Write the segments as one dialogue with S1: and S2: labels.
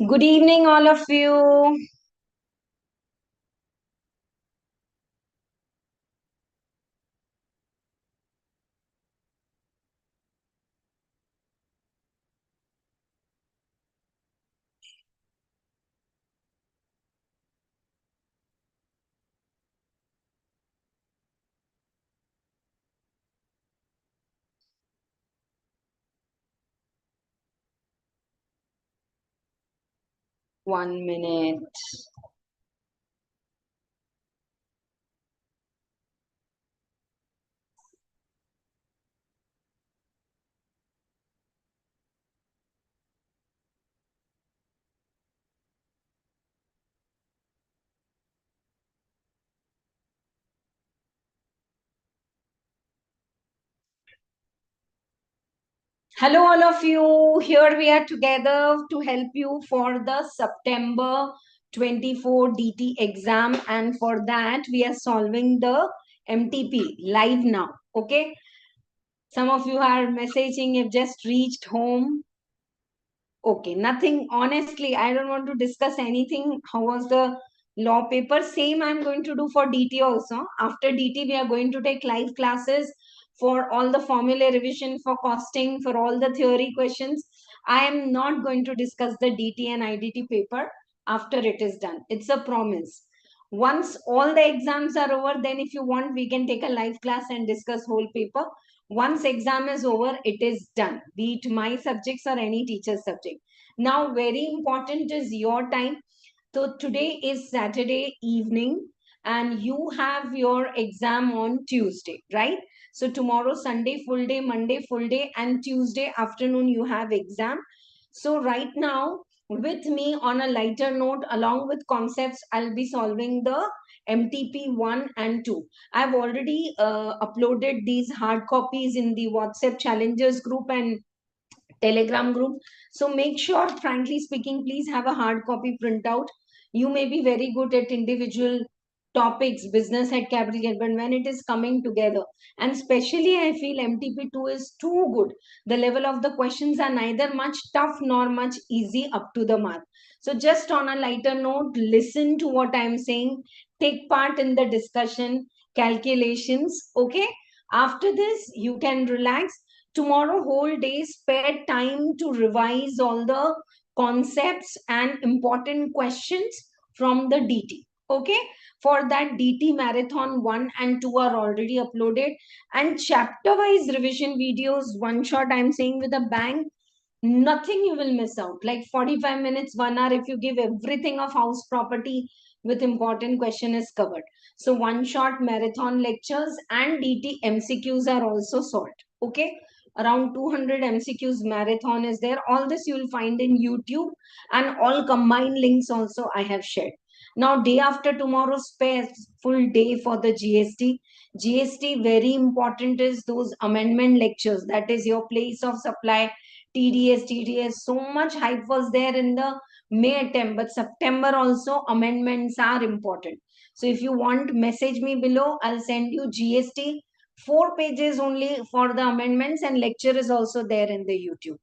S1: Good evening, all of you. One minute. Hello, all of you. Here we are together to help you for the September 24 DT exam. And for that, we are solving the MTP live now. Okay. Some of you are messaging, you've just reached home. Okay. Nothing. Honestly, I don't want to discuss anything. How was the law paper? Same I'm going to do for DT also. After DT, we are going to take live classes for all the formula revision, for costing, for all the theory questions. I am not going to discuss the DT and IDT paper after it is done. It's a promise. Once all the exams are over, then if you want, we can take a live class and discuss whole paper. Once exam is over, it is done, be it my subjects or any teacher's subject. Now, very important is your time. So today is Saturday evening and you have your exam on Tuesday, right? So tomorrow, Sunday full day, Monday full day, and Tuesday afternoon you have exam. So right now, with me on a lighter note, along with concepts, I'll be solving the MTP 1 and 2. I've already uploaded these hard copies in the WhatsApp challenges group and Telegram group. So make sure, frankly speaking, please have a hard copy printout. You may be very good at individual topics, business at capital, but when it is coming together, and especially I feel MTP2 is too good. The level of the questions are neither much tough nor much easy up to the mark. So just on a lighter note, listen to what I am saying, take part in the discussion, calculations, okay? After this, you can relax. Tomorrow whole day spare time to revise all the concepts and important questions from the DT. Okay, for that DT marathon 1 and 2 are already uploaded, and chapter wise revision videos, one shot I'm saying with a bang, nothing you will miss out. Like 45 minutes, 1 hour, if you give everything of house property with important question is covered. So one shot marathon lectures and DT MCQs are also solved. Okay, around 200 MCQs marathon is there. All this you will find in YouTube, and all combined links also I have shared. Now, day after tomorrow, spare full day for the GST. GST, very important is those amendment lectures. That is your place of supply, TDS. So much hype was there in the May attempt, but September also amendments are important. So if you want, message me below. I'll send you GST. 4 pages only for the amendments, and lecture is also there in the YouTube.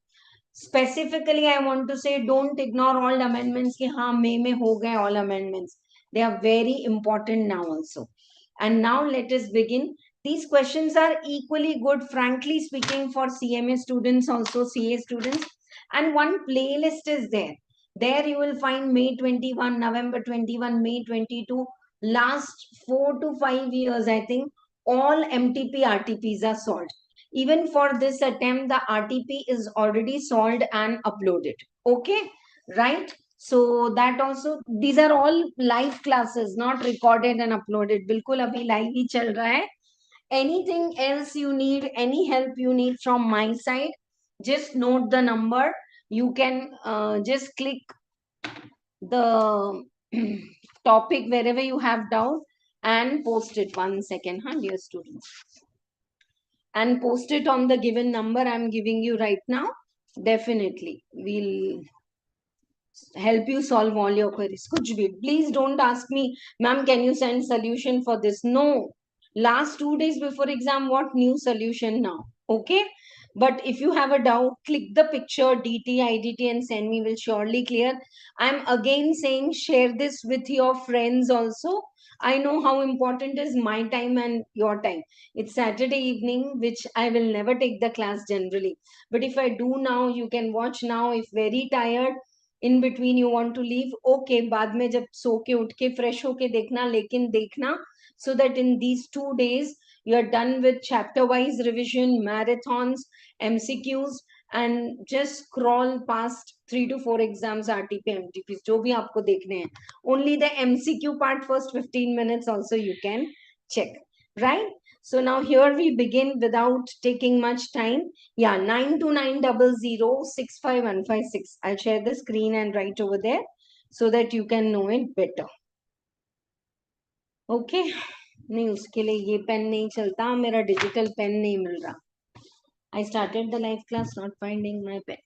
S1: Specifically, I want to say, don't ignore all amendments ki haan May mein ho gaye all amendments. They are very important now also. And now let us begin. These questions are equally good, frankly speaking, for CMA students, also CA students. And one playlist is there. There you will find May 21, November 21, May 22. Last 4 to 5 years, I think, all MTP RTPs are solved. Even for this attempt, the RTP is already solved and uploaded. Okay, right? So that also, these are all live classes, not recorded and uploaded. बिल्कुल अभी live ही चल रहा है. Anything else you need, any help you need from my side, just note the number. You can just click the topic wherever you have doubt and post it. 1 second, huh, dear students, and post it on the given number I'm giving you right now. Definitely we'll help you solve all your queries. Kuch bhi. Please don't ask me, ma'am, can you send solution for this? No. Last 2 days before exam, what new solution now? Okay. But if you have a doubt, click the picture DT, IDT and send me. Will surely clear. I'm again saying share this with your friends also. I know how important is my time and your time. It's Saturday evening, which I will never take the class generally. But if I do now, you can watch now. If very tired, in between you want to leave, okay, बाद में जब सो के उठ के fresh होके देखना, लेकिन देखना so that in these 2 days you are done with chapter wise revision, marathons, MCQs, and just scroll past 3 to 4 exams, RTP, MTPs, जो भी आपको देखने हैं. Only the MCQ part, first 15 minutes also you can check, right? So now here we begin without taking much time. Yeah, 9290065156. I'll share the screen and write over there so that you can know it better. Okay. नहीं, उसके लिए ये pen नहीं चलता, मेरा digital pen नहीं मिल रहा. I started the live class not finding my pen.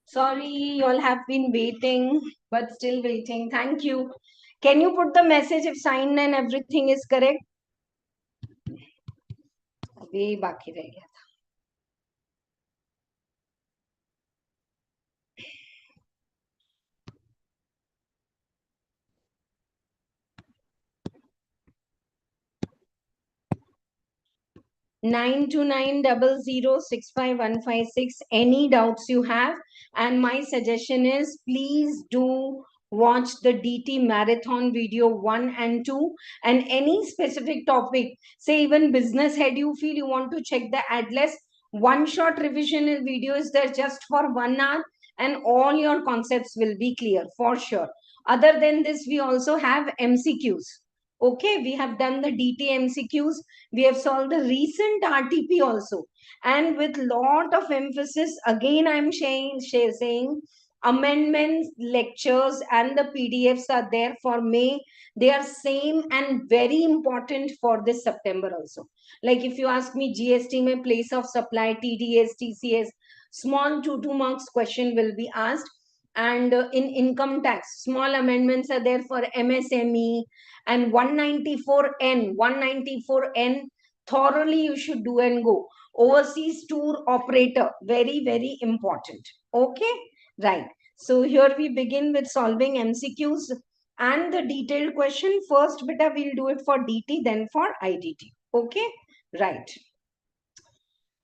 S1: Sorry, you all have been waiting, but still waiting. Thank you. Can you put the message if sign and everything is correct? अभी बाकी रह गया. 9290065156. Any doubts you have, and my suggestion is please do watch the DT marathon video 1 and 2, and any specific topic, say even business head, you feel you want to check the address, one short revision video is there just for 1 hour, and all your concepts will be clear for sure. Other than this, we also have MCQs. Okay, we have done the DT MCQs. We have solved the recent RTP also, and with lot of emphasis. Again, I'm saying amendments, lectures, and the PDFs are there for May. They are same and very important for this September also. Like if you ask me, GST में place of supply, TDS, TCS, small 2 marks question will be asked. And in income tax, small amendments are there for MSME, and 194N thoroughly you should do and go. Overseas tour operator, very very important. Okay, right. So here we begin with solving MCQs and the detailed question. First beta we'll do it for DT, then for IDT. Okay, right.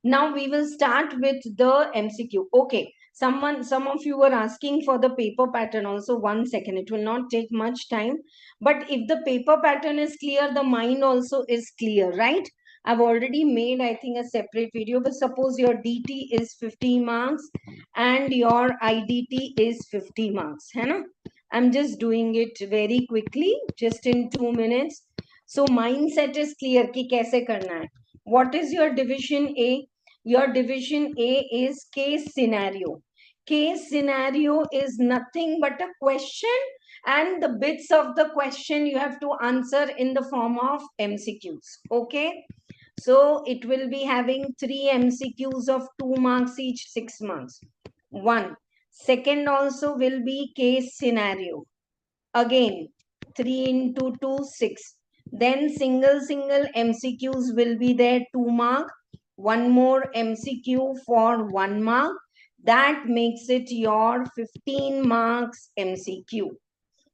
S1: Now we will start with the MCQ. Okay, some of you were asking for the paper pattern also. 1 second, it will not take much time. But if the paper pattern is clear, the mind also is clear, right? I've already made, I think, a separate video. But suppose your DT is 50 marks and your IDT is 50 marks. है ना? I'm just doing it very quickly, just in 2 minutes. So mindset is clear कि कैसे करना है. What is your division A? Your division A is case scenario. Case scenario is nothing but a question, and the bits of the question you have to answer in the form of MCQs. Okay. So it will be having 3 MCQs of 2 marks each, 6 marks. One. Second also will be case scenario. Again, 3 into 2, 6. Then single MCQs will be there, 2 mark. One more MCQ for 1 mark. That makes it your 15 marks MCQ.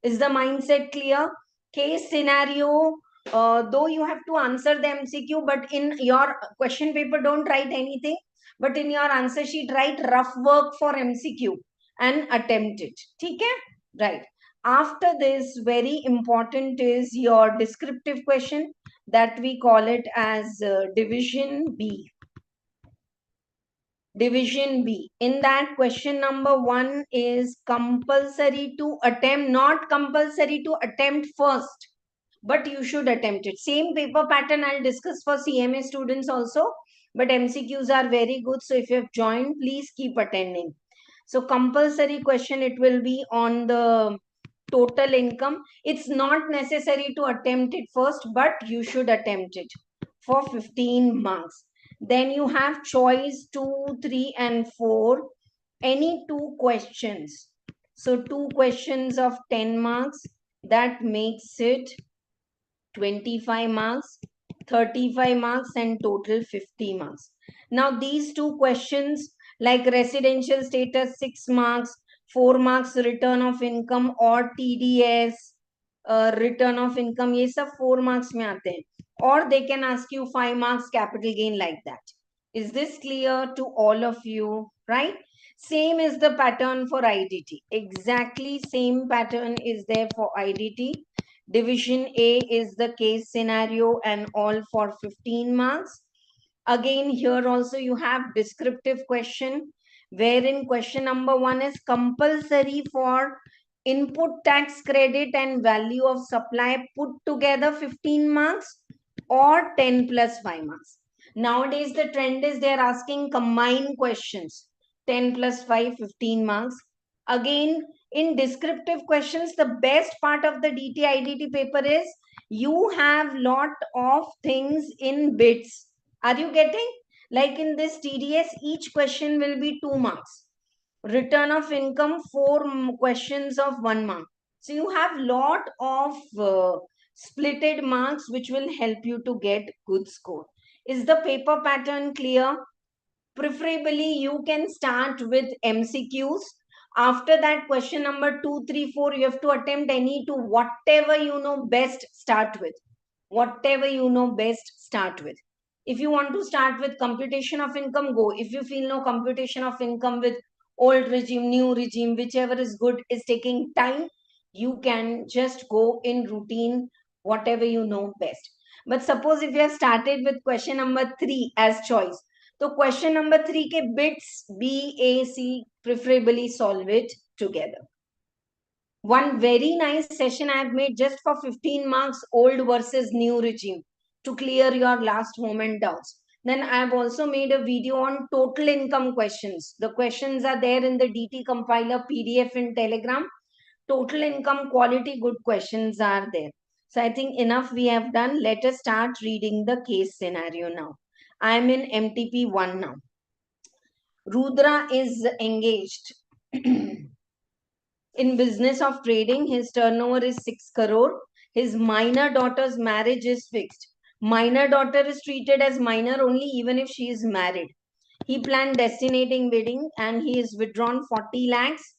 S1: Is the mindset clear? Case scenario, though you have to answer the MCQ, but in your question paper, don't write anything. But in your answer sheet, write rough work for MCQ and attempt it. Okay? Right. After this, very important is your descriptive question, that we call it as division B. Division B. In that, question number 1 is compulsory to attempt, not compulsory to attempt first, but you should attempt it. Same paper pattern I'll discuss for CMA students also, but MCQs are very good. So if you have joined, please keep attending. So compulsory question, it will be on the total income. It's not necessary to attempt it first, but you should attempt it for 15 marks. Then you have choice 2, 3, and 4. Any 2 questions. So 2 questions of 10 marks. That makes it 25 marks, 35 marks, and total 50 marks. Now these 2 questions, like residential status, 6 marks, 4 marks return of income or TDS, return of income, ये सब 4 marks में आते हैं. Or they can ask you 5 marks capital gain, like that. Is this clear to all of you? Right? Same is the pattern for IDT. Exactly same pattern is there for IDT. Division A is the case scenario and all for 15 marks. Again, here also you have descriptive question, wherein question number 1 is compulsory for input tax credit and value of supply put together 15 marks or 10 plus 5 marks. Nowadays, the trend is they're asking combined questions, 10 plus 5, 15 marks. Again, in descriptive questions, the best part of the DT IDT paper is you have lot of things in bits. Are you getting? Like in this TDS, each question will be 2 marks. Return of income, 4 questions of 1 mark. So you have lot of splitted marks which will help you to get good score. Is the paper pattern clear? Preferably you can start with MCQs. After that, question number 2, 3, 4, you have to attempt any 2. Whatever you know best, start with. Whatever you know best, start with. If you want to start with computation of income, go. If you feel no computation of income with old regime, new regime, whichever is good, is taking time, you can just go in routine, whatever you know best. But suppose if you have started with question number 3 as choice, so question number 3 ke bits B, A, C, preferably solve it together. One very nice session I have made just for 15 marks, old versus new regime, to clear your last moment doubts. Then I have also made a video on total income questions. The questions are there in the DT compiler PDF in Telegram. Total income quality good questions are there. So I think enough we have done. Let us start reading the case scenario now. I am in MTP 1 now. Rudra is engaged in business of trading. His turnover is 6 crore. His minor daughter's marriage is fixed. Minor daughter is treated as minor only even if she is married. He planned destinating wedding and he is withdrawn 40 lakhs,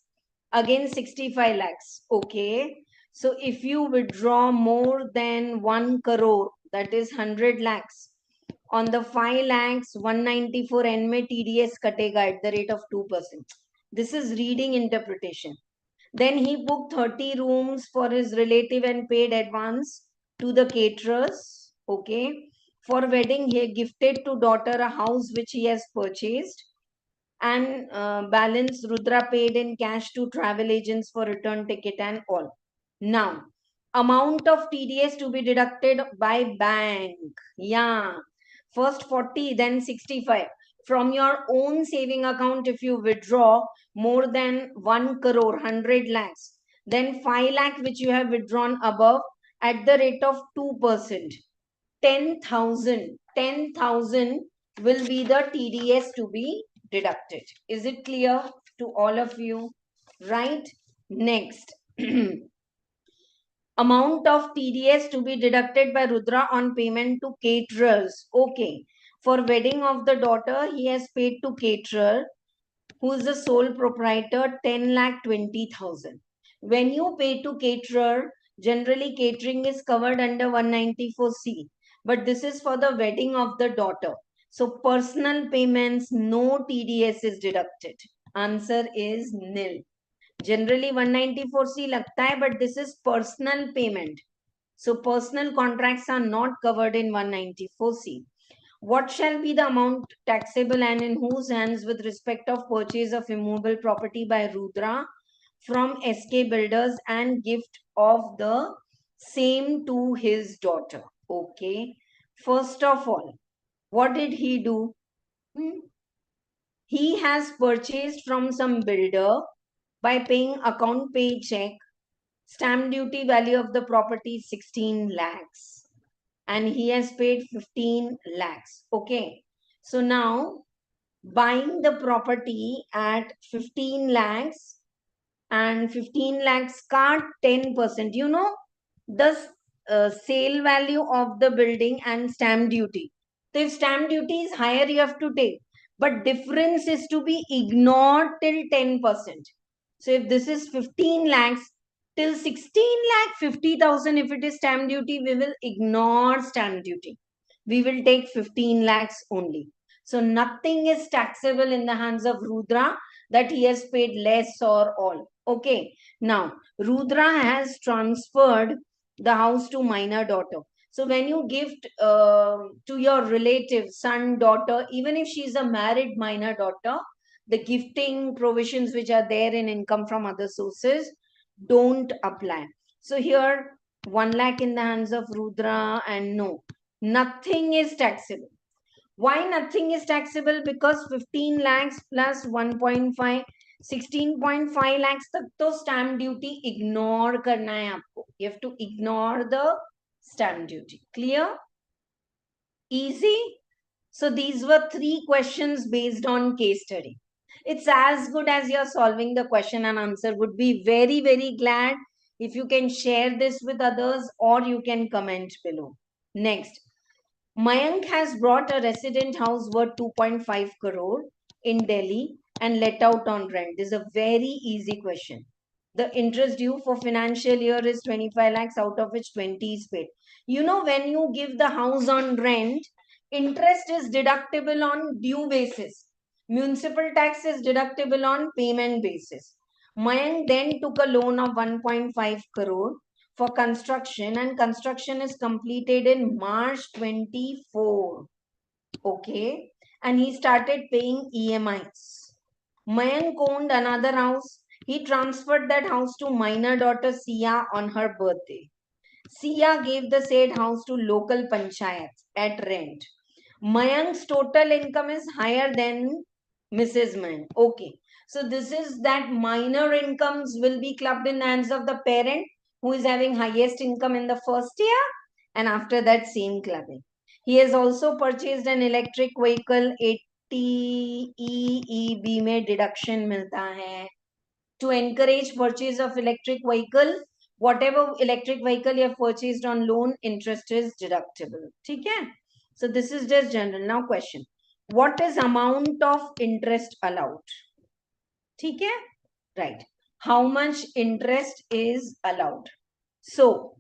S1: again 65 lakhs. Okay. So if you withdraw more than 1 crore, that is 100 lakhs, on the 5 lakhs, 194 N में TDS कटेगा at the rate of 2%. This is reading interpretation. Then he booked 30 rooms for his relative and paid advance to the caterers. Okay. For wedding, he gifted to daughter a house which he has purchased. And balance Rudra paid in cash to travel agents for return ticket and all. Now, amount of TDS to be deducted by bank. Yeah. First 40, then 65. from your own saving account, if you withdraw more than 1 crore, 100 lakhs, then 5 lakh which you have withdrawn above at the rate of 2%, 10,000 will be the TDS to be deducted. Is it clear to all of you? Right? Next. Amount of TDS to be deducted by Rudra on payment to caterers. Okay. For wedding of the daughter, he has paid to caterer, who is the sole proprietor, 10,20,000. When you pay to caterer, generally catering is covered under 194C. But this is for the wedding of the daughter. So personal payments, no TDS is deducted. Answer is nil. Generally 194C लगता है, but this is personal payment. So personal contracts are not covered in 194C. What shall be the amount taxable and in whose hands with respect of purchase of immovable property by Rudra from SK Builders and gift of the same to his daughter? Okay. First of all, what did he do? He has purchased from some builder by paying account pay check. Stamp duty value of the property is 16 lakhs. And he has paid 15 lakhs. Okay. So now buying the property at 15 lakhs and 15 lakhs ka 10%. You know, the sale value of the building and stamp duty. So if stamp duty is higher, you have to take. But difference is to be ignored till 10%. So if this is 15 lakhs, till 16 lakh 50,000, if it is stamp duty, we will ignore stamp duty. We will take 15 lakhs only. So nothing is taxable in the hands of Rudra that he has paid less or all. Okay. Now, Rudra has transferred the house to minor daughter. So when you gift to your relative, son, daughter, even if she is a married minor daughter, the gifting provisions which are there in income from other sources don't apply. So here 1 lakh in the hands of Rudra, and no, nothing is taxable. Why nothing is taxable? Because 15 lakhs plus 1.5, 16.5 lakhs tak to stamp duty ignore karna hai aapko. You have to ignore the stamp duty. Clear? Easy? So these were 3 questions based on case study. It's as good as you're solving the question and answer. Would be very, very glad if you can share this with others or you can comment below. Next. Mayank has brought a resident house worth 2.5 crore in Delhi and let out on rent. This is a very easy question. The interest due for financial year is 25 lakhs, out of which 20 is paid. You know, when you give the house on rent, interest is deductible on due basis. Municipal tax is deductible on payment basis. Mayank then took a loan of 1.5 crore for construction, and construction is completed in March 24. Okay. And he started paying EMIs. Mayank owned another house. He transferred that house to minor daughter Sia on her birthday. Sia gave the said house to local panchayat at rent. Mayank's total income is higher than Mrs. Mayank. Okay. So this is that minor incomes will be clubbed in the hands of the parent who is having highest income in the first year, and after that same clubbing. He has also purchased an electric vehicle. 80 EEB में deduction मिलता है. To encourage purchase of electric vehicle, whatever electric vehicle you have purchased on loan, interest is deductible. ठीक है? So this is just general. Now question. What is amount of interest allowed? ठीक है? Right. How much interest is allowed? So,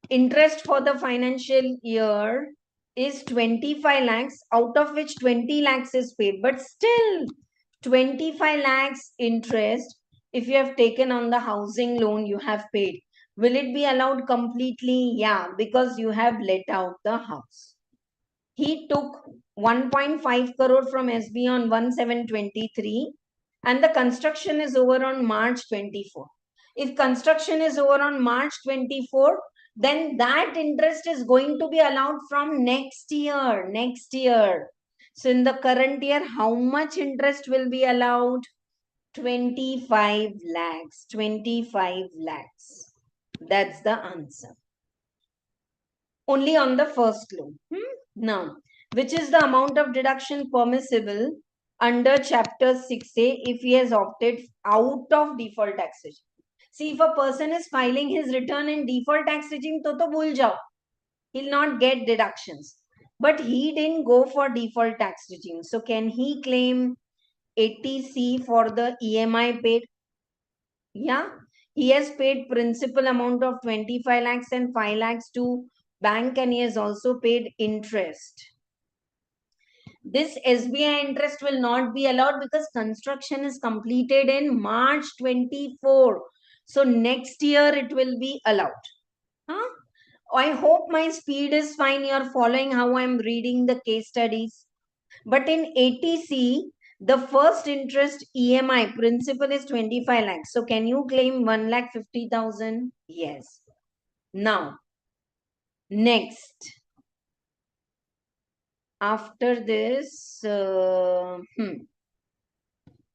S1: interest for the financial year is 25 lakhs, out of which 20 lakhs is paid. But still, 25 lakhs interest, if you have taken on the housing loan, you have paid. Will it be allowed completely? Yeah, because you have let out the house. He took 1.5 crore from SB on 1/7/23 and the construction is over on March 24. If construction is over on March 24, then that interest is going to be allowed from next year. So in the current year, how much interest will be allowed? 25 lakhs. 25 lakhs. That's the answer. Only on the first loan. Now, which is the amount of deduction permissible under chapter 6A if he has opted out of default tax regime? See, if a person is filing his return in default tax regime, to bhul jao. He'll not get deductions. But he didn't go for default tax regime. So can he claim 80C for the EMI paid? Yeah. He has paid principal amount of 25 lakhs and 5 lakhs to bank, and he has also paid interest. This SBI interest will not be allowed because construction is completed in March 24. So next year it will be allowed. Huh? I hope my speed is fine. You are following how I'm reading the case studies. But in 80C, the first interest EMI principal is 25 lakhs. So can you claim 1,50,000? Yes. Now, next. After this,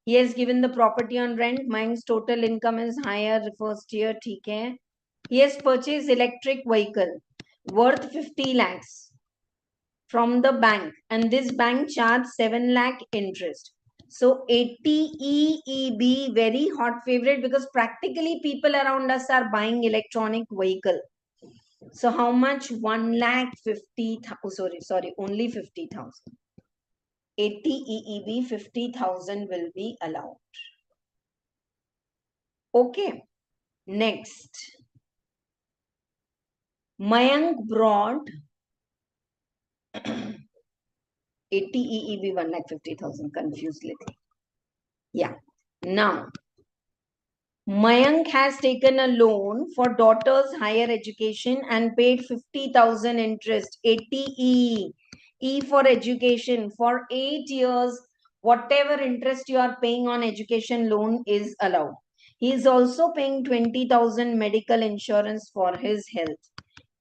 S1: he has given the property on rent. Mine's total income is higher first year. Okay. He has purchased electric vehicle worth 50 lakhs from the bank, and this bank charged 7 lakh interest. So 80 EEB, very hot favorite because practically people around us are buying electronic vehicle. So how much? 1,50,000. Sorry, only 50,000. 80 EEB, 50,000 will be allowed. Okay. Next. Mayank brought 80 EEB, 1,50,000. Confused little. Yeah. Now, Mayank has taken a loan for daughter's higher education and paid 50,000 interest, 80 E for education for 8 years. Whatever interest you are paying on education loan is allowed. He is also paying 20,000 medical insurance for his health.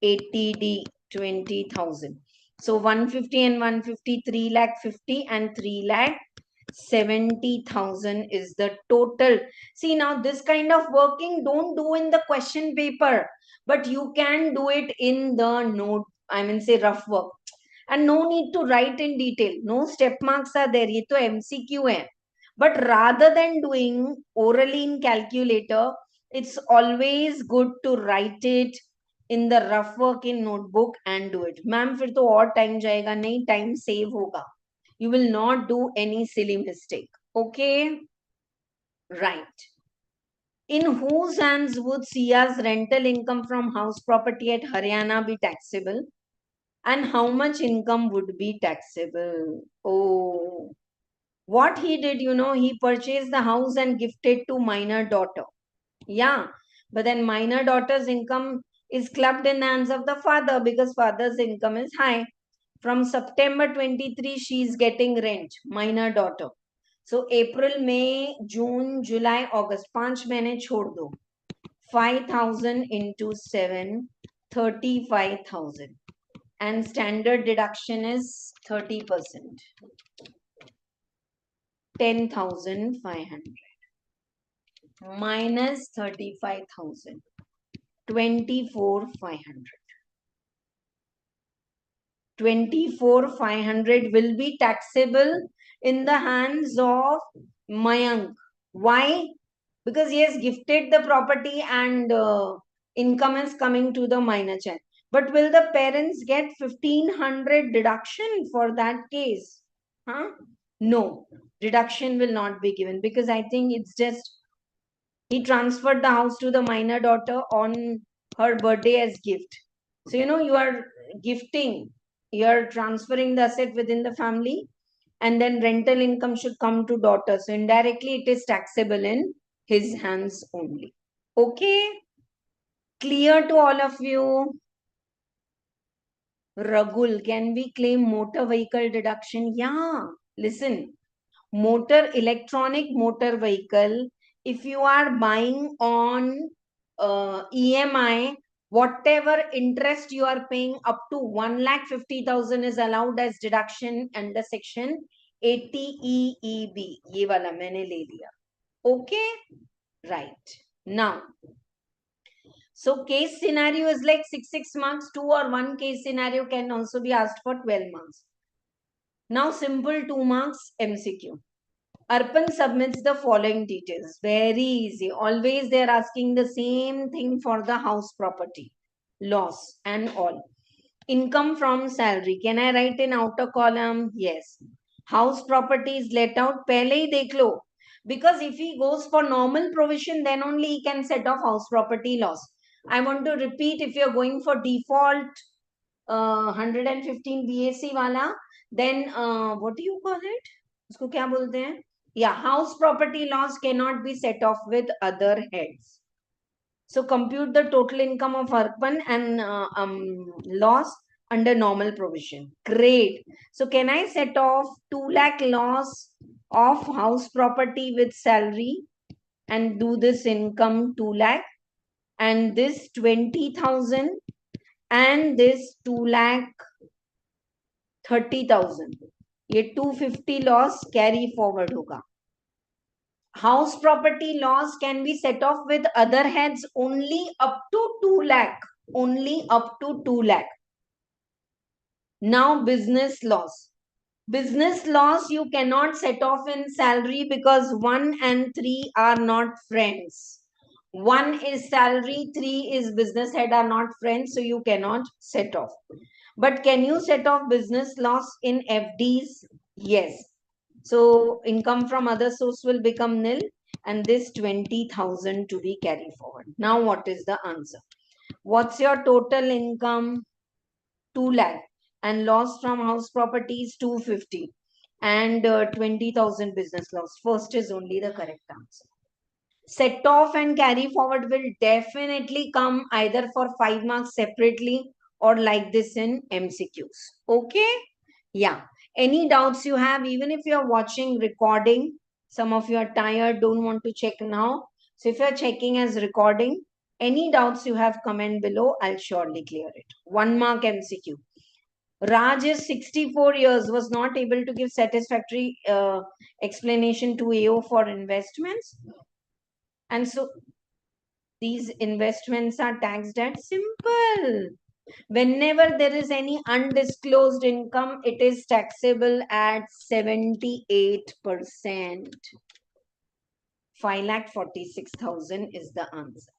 S1: 80D, 20,000. So 150 and 150, 3 lakh 50 and 3 lakh 70,000 is the total. See, now this kind of working don't do in the question paper, but you can do it in the note, I mean say rough work. And no need to write in detail. No step marks are there. ये तो MCQ है. But rather than doing orally in calculator, it's always good to write it in the rough work in notebook and do it. Ma'am, फिर तो और time जाएगा नहीं, time save होगा. You will not do any silly mistake. Okay? Right. In whose hands would Sia's rental income from house property at Haryana be taxable? And how much income would be taxable? Oh, what he did, he purchased the house and gifted to minor daughter. Yeah, but then minor daughter's income is clubbed in the hands of the father because father's income is high. From September 23, she is getting rent, minor daughter. So April, May, June, July, August, 5 महीने छोड़ दो. 5,000 into 7, 35,000. And standard deduction is 30%. 10,500 minus 35,000. 24,500. 24,500 will be taxable in the hands of Mayank. Why? Because he has gifted the property and income is coming to the minor child. But will the parents get 1,500 deduction for that case? Huh? No, deduction will not be given because I think it's just he transferred the house to the minor daughter on her birthday as gift. So, you are gifting, you are transferring the asset within the family, and then rental income should come to daughter. So, indirectly, it is taxable in his hands only. Okay? Clear to all of you? Ragul, can we claim motor vehicle deduction? Yeah. Listen, electronic motor vehicle, if you are buying on EMI, whatever interest you are paying up to 1,50,000 is allowed as deduction under section 80EEB. ये वाला मैंने ले लिया. Okay, right. Now, so case scenario is like 6 marks. 2 or 1 case scenario can also be asked for 12 marks. Now simple 2 marks MCQ. Arpan submits the following details. Very easy. Always they are asking the same thing for the house property, loss and all. Income from salary. Can I write in outer column? Yes. House property is let out. Pehle hi dekh lo. Because if he goes for normal provision, then only he can set off house property loss. I want to repeat, if you're going for default 115 BAC wala, then what do you call it? उसको क्या बोलते हैं? Yeah, house property loss cannot be set off with other heads. So compute the total income of Arpan and loss under normal provision. Great. So can I set off 2 lakh loss of house property with salary and do this income 2 lakh and this 20,000 and this 2 lakh 30,000. ये 250 loss carry forward होगा. House property loss can be set off with other heads only up to 2 lakh. Only up to 2 lakh. Now business loss. Business loss you cannot set off in salary because 1 and 3 are not friends. 1 is salary, 3 is business head are not friends, so you cannot set off. But can you set off business loss in FDs? Yes. So income from other source will become nil and this 20,000 to be carried forward. Now what is the answer? What's your total income? 2 lakh and loss from house property is 250 and 20,000 business loss. First is only the correct answer. Set off and carry forward will definitely come either for 5 marks separately or like this in MCQs. Okay? Yeah. Any doubts you have, even if you are watching recording, some of you are tired, don't want to check now. So if you are checking as recording, any doubts you have, comment below. I'll surely clear it. 1 mark MCQ. Raj is 64 years, was not able to give satisfactory explanation to AO for investments. And so these investments are taxed at simple. Whenever there is any undisclosed income, it is taxable at 78%. 5,46,000 is the answer.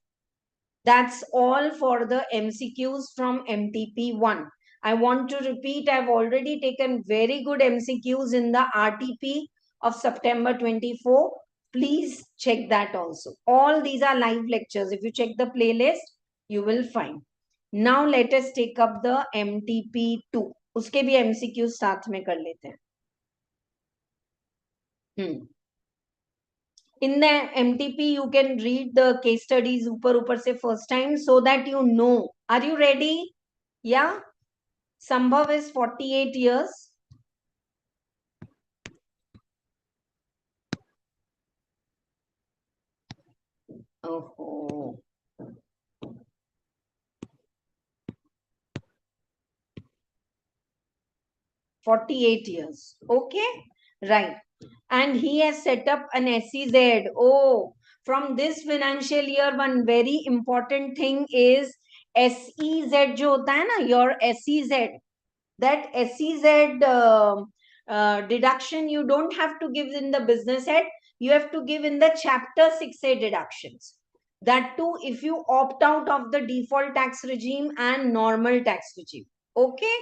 S1: That's all for the MCQs from MTP1. I want to repeat, I've already taken very good MCQs in the RTP of September 24. Please check that also. All these are live lectures. If you check the playlist, you will find. Now let us take up the MTP2. उसके भी MCQs साथ में कर लेते हैं. In the MTP, you can read the case studies ऊपर से first time so that you know. Are you ready? Yeah. Sambhav is 48 years. Oh. 48 years. Okay. Right. And he has set up an SEZ. Oh, from this financial year, one very important thing is SEZ जो होता है ना, your SEZ. That SEZ deduction you don't have to give in the business head. You have to give in the chapter 6A deductions. That too, if you opt out of the default tax regime and normal tax regime. Okay?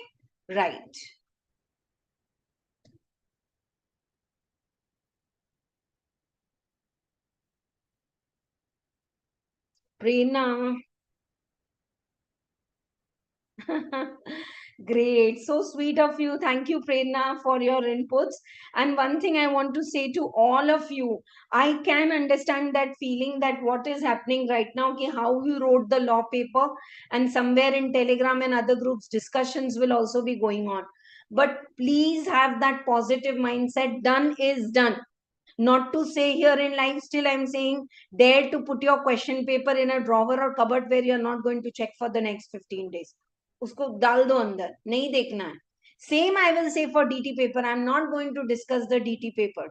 S1: Right. Prerna. Great. So sweet of you. Thank you, Prerna, for your inputs. And one thing I want to say to all of you, I can understand that feeling that what is happening right now, ki how you wrote the law paper, and somewhere in Telegram and other groups, discussions will also be going on. But please have that positive mindset. Done is done. Not to say here in life, still I'm saying, dare to put your question paper in a drawer or cupboard where you're not going to check for the next 15 days. Usko dal do andar, nahi dekhna hai. Same I will say for DT paper. I'm not going to discuss the DT paper.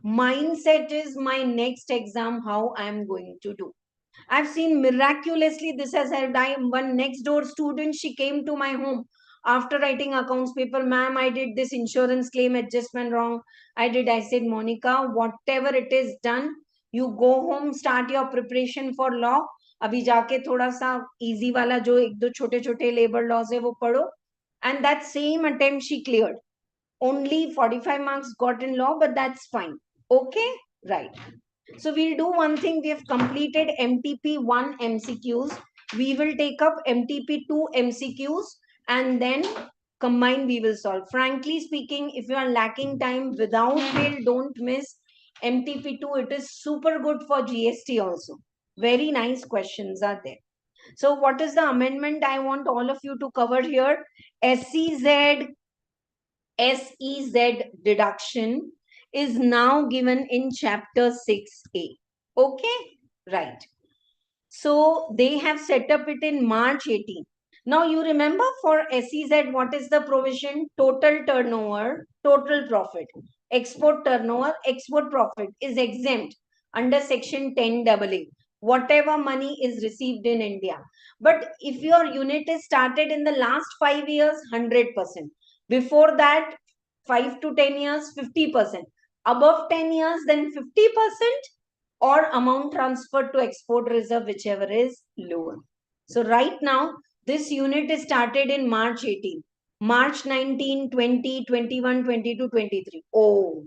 S1: Mindset is my next exam, how I'm going to do. I've seen miraculously this has helped. One next door student, she came to my home after writing accounts paper. Ma'am, I did this insurance claim adjustment wrong. I said, Monica, whatever it is done, you go home, start your preparation for law. अभी जाके थोड़ा सा easy वाला जो एक दो छोटे छोटे labor laws है वो पढ़ो. And that same attempt she cleared. Only 45 marks got in law, but that's fine. Okay, right. So we'll do one thing. We have completed MTP 1 MCQs. We will take up MTP 2 MCQs and then combine we will solve. Frankly speaking, if you are lacking time, without fail, don't miss MTP 2. It is super good for GST also. Very nice questions are there. So what is the amendment I want all of you to cover here? SEZ deduction is now given in chapter 6A. Okay, right. So they have set up it in March 18. Now you remember for SEZ, what is the provision? Total turnover, total profit. Export turnover, export profit is exempt under section 10AA. Whatever money is received in India. But if your unit is started in the last 5 years, 100%. Before that, 5 to 10 years, 50%. Above 10 years, then 50%, or amount transferred to export reserve, whichever is lower. So right now, this unit is started in March 18, March 19, 20, 21, 22, 23. Oh,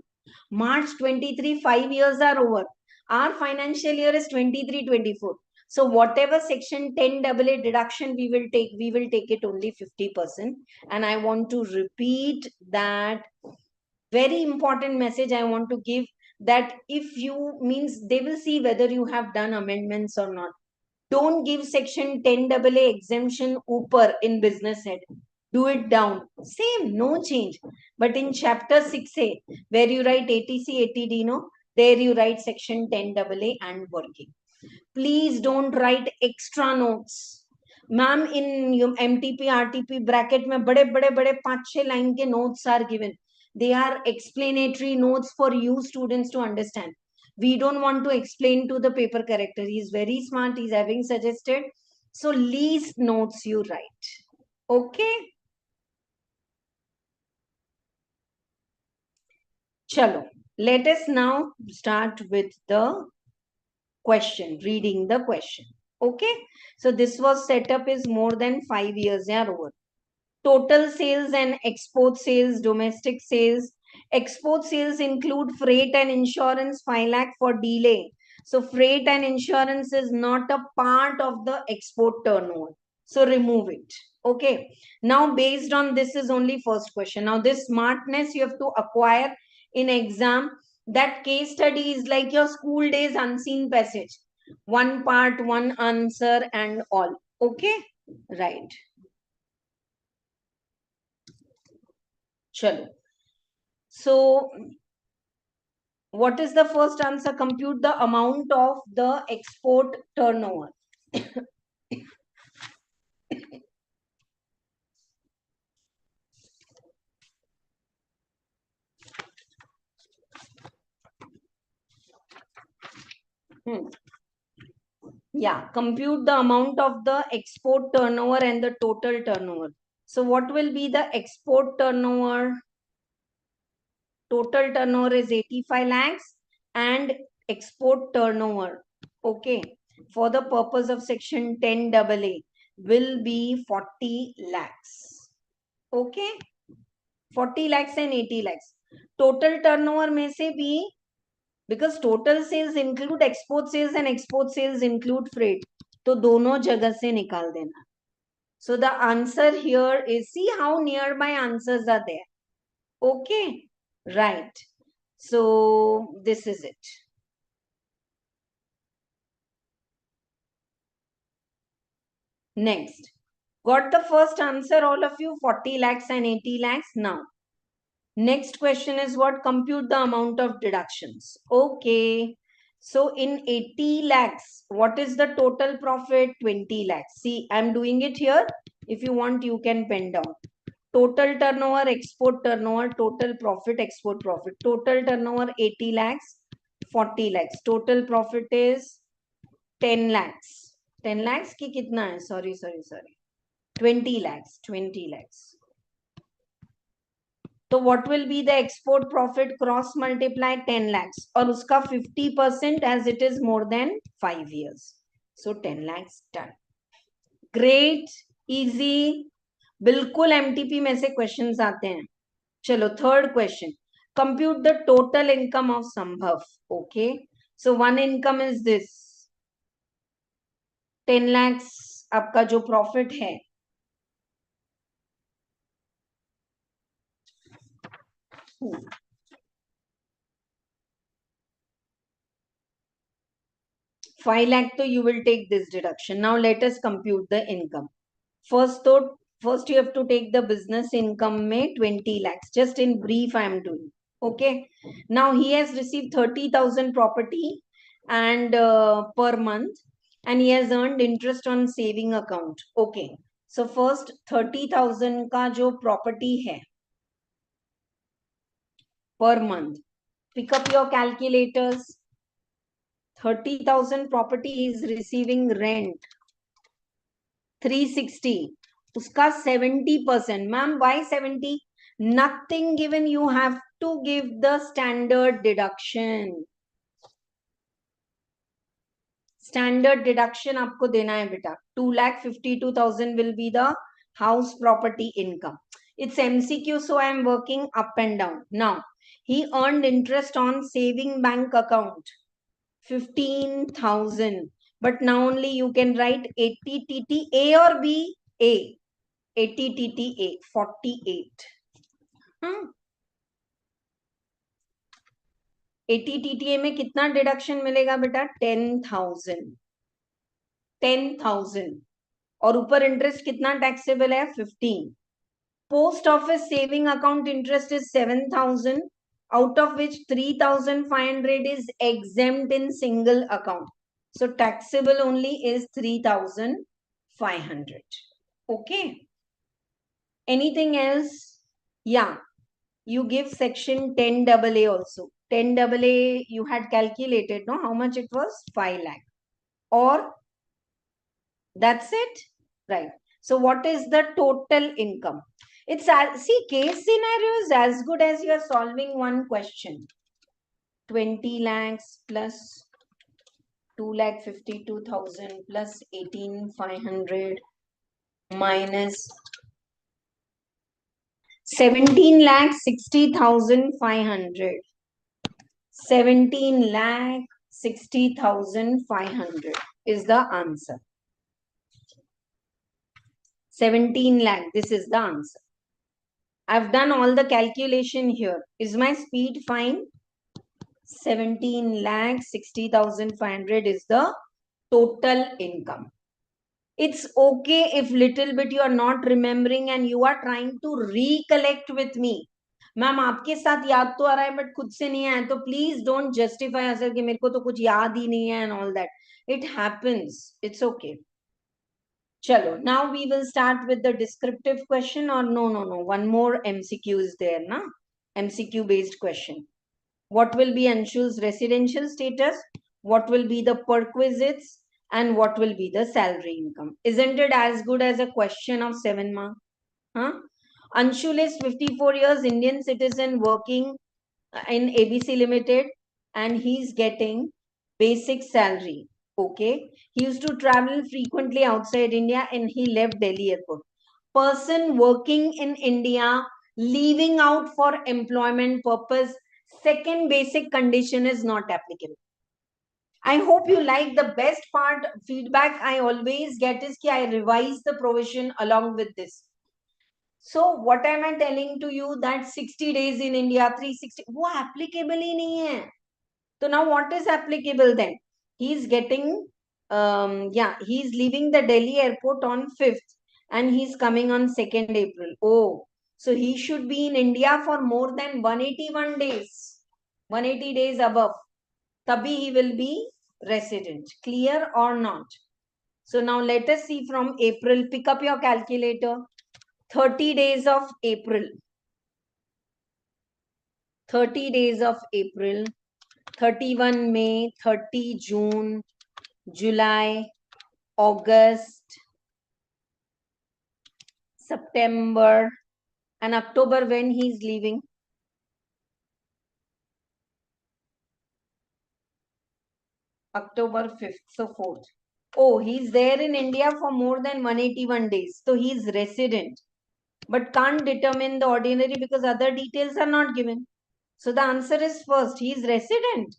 S1: March 23, 5 years are over. Our financial year is 23, 24. So whatever section 10 AA deduction we will take it only 50%. And I want to repeat that very important message I want to give, that if you means they will see whether you have done amendments or not. Don't give section 10 AA exemption upper in business head. Do it down. Same, no change. But in chapter 6A, where you write ATC, ATD, no, there you write section 10 AA and working. Please don't write extra notes. Ma'am, in MTP, RTP bracket में बड़े बड़े बड़े 5-6 line के notes are given. They are explanatory notes for you students to understand. We don't want to explain to the paper corrector. He is very smart. He's having suggested. So least notes you write. Okay. Chalo. Let us now start with the question, reading the question. Okay. So this was set up is more than 5 years. Yeah, over. Total sales and export sales, domestic sales. Export sales include freight and insurance, 5 lakh for delay. So freight and insurance is not a part of the export turnover. So remove it. Okay. Now based on this is only first question. Now this smartness you have to acquire in exam. That case study is like your school days unseen passage. One part, one answer and all. Okay. Right. Chalo. So, what is the first answer? Compute the amount of the export turnover. Yeah, compute the amount of the export turnover and the total turnover. So, what will be the export turnover? Total turnover is 85 lakhs and export turnover, okay, for the purpose of section 10 AA will be 40 lakhs. Okay, 40 lakhs and 80 lakhs. Total turnover में से भी, because total sales include export sales and export sales include freight, तो दोनों जगह से निकाल देना. So the answer here is, see how nearby answers are there. Okay, right. So this is it. Next, got the first answer all of you, 40 lakhs and 80 lakhs. Now Next question is what? Compute the amount of deductions. Okay. So in 80 lakhs, what is the total profit? 20 lakhs. See, I'm doing it here. If you want, you can pen down. Total turnover, export turnover, total profit, export profit. Total turnover 80 lakhs, 40 lakhs. Total profit is 10 lakhs. 10 lakhs ki kitna hai? Sorry. 20 lakhs. 20 lakhs. तो what will be the export profit cross multiply 10 lakhs और उसका 50% as it is more than 5 years. So 10 lakhs done. Great, easy. बिल्कुल MTP में से questions आते हैं. चलो third question. Compute the total income of Sambhav. Okay. So one income is this. 10 lakhs आपका जो प्रॉफिट है. Hmm. 5 lakh, so you will take this deduction. Now let us compute the income. First you have to take the business income में 20 lakhs. Just in brief I am doing. Okay. Now he has received 30,000 property and per month, and he has earned interest on saving account. Okay. So first 30,000 का जो property है per month. Pick up your calculators. 30,000 property is receiving rent 360, उसका 70%. Ma'am, why 70? Nothing given, you have to give the standard deduction. Standard deduction आपको देना है बेटा. 2,52,000 will be the house property income. It's MCQ, so I am working up and down. Now he earned interest on saving bank account 15,000, but now only you can write 80 TT A or B? A. 80 TT A, 48. 80 TTA में कितना deduction मिलेगा बेटा? 10,000. 10,000 और ऊपर interest कितना taxable है? 15. Post office saving account interest is 7,000, out of which 3,500 is exempt in single account. So taxable only is 3,500. Okay. Anything else? Yeah. You give section 10AA also. 10AA you had calculated, no? How much it was? 5 lakh. Or that's it? Right. So what is the total income? It's see, case scenario is as good as you are solving one question. 20 lakhs plus 2,52,000 plus 18,500 minus 17,60,500. 17,60,500 is the answer. 17 lakh, this is the answer. I've done all the calculation here. Is my speed fine? 17,60,500 is the total income. It's okay if little bit you are not remembering and you are trying to recollect with me. Ma'am आपके साथ याद तो आ रहा है but खुद से नहीं आया, तो प्लीज डोंट जस्टिफाई असर कि मेरे को तो कुछ याद ही नहीं है and all that. It happens. It's okay. चलो, now we will start with the descriptive question. और no one more MCQ is there ना. MCQ based question. What will be Anshu's residential status? What will be the perquisites? And what will be the salary income? Isn't it as good as a question of 7 marks? Huh? Anshul is 54 years, Indian citizen, working in ABC Limited, and he's getting basic salary. Okay. He used to travel frequently outside India and he left Delhi airport. Person working in India, leaving out for employment purpose, second basic condition is not applicable. I hope you like. The best part, feedback I always get is that I revise the provision along with this. So what am I telling to you? That 60 days in India, 360, वो applicable ही नहीं है. So now what is applicable then? He's getting, he's leaving the Delhi airport on 5th and he's coming on 2nd April. Oh, So he should be in India for more than 181 days, 180 days above. Tabi he will be resident. Clear or not? So now let us see from April. Pick up your calculator. 30 days of April. 30 days of April. 31 May, 30 June, July, August, September, and October when he's leaving. October 5th, so 4th. Oh, he's there in India for more than 181 days. So he's resident, but can't determine the ordinary because other details are not given. So the answer is first, he is resident.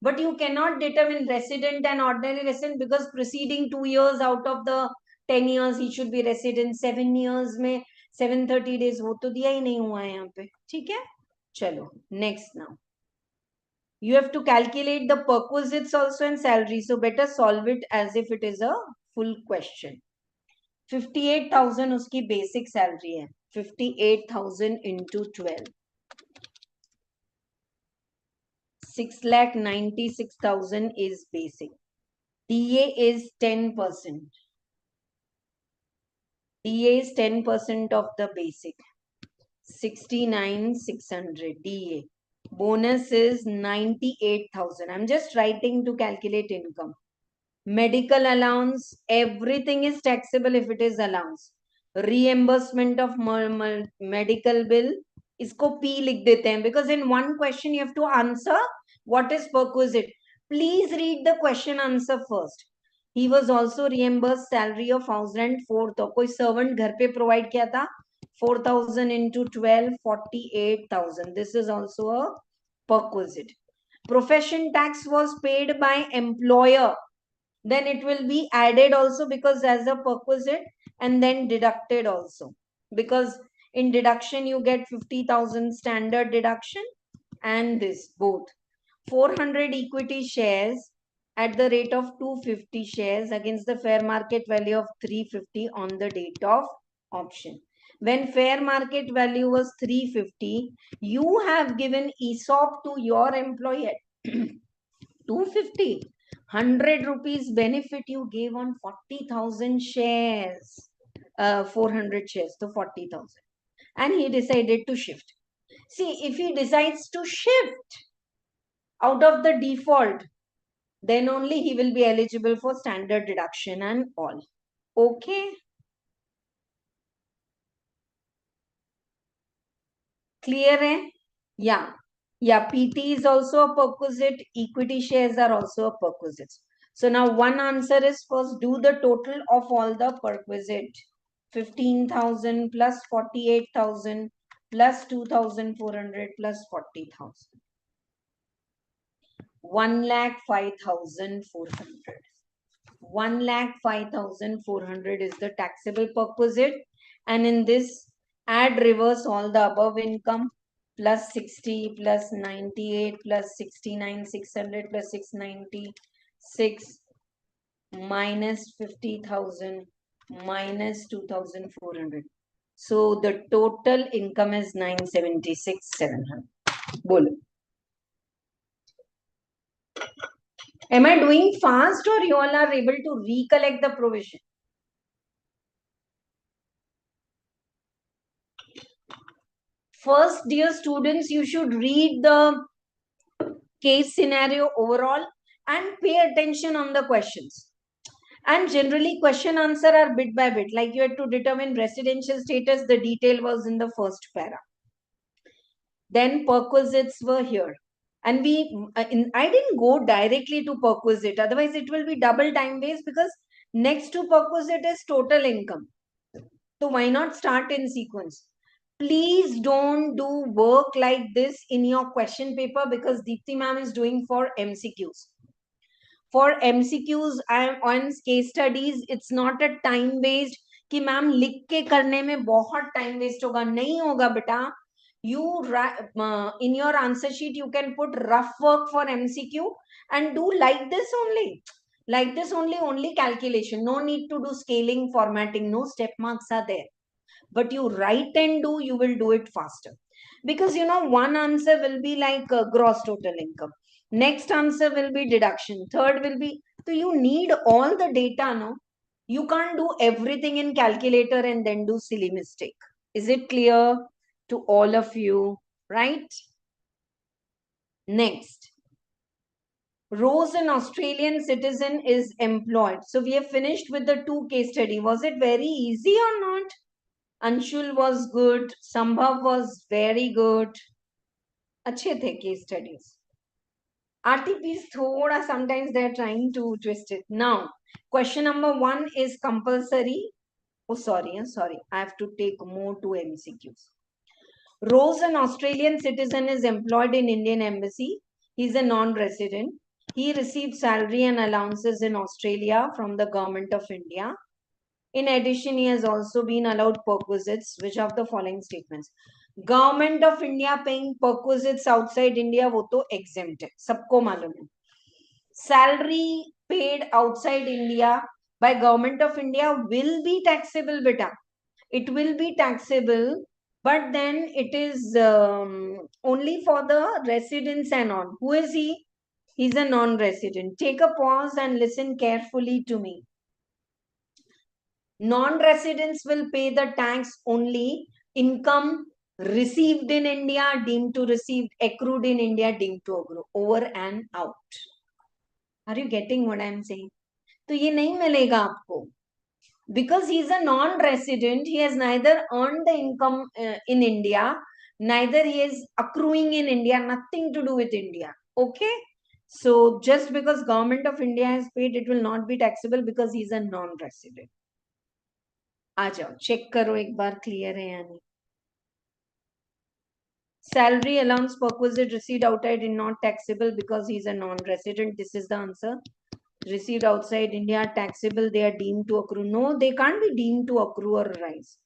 S1: But you cannot determine resident and ordinary resident because preceding 2 years out of the 10 years he should be resident. 7 years में 730 days वो तो दिया ही नहीं हुआ है यहाँ पे. ठीक है? चलो, next now. You have to calculate the perquisites also and salary. So better solve it as if it is a full question. 58,000 उसकी basic salary है. 58,000 into 12. 6,96,000 is basic. DA is 10%. DA is 10% of the basic. 69,600 DA. Bonus is 98,000. I'm just writing to calculate income. Medical allowance, everything is taxable if it is allowance. Reimbursement of medical bill, इसको P लिख देते हैं because in one question you have to answer what is perquisite. Please read the question answer first. He was also reimbursed salary of 1,004. तो कोई servant घर पे provide किया था 4,000 into 12, 48,000. This is also a perquisite. Profession tax was paid by employer. Then it will be added also because as a perquisite and then deducted also. Because in deduction you get 50,000 standard deduction and this both. 400 equity shares at the rate of 250 shares against the fair market value of 350 on the date of option. When fair market value was 350, you have given ESOP to your employee at 250. 100 rupees benefit you gave on 40,000 shares. 400 shares, so 40,000. And he decided to shift. See, if he decides to shift out of the default, then only he will be eligible for standard deduction and all. Okay. Clear? Eh? Yeah. Yeah, PT is also a perquisite. Equity shares are also a perquisite. So now one answer is first do the total of all the perquisite. 15,000 plus 48,000 plus 2,400 plus 40,000. 1,05,400. 1,05,400 is the taxable perquisite. And in this, add reverse all the above income plus 60 plus 98 plus 69,600 plus 696 minus 50,000 minus 2,400. So the total income is 976,700. Bolo. Am I doing fast or you all are able to recollect the provision? First, dear students, you should read the case scenario overall and pay attention on the questions. And generally, question answer are bit by bit. Like you had to determine residential status, the detail was in the first para. Then perquisites were here. And I didn't go directly to perquisite. Otherwise, it will be double time waste because next to perquisite is total income. So why not start in sequence? Please don't do work like this in your question paper because Dipti ma'am is doing for MCQs. For MCQs and on case studies, it's not a time waste कि ma'am लिख के करने में बहुत time waste होगा. नहीं होगा बेटा. You in your answer sheet you can put rough work for MCQ and do like this only. Like this only calculation. No need to do scaling, formatting. No step marks are there. but you write and do, you will do it faster. Because one answer will be like gross total income, next answer will be deduction, third will be, so you need all the data, no? You can't do everything in calculator and then do silly mistake. Is it clear to all of you? Right? Next. Rose, an Australian citizen, is employed. So we have finished with the 2 case study. Was it very easy or not? Anshul was good. Sambhav was very good. अच्छे थे case studies. RTPs thoda sometimes they're trying to twist it. Now, question number 1 is compulsory. Oh, sorry. I have to take more to MCQs. Rose, an Australian citizen, is employed in Indian Embassy. He's a non-resident. He received salary and allowances in Australia from the Government of India. In addition, he has also been allowed perquisites. Which of the following statements? Government of India paying perquisites outside India, वो तो exempt है, सबको मालूम है. Salary paid outside India by Government of India will be taxable, beta. It will be taxable, but then it is only for the residents and on. Who is he? He's a non-resident. Take a pause and listen carefully to me. Non-residents will pay the tax only income received in India, deemed to received, accrued in India, deemed to accrue, over and out. Are you getting what I am saying? तो ये नहीं मिलेगा आपको. Because he is a non-resident, he has neither earned the income in India, neither he is accruing in India, nothing to do with India. Okay? So just because Government of India has paid, it will not be taxable because he is a non-resident. आ जाओ, check करो एक बार clear है या नहीं. Salary allowance perquisite received outside is not taxable because he is a non-resident. This is the answer. Received outside India, taxable, they are deemed to accrue. No, they can't be deemed to accrue or rise.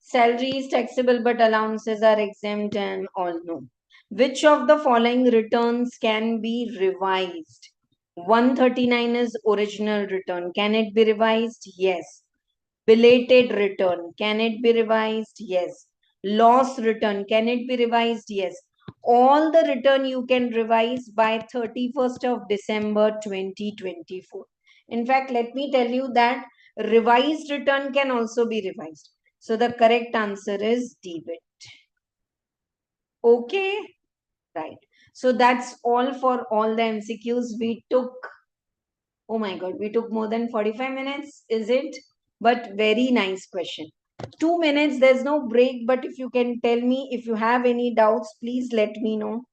S1: Salary is taxable, but allowances are exempt, and all no. Which of the following returns can be revised? 139 is original return. Can it be revised? Yes. Belated return. Can it be revised? Yes. Loss return. Can it be revised? Yes. All the return you can revise by 31st of December 2024. In fact, let me tell you that revised return can also be revised. So the correct answer is debit. Okay, right. So that's all for all the MCQs. We took, oh my God, we took more than 45 minutes, is it? But very nice question. 2 minutes, there's no break, but if you can tell me, if you have any doubts, please let me know.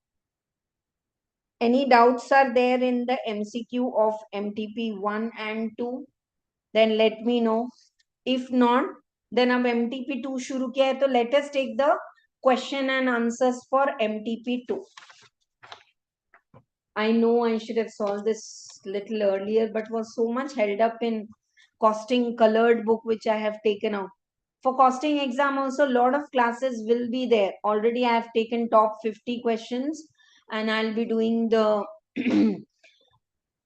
S1: Any doubts are there in the MCQ of MTP 1 and 2? Then let me know. If not, then अब MTP 2 शुरू किया है, तो let us take the question and answers for MTP 2. I know I should have solved this little earlier, but was so much held up in costing colored book, which I have taken out. For costing exam also, a lot of classes will be there. Already I have taken top 50 questions and I'll be doing the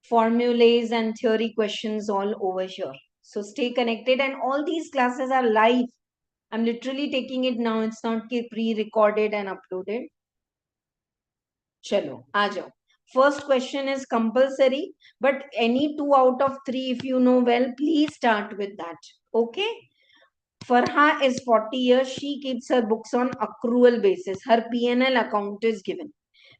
S1: formulas and theory questions all over here. So stay connected, and all these classes are live. I'm literally taking it now. It's not pre-recorded and uploaded. Chalo, aa First question is compulsory, but any 2 out of 3, if you know well, please start with that. Okay? Farha is 40 years. She keeps her books on accrual basis. Her P&L account is given.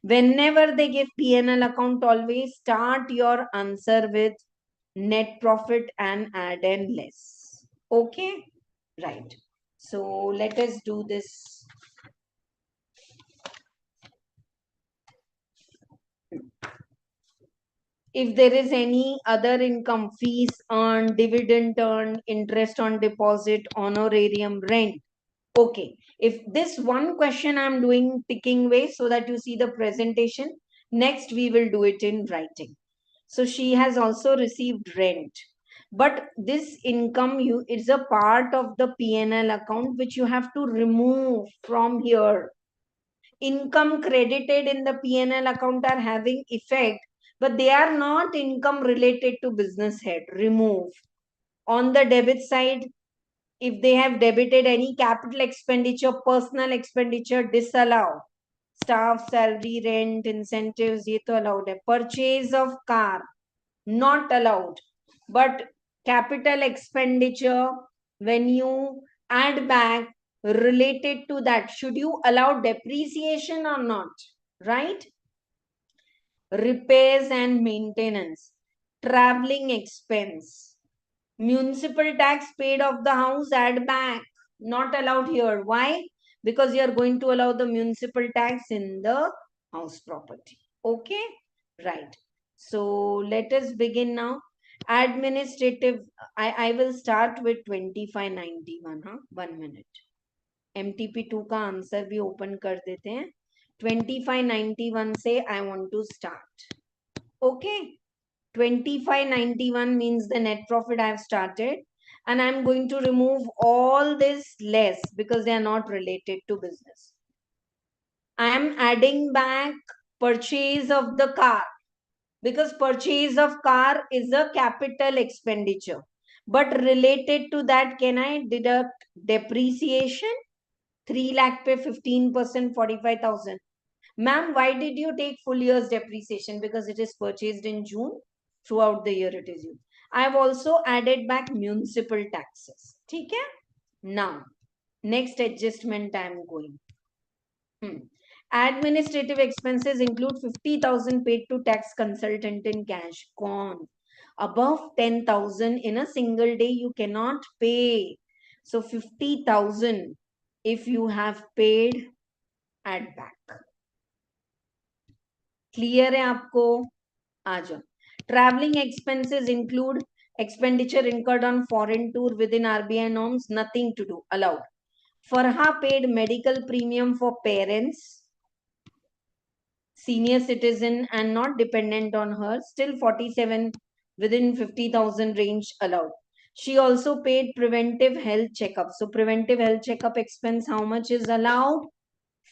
S1: Whenever they give P&L account, always start your answer with net profit and add and less. Okay? Right. So let us do this. If there is any other income, fees earned, dividend earned, interest on deposit, honorarium, rent. Okay. If this one question I'm doing ticking way so that you see the presentation, next we will do it in writing. So she has also received rent. But this income, it's a part of the P&L account which you have to remove from here. Income credited in the P&L account are having effect, but they are not income related to business head. Remove. On the debit side, if they have debited any capital expenditure, personal expenditure, disallow. Staff salary, rent, incentives, ये तो allowed है. Purchase of car, not allowed. But capital expenditure, when you add back related to that, should you allow depreciation or not? Right? Repairs and maintenance, traveling expense, municipal tax paid of the house, add back, not allowed here. Why? Because you are going to allow the municipal tax in the house property. Okay, right. So let us begin now. Administrative, I will start with 2591. 1 minute. MTP2 का answer भी open कर देते हैं. 2591 से I want to start. Okay. 2591 means the net profit I have started, and I'm going to remove all this less because they are not related to business. I am adding back purchase of the car because purchase of car is a capital expenditure. But related to that, can I deduct depreciation? 3 lakh pay 15%, 45,000. Ma'am, why did you take full year's depreciation? Because it is purchased in June. Throughout the year it is used. I have also added back municipal taxes. Okay? Now, next adjustment I am going. Administrative expenses include 50,000 paid to tax consultant in cash. Gone. Above 10,000 in a single day you cannot pay. So 50,000 if you have paid, add back. Clear है आपको? आ जाओ. Traveling expenses include expenditure incurred on foreign tour within RBI norms. Nothing to do. Allowed. Farha paid medical premium for parents, senior citizen and not dependent on her. Still 47 within 50,000 range allowed. She also paid preventive health checkup. So preventive health checkup expense, how much is allowed?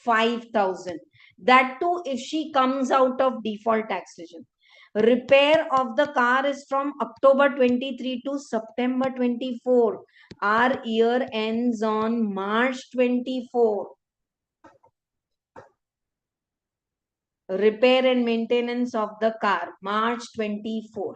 S1: 5,000. That too if she comes out of default tax regime. Repair of the car is from October 23 to September 24. Our year ends on March 24. Repair and maintenance of the car, March 24.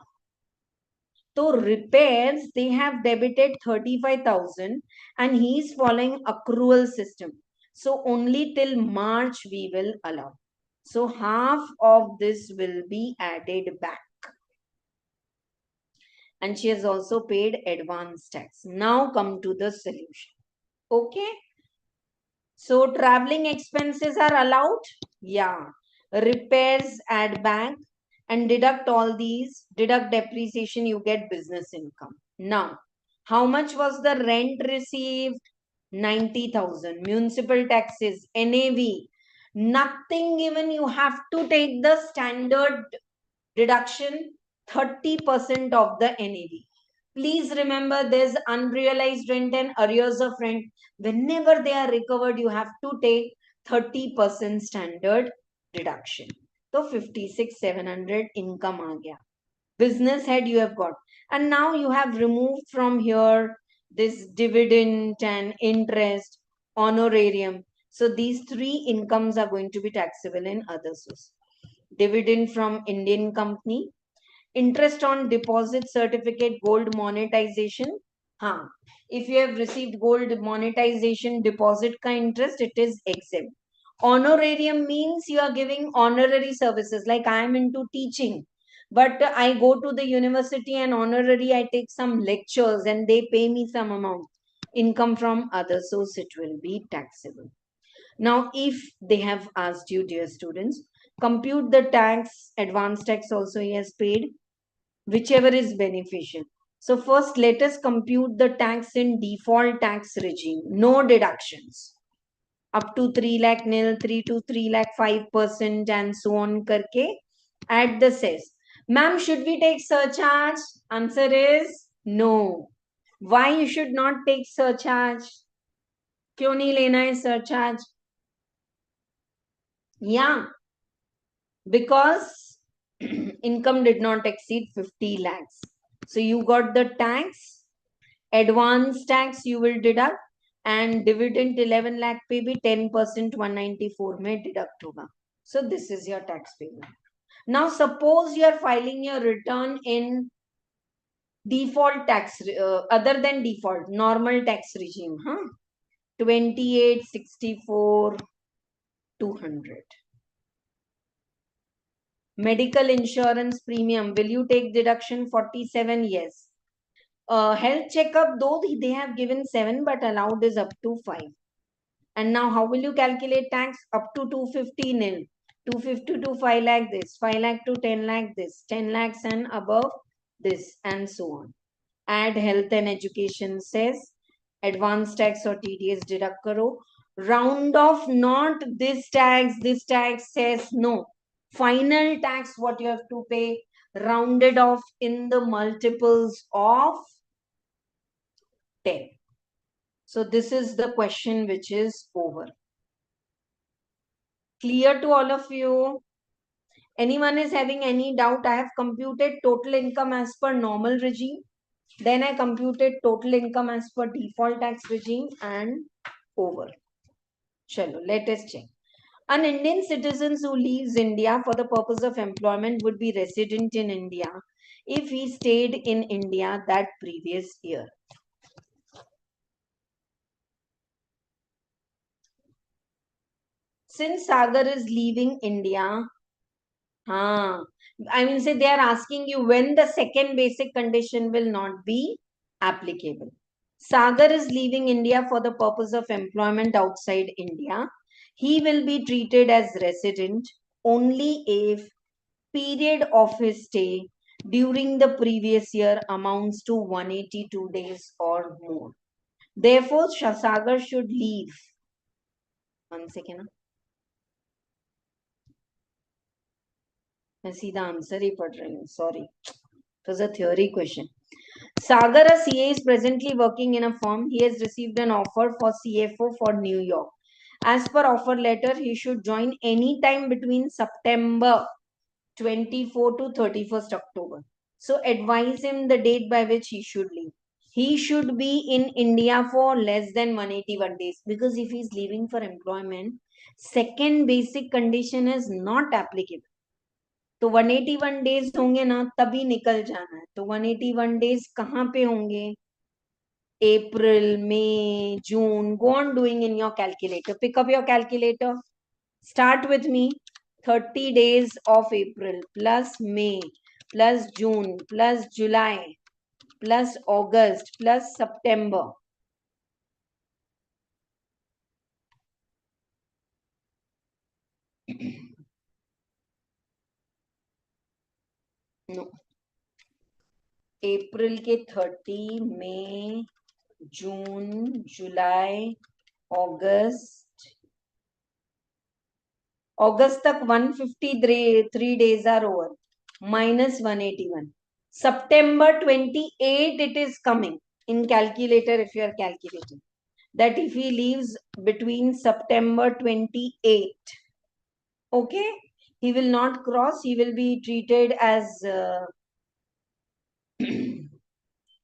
S1: So repairs, they have debited 35,000 and he is following accrual system. So only till March we will allow. So half of this will be added back. And she has also paid advance tax. Now come to the solution. Okay. So traveling expenses are allowed? Yeah. Repairs add back and deduct all these. Deduct depreciation, you get business income. Now, how much was the rent received? 90,000. Municipal taxes, NAV. Nothing given. You have to take the standard deduction, 30% of the NAV. Please remember there's unrealized rent and arrears of rent. Whenever they are recovered, you have to take 30% standard deduction. So 56,700 income aa gaya. Business head you have got. And now you have removed from here this dividend and interest, honorarium. So these three incomes are going to be taxable in other source. Dividend from Indian company, interest on deposit certificate, gold monetization. If you have received gold monetization deposit ka interest, it is exempt. Honorarium means you are giving honorary services. Like I am into teaching, but I go to the university and honorary, I take some lectures and they pay me some amount. Income from other source, it will be taxable. Now, if they have asked you, dear students, compute the tax, advance tax also he has paid, whichever is beneficial. So first, let us compute the tax in default tax regime. No deductions. Up to 3 lakh nil, 3 to 3 lakh 5% and so on karke. Add the cess. Ma'am, should we take surcharge? Answer is No. Why you should not take surcharge? क्यों नहीं लेना है surcharge? Yeah, because income did not exceed 50 lakhs. So you got the tax, advance tax you will deduct, and dividend 11 lakh पे भी 10% 194 में deduct होगा. So this is your tax payment. Now suppose you are filing your return in default tax, other than default, normal tax regime, 28, 64, 200. Medical insurance premium, will you take deduction 47? Yes. Health checkup, though they have given 7, but allowed is up to 5. And now how will you calculate tax? Up to 250 nil. 250 to 5 lakh this, 5 lakh to 10 lakh this, 10 lakhs and above this, and so on. Add health and education says, advance tax or TDS deduct karo. Round off, not this tax says no. Final tax what you have to pay, rounded off in the multiples of 10. So this is the question which is over. Clear to all of you? Anyone is having any doubt? I have computed total income as per normal regime. Then I computed total income as per default tax regime and over. Chalo, let us check. An Indian citizen who leaves India for the purpose of employment would be resident in India if he stayed in India that previous year. Since Sagar is leaving India, say they are asking you when the second basic condition will not be applicable. Sagar is leaving India for the purpose of employment outside India. He will be treated as resident only if period of his stay during the previous year amounts to 182 days or more. Therefore, Sagar should leave. One second. मैं सीधा answer ही पढ़ रही हूँ. Sorry. It was a theory question. Sagar, a CA, is presently working in a firm. He has received an offer for CFO for New York. As per offer letter, he should join any time between September 24 to 31st October. So advise him the date by which he should leave. He should be in India for less than 181 days, because if he is leaving for employment, second basic condition is not applicable. तो 181 days होंगे ना, तभी निकल जाना है. तो 181 days कहाँ पे होंगे? April, May, June. Go on doing in your calculator. Pick up your calculator. Start with me. 30 days of April plus May plus June plus July plus August plus September. No. April के 30, May, June, July, August तक 153 days are over. Minus 181. September 28 it is coming. In calculator, if you are calculating. That if he leaves between September 28, okay, he will not cross. He will be treated as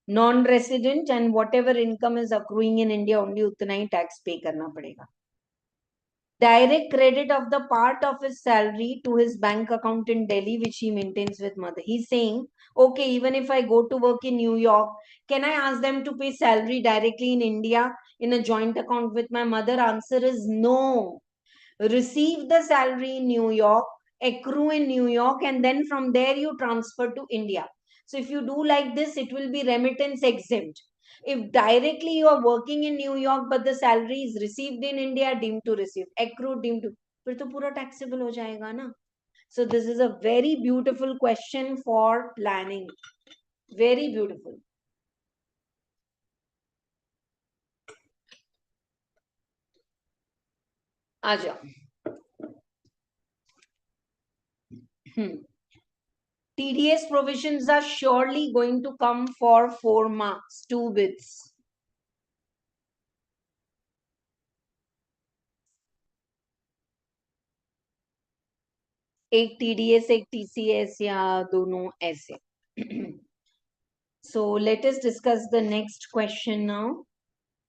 S1: non-resident, and whatever income is accruing in India, only उतना ही tax pay करना पड़ेगा. Direct credit of the part of his salary to his bank account in Delhi, which he maintains with mother. He's saying, okay, even if I go to work in New York, can I ask them to pay salary directly in India in a joint account with my mother? Answer is no. Receive the salary in New York, accrue in New York, and then from there you transfer to India. So if you do like this, it will be remittance exempt. If directly you are working in New York but the salary is received in India, deemed to receive, accrued deemed to, फिर तो पूरा taxable हो जाएगा ना. So this is a very beautiful question for planning. Very beautiful. आ जाओ. TDS provisions are surely going to come for 4 marks, 2 bits. एक TDS, एक TCS या दोनों ऐसे. So let us discuss the next question now.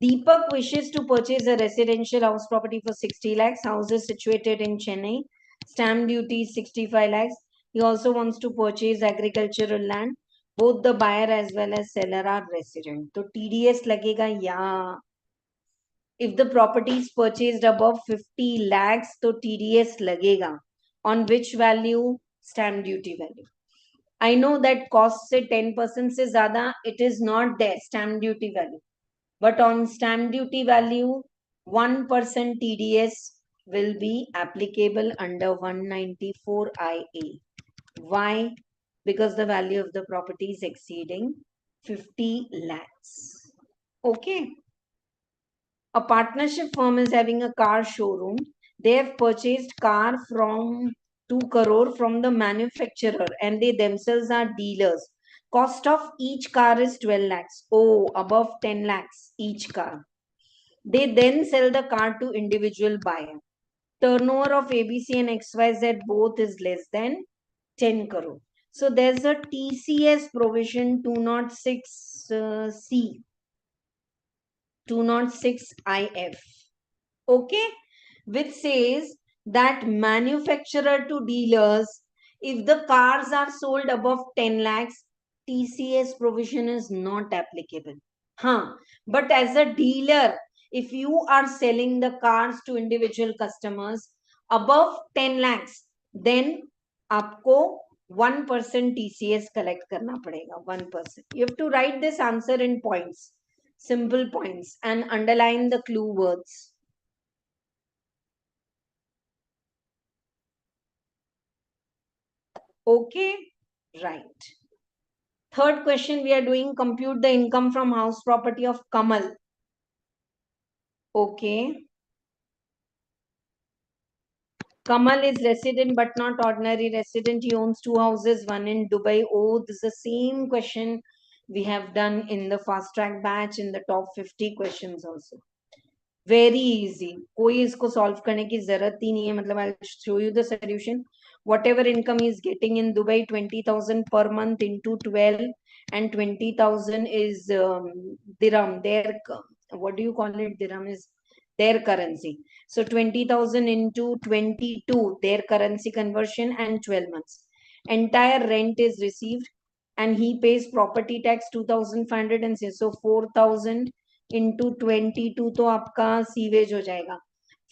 S1: Deepak wishes to purchase a residential house property for 60 lakhs. House is situated in Chennai. Stamp duty is 65 lakhs. He also wants to purchase agricultural land. Both the buyer as well as seller are resident. So TDS लगेगा या if the property is purchased above 50 lakhs, तो TDS लगेगा. On which value? Stamp duty value. I know that cost से 10% से ज़्यादा it is not there, stamp duty value. But on stamp duty value, 1% TDS will be applicable under 194 IA. Why? Because the value of the property is exceeding 50 lakhs. Okay. A partnership firm is having a car showroom. They have purchased car from 2 crore from the manufacturer and they themselves are dealers. Cost of each car is 12 lakhs. Oh, above 10 lakhs each car. They then sell the car to individual buyer. Turnover of ABC and XYZ both is less than 10 crore. So there's a TCS provision 206 C, 206 IF. Okay, which says that manufacturer to dealers, if the cars are sold above 10 lakhs, TCS provision is not applicable. But as a dealer, if you are selling the cars to individual customers above 10 lakhs, then आपको 1% TCS collect करना पड़ेगा. 1%. You have to write this answer in points, simple points, and underline the clue words. Okay, right. Third question we are doing, compute the income from house property of Kamal. Okay. Kamal is resident but not ordinary resident. He owns 2 houses, one in Dubai. Oh, this is the same question we have done in the fast track batch in the top 50 questions also. Very easy. कोई इसको solve करने की जरूरत ही नहीं है. मतलब I'll show you the solution. Whatever income he is getting in Dubai, 20,000 per month into 12 and 20,000 is dirham. Their, what do you call it? Dirham is their currency. So 20,000 into 22, their currency conversion, and 12 months. Entire rent is received and he pays property tax 2,500 and so 4,000 into 22 तो आपका sewage हो जाएगा.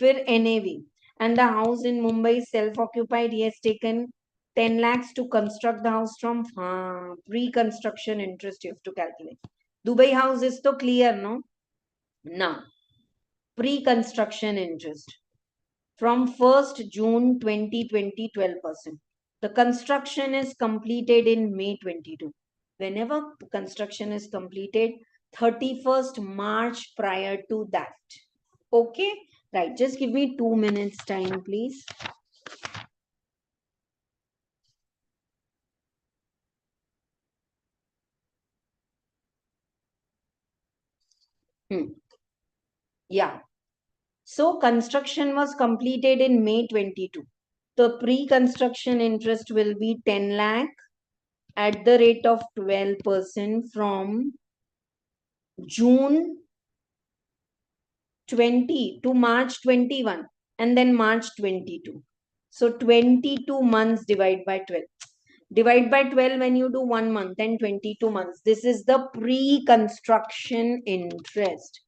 S1: फिर NAV and the house in Mumbai is self-occupied. He has taken 10 lakhs to construct the house from pre-construction interest you have to calculate. Dubai house is to clear, no? Now, pre-construction interest from 1st June 2020, 12%. The construction is completed in May 22. Whenever construction is completed, 31st March prior to that. Okay, right. Just give me 2 minutes time, please. Yeah. So construction was completed in May 22. The pre-construction interest will be 10 lakh at the rate of 12% from June 20 to March 21 and then March 22. So 22 months divided by 12. Divide by 12 when you do 1 month and 22 months. This is the pre-construction interest.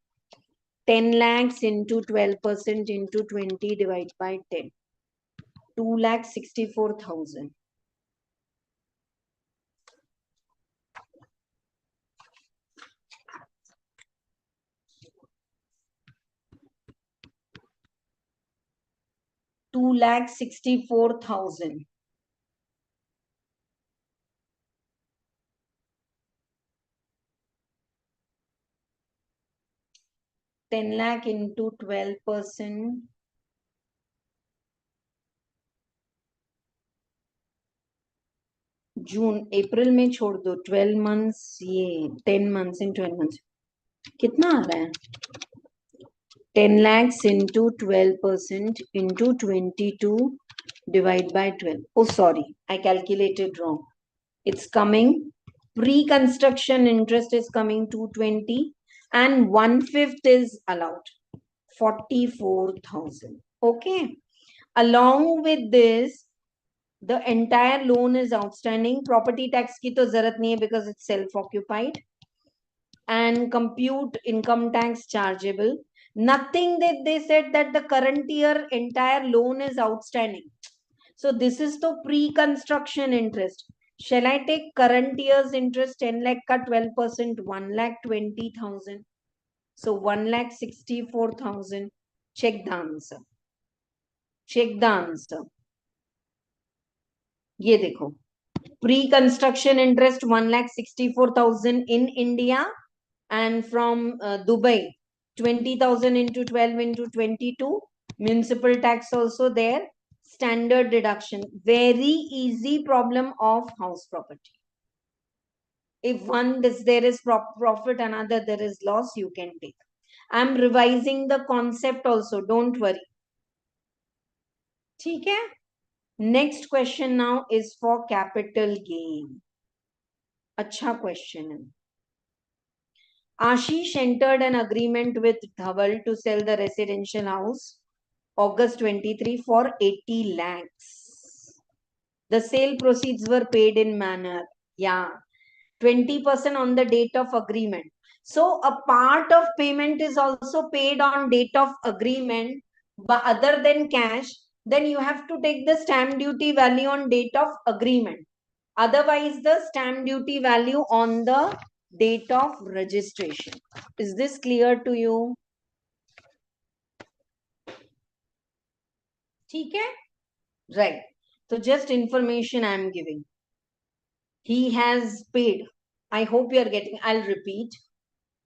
S1: 10 lakhs into 12% into 20 divided by 10. 2,64,000. Two lakh 64,000. Ten lakh into 12%. जून अप्रैल में छोड़ दो 12 months, ये 10 months in 12 months कितना आ रहा है 10 lakhs into 12% into 22 divide by 12. Oh, sorry, I calculated wrong. It's coming, pre-construction interest is coming 220 and 1/5 is allowed, 44,000. Okay. Along with this, the entire loan is outstanding. Property tax ki to zarat nahi hai because it's self-occupied. And compute income tax chargeable. Nothing that they said that the current year entire loan is outstanding. So this is the pre-construction interest. Shall I take current year's interest 10 lakh ka 12%, 1,20,000. So 1,64,000. Check the answer. Check the answer. ये देखो, pre-construction interest 1,64,000 in India, and from Dubai 20,000 into 12 into 22, municipal tax also there, standard deduction. Very easy problem of house property. If one there is profit, another there is loss, you can take. I'm revising the concept also, don't worry. ठीक है. Next question now is for capital gain. अच्छा question है. Ashish entered an agreement with Dhaval to sell the residential house August 23 for 80 lakhs. The sale proceeds were paid in manner. Yeah. 20% on the date of agreement. So a part of payment is also paid on date of agreement, but other than cash, then you have to take the stamp duty value on date of agreement. Otherwise, the stamp duty value on the date of registration. Is this clear to you? ठीक है? Right. So just information I am giving. He has paid. I hope you are getting. I'll repeat.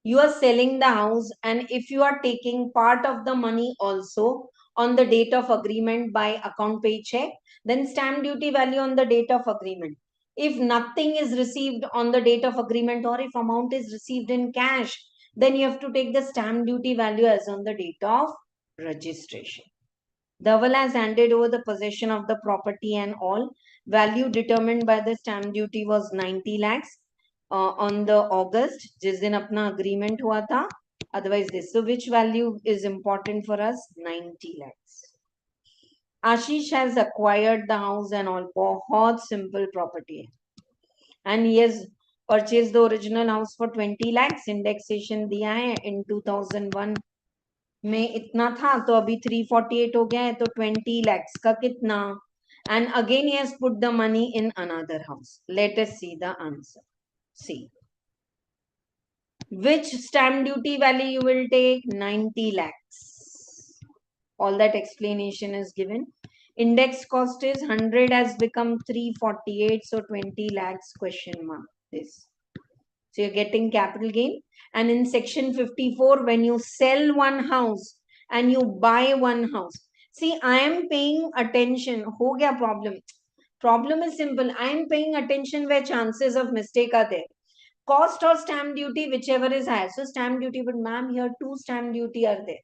S1: You are selling the house, and if you are taking part of the money also on the date of agreement by account pay check, then stamp duty value on the date of agreement. If nothing is received on the date of agreement, or if amount is received in cash, then you have to take the stamp duty value as on the date of registration. Dhaval has handed over the possession of the property, and all value determined by the stamp duty was 90 lakhs on the August, जिस दिन अपना agreement हुआ था. Otherwise this. So which value is important for us? 90 lakhs. Ashish has acquired the house and all. बहुत simple property है. And he has purchased the original house for 20 lakhs. Indexation दिया है in 2001 में इतना था, तो अभी 348 हो गया है, तो 20 lakhs का कितना? And again he has put the money in another house. Let us see the answer. See. Which stamp duty value you will take? 90 lakhs. All that explanation is given. Index cost is 100 has become 348. So 20 lakhs question mark this. So you're getting capital gain. And in section 54, when you sell one house and you buy one house. See, I am paying attention. Ho gaya problem. Problem is simple. I am paying attention where chances of mistake are there. Cost or stamp duty, whichever is higher. So stamp duty, but ma'am, here two stamp duty are there.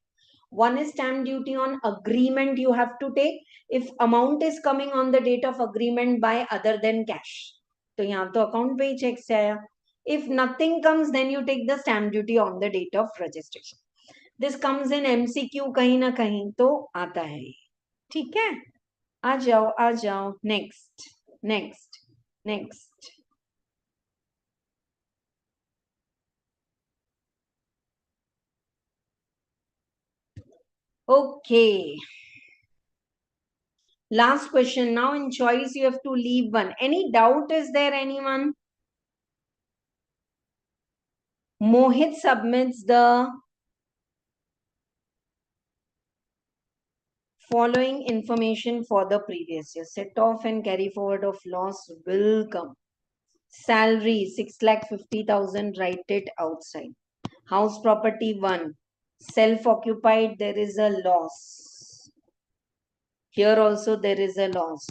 S1: One is stamp duty on agreement you have to take if amount is coming on the date of agreement by other than cash. So यहाँ तो account पे ही check से आया. If nothing comes, then you take the stamp duty on the date of registration. This comes in MCQ कहीं ना कहीं तो आता है. ठीक है? आ जाओ. Next. Okay. Last question. Now in choice, you have to leave one. Any doubt is there, anyone? Mohit submits the following information for the previous year. Set off and carry forward of loss will come. Salary 6,50,000, write it outside. House property 1. Self-occupied, there is a loss. Here also there is a loss.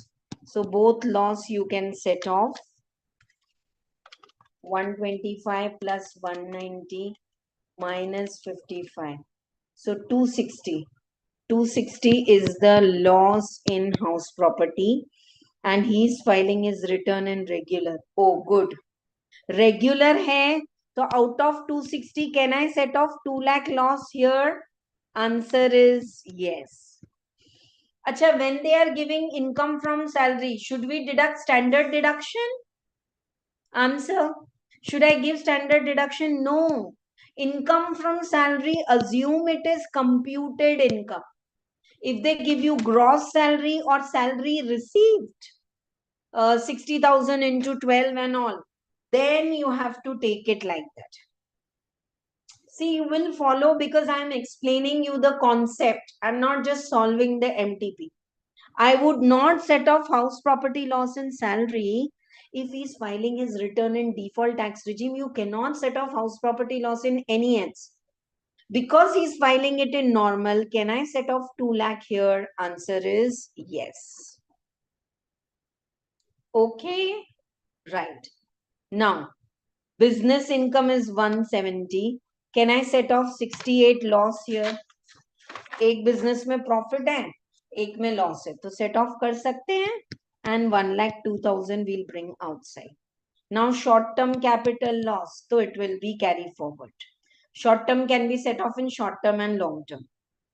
S1: So both loss you can set off. 125 plus 190 minus 55. So 260. 260 is the loss in house property, and he's filing his return in regular. Oh, good. Regular hai, so out of 260, can I set off 2 lakh loss here? Answer is yes. Acha, when they are giving income from salary, should we deduct standard deduction? Answer. Should I give standard deduction? No. Income from salary, assume it is computed income. If they give you gross salary or salary received, 60,000 into 12 and all, then you have to take it like that. See, you will follow because I am explaining you the concept. I'm not just solving the MTP. I would not set off house property loss in salary if he's filing his return in default tax regime. You cannot set off house property loss in any else. Because he's filing it in normal, can I set off 2 lakh here? Answer is yes. Okay, right. Now, business income is 170. Can I set off 68 loss here? एक business में profit है, एक में loss है, तो set of कर सकते हैं, and 1,02,000 we'll bring outside. Now short term capital loss, so it will be carried forward. Short term can be set off in short term and long term.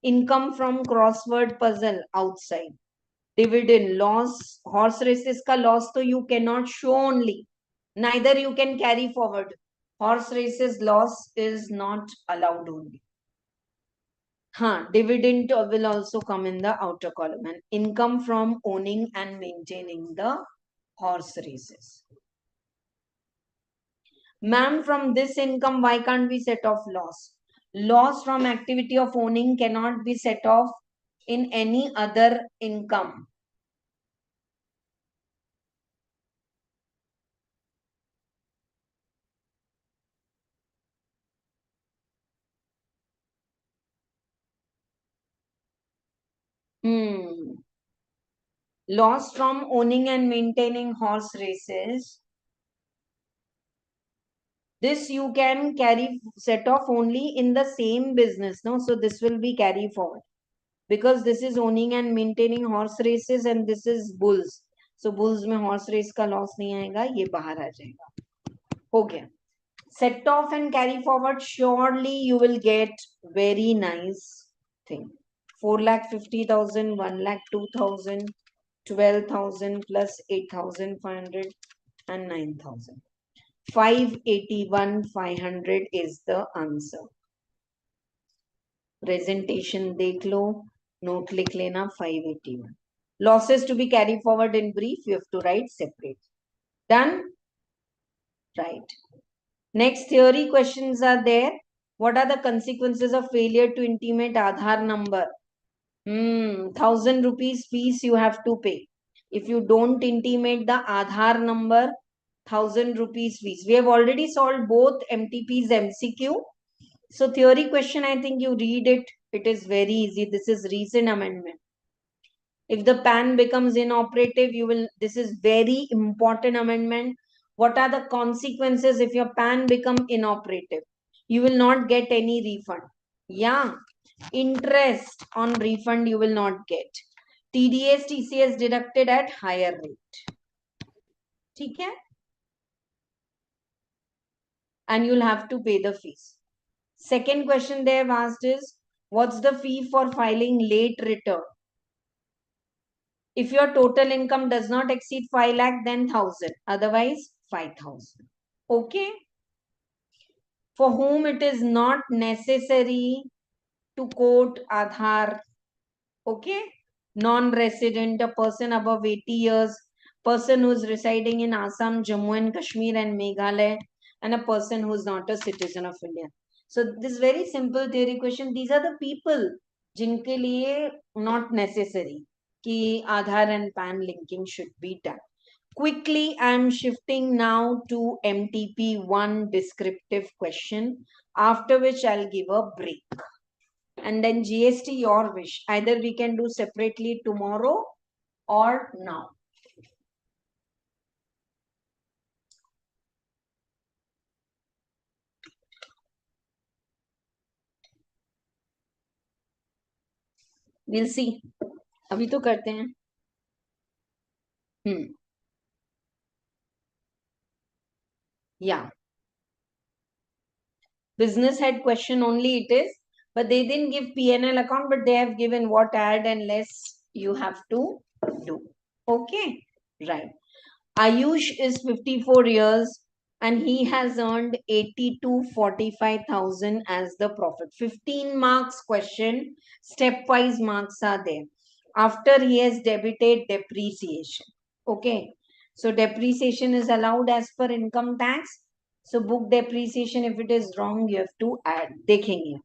S1: Income from crossword puzzle outside. Dividend loss, horse races ka loss to you cannot show only, neither you can carry forward. Horse races loss is not allowed only. Dividend will also come in the outer column, and income from owning and maintaining the horse races. Ma'am, from this income, why can't we set off loss? Loss from activity of owning cannot be set off in any other income. Loss from owning and maintaining horse races. This you can carry set off only in the same business. No, so this will be carry forward. Because this is owning and maintaining horse races and this is bulls. So bulls में horse race का loss नहीं आएगा, ये बाहर आ जाएगा. हो गया. Set off and carry forward, surely you will get very nice thing. 4,50,000, 1,02,000, 12,000 plus 8,500 and 9,000. 581,500 is the answer. Presentation देख लो, note लिख लेना 581. Losses to be carried forward in brief, you have to write separate. Done? Right. Next theory questions are there. What are the consequences of failure to intimate Aadhaar number? 1,000 rupees fees you have to pay. If you don't intimate the Aadhaar number, 1,000 rupees fees. We have already solved both MTP's MCQ. So theory question, I think you read it. It is very easy. This is recent amendment. If the PAN becomes inoperative, this is very important amendment. What are the consequences if your PAN become inoperative? You will not get any refund. Yeah. Interest on refund you will not get. TDS, TCS deducted at higher rate. ठीक है? And you'll have to pay the fees. Second question they have asked is, what's the fee for filing late return? If your total income does not exceed 5 lakh, then 1,000. Otherwise, 5,000. Okay. For whom it is not necessary to quote Aadhaar. Okay. Non-resident, a person above 80 years, person who is residing in Assam, Jammu and Kashmir and Meghalaya, and a person who is not a citizen of India. So this very simple theory question, these are the people जिनके लिए not necessary कि Aadhaar and PAN linking should be done. Quickly, I am shifting now to MTP1 descriptive question, after which I'll give a break. And then GST, your wish. Either we can do separately tomorrow or now. we'll see. अभी तो करते हैं. Yeah, business head question only it is, but they didn't give P&L account, but they have given what add and less you have to do. Okay, right. Ayush is 54 years and he has earned 82,45,000 as the profit. 15 marks question, stepwise marks are there. After he has debited depreciation. Okay. So depreciation is allowed as per income tax. So book depreciation, if it is wrong, you have to add. देखेंगे.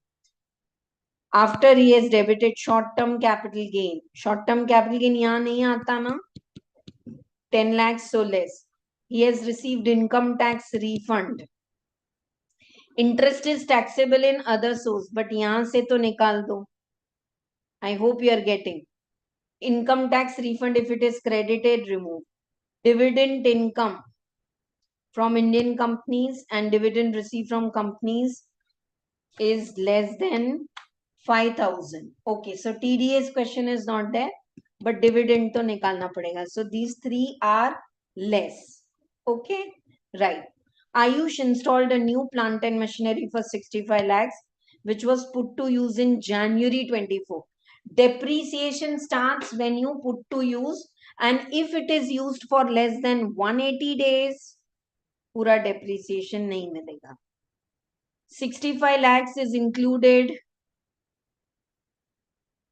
S1: After he has debited short-term capital gain. Short-term capital gain यहाँ नहीं आता ना. 10 lakhs so less. He has received income tax refund. Interest is taxable in other source, but यहाँ से तो निकाल दो. I hope you are getting. Income tax refund, if it is credited, remove. Dividend income from Indian companies and dividend received from companies is less than 5,000. Okay, so TDS question is not there, but dividend to nikalna padega. So these three are less. Okay, right. Ayush installed a new plant and machinery for 65 lakhs, which was put to use in January 24. Depreciation starts when you put to use, and if it is used for less than 180 days, पूरा depreciation नहीं मिलेगा. 65 lakhs is included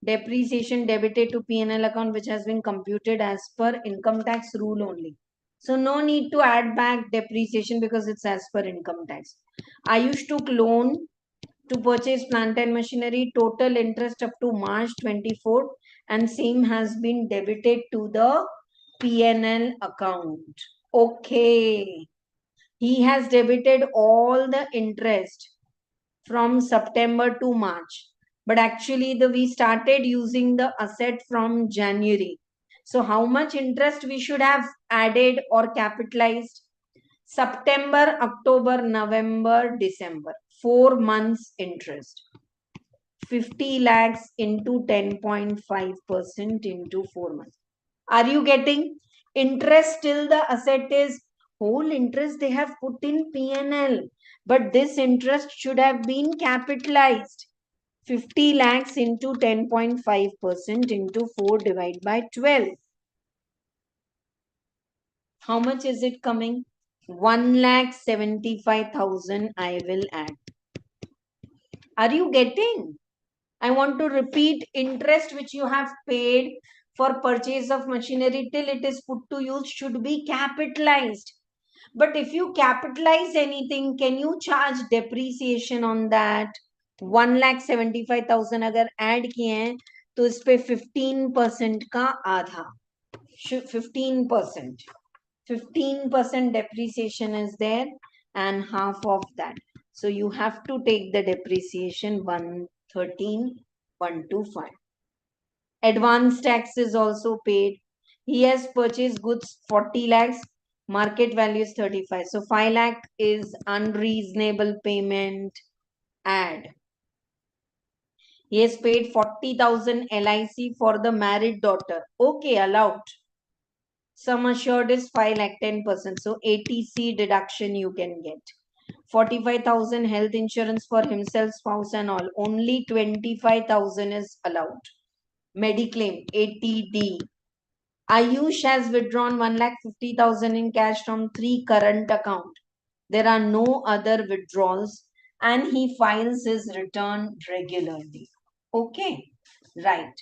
S1: depreciation debited to P&L account, which has been computed as per income tax rule only. So no need to add back depreciation because it's as per income tax. Ayush took loan to purchase plant and machinery. Total interest up to March 24 and same has been debited to the P&L account. Okay. He has debited all the interest from September to March. But actually we started using the asset from January. So how much interest we should have added or capitalized? September, October, November, December. 4 months interest. 50 lakhs into 10.5% into 4 months. Are you getting? Interest till the asset is whole interest they have put in P&L. But this interest should have been capitalized. 50 lakhs into 10.5% into 4 divided by 12. How much is it coming? 1,75,000 I will add. Are you getting? I want to repeat interest which you have paid for purchase of machinery till it is put to use should be capitalized. But if you capitalize anything, can you charge depreciation on that? 1,75,000 अगर add किए हैं तो इस पे 15% का आधा 15% depreciation is there and half of that. So you have to take the depreciation 113,125. Advance tax is also paid. He has purchased goods 40 lakhs. Market value is 35. So 5 lakh is unreasonable payment. Add. He has paid 40,000 LIC for the married daughter. Okay, allowed. Sum assured is 5 lakh 10%. So 80C deduction you can get. 45,000 health insurance for himself, spouse and all. Only 25,000 is allowed. Mediclaim 80D. Ayush has withdrawn 1,50,000 in cash from 3 current account. There are no other withdrawals and he files his return regularly. Okay, right.